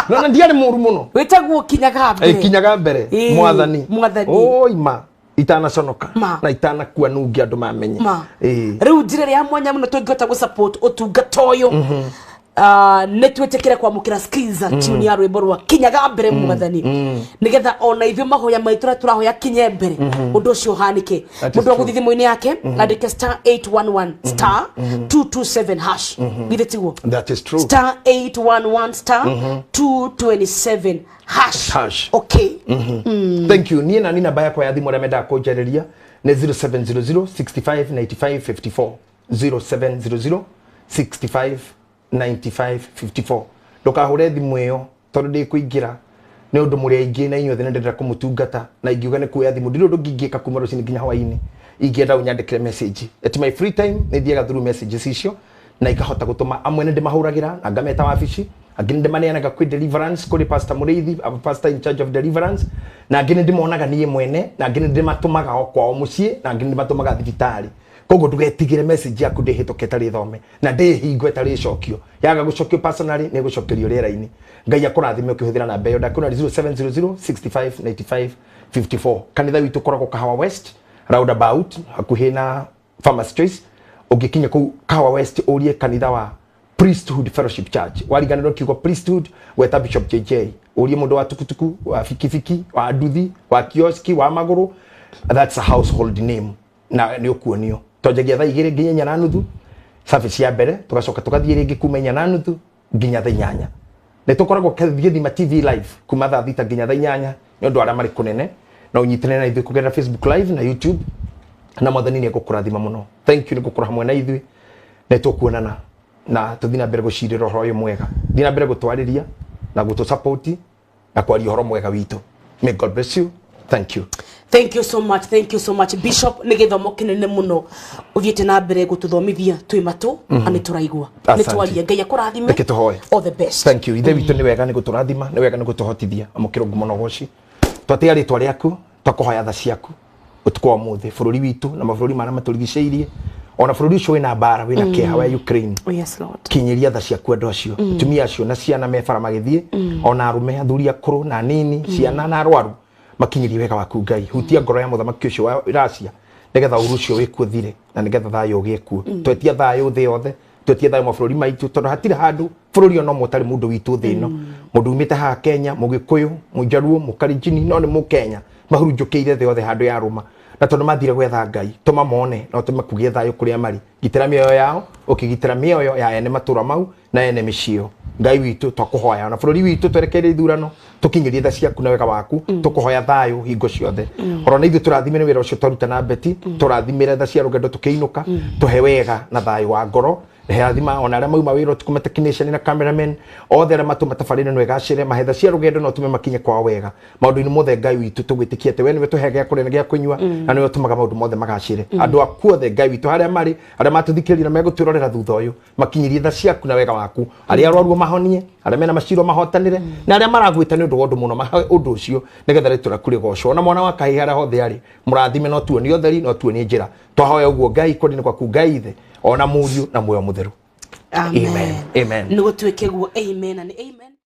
no ndiari muru muno wetagwo kinyaga mbere mwathani oima itanaconoka na itanakua nungi andu mamenye riu njire ya mwanya muno tungihota gu support utungata uyu netwetekera kwamukira skiza tune ya rwimbo rwa kinyaga mbere mwathani nigetha ona ithio mahoya maitura turahoya kinye mbere undu ucio hanike mundu wa guthithimo ini yake andike *811 *227 hash githetiwo that is true *811 *227 hash okay thank you ni na nina baya kwa yathi mora menda kujariria ne 0700 65 95 54 0700 65 95 54 ndukahure thimu iyo tondu ndi kuingira ni undu muri aingi na inyuothe ndenda kumutungata na ingiuga ni kuya thimu ndiru ndungingika kuma rucini nginya hwaini ingienda unyandikire message at my free time ni thiaga through messages icio na ikahota gutuma amwe ndi mahuragira na ngameta wabici angini ndi maneanaga kwi deliverance kuri pastor Muriithi a pastor in charge of deliverance na angini ndi monaga niye mwene na angini ndi matumaga kwao mucii na angini ndi matumaga thibitari kogo tugetigire message yaku ndihituke ri thome na ndihingo tari cokio yaga gucokio personally ni gucokerio rera-ini ngai akurathime ukihũthĩra namba iyo ndakuna 0700 65 95 54 kanitha witu koragwo Kahawa West roundabout hakuhi na Farmers Choice ugikinya ku Kahawa West urie kanitha wa Priesthood Fellowship Church wariganirwo kiugo Priesthood weta Bishop JJ urie mundu wa tukutuku wa fikifiki wa nduthi wa kioski wa maguru that's a household name na ni ukuonio tojagia tha 2 nginya 8:30 service ya mbere tugacoka tugathie ringi kuma 8:30 nginya tha 8 ne tukoragwo kathithima TV live kuma tha 6 nginya tha 8 ni undu ara mari kunene na unyitene na ithui kugera Facebook live na YouTube na mwathani ni gukurathima muno thank you ni gukura hamwe na ithui ne tukuonana na tuthina mbere gucirira roho uyu mwega thina mbere gutwariria na gutu support na kwaria horo mwega witu may God bless you thank you thank you so much Bishop ni githomo kinene muno uthiete na mbere gututhomithia twi matu ani turaigua ni twaria ngai akurathime all the best thank you ithe witu ni wega ni guturathima ni wega ni gutuhotithia amukiro ngumono goci twatia ritwa riaku twakuhoya tha ciaku utukwa muthi bururi witu na mabũrũri mara maturigiceirie ona bururi ucio wina bara wina keha wa Ukraine yes lord kinyiria tha ciaku andu acio tumia acio na ciana mebara magithie ona arume athuri akuru na nini ciana na arwaru makinyiri wega waku ngai hutia ngoro ya muthamaki ucio wa Russia nigetha uru ucio wikuo thire na nigetha thayo giekuo twetia thayo thi yothe twetia thayo mabũrũri maitu tondu hatire handu bũrũri ono mutari mundu witu thi ino mundu umite ha Kenya Mugikuyu Mujaruo Mukalenjini no ni Mukenya mahurunjukiire thi yothe handu ya ruma na tondu mathire gwetha ngai tuma mone no tumakugie thayo kuria mari gitira mioyo yao ukigitira mioyo ya ene matura mau na ene micio ngai witu twakuhoya na bũrũri witu twerekeire ithurano tukinyirie tha ciaku na wega waku tukuhoya thayo hingo ciothe orona ithu turathimire wira ucio twaruta na beti turathimire tha cia rugendo tukiinuka tuhe wega na thayo wa ngoro heathima ona aria mauma wira tukuma technician na cameraman othe aria matuma tabarine no igacire mahetha cia rugendo no tume makinye kwa wega maundu-ini mothe ngai witu tugwitikia ate we niwe tuhe gya kuria na gya kunyua na niwe tumaga maundu mothe magacire andu aku othe ngai witu haria mari aria matuthikiriria na megutwirorera thutha uyu makinyirie tha ciaku na wega waku aria arwaru mahonie aria mena maciro mahotanire na aria maragwita ni undu wondu muno maha undu ucio nigetha ritura kuri goco na mwana wa kai haria hothe ari murathime no tuonie utheri no tuonie njira twahoya uguo ngai kuri ni kwaku ngai ithe ona muriu na muoyo mutheru amen amen nugo tweke guo amen and amen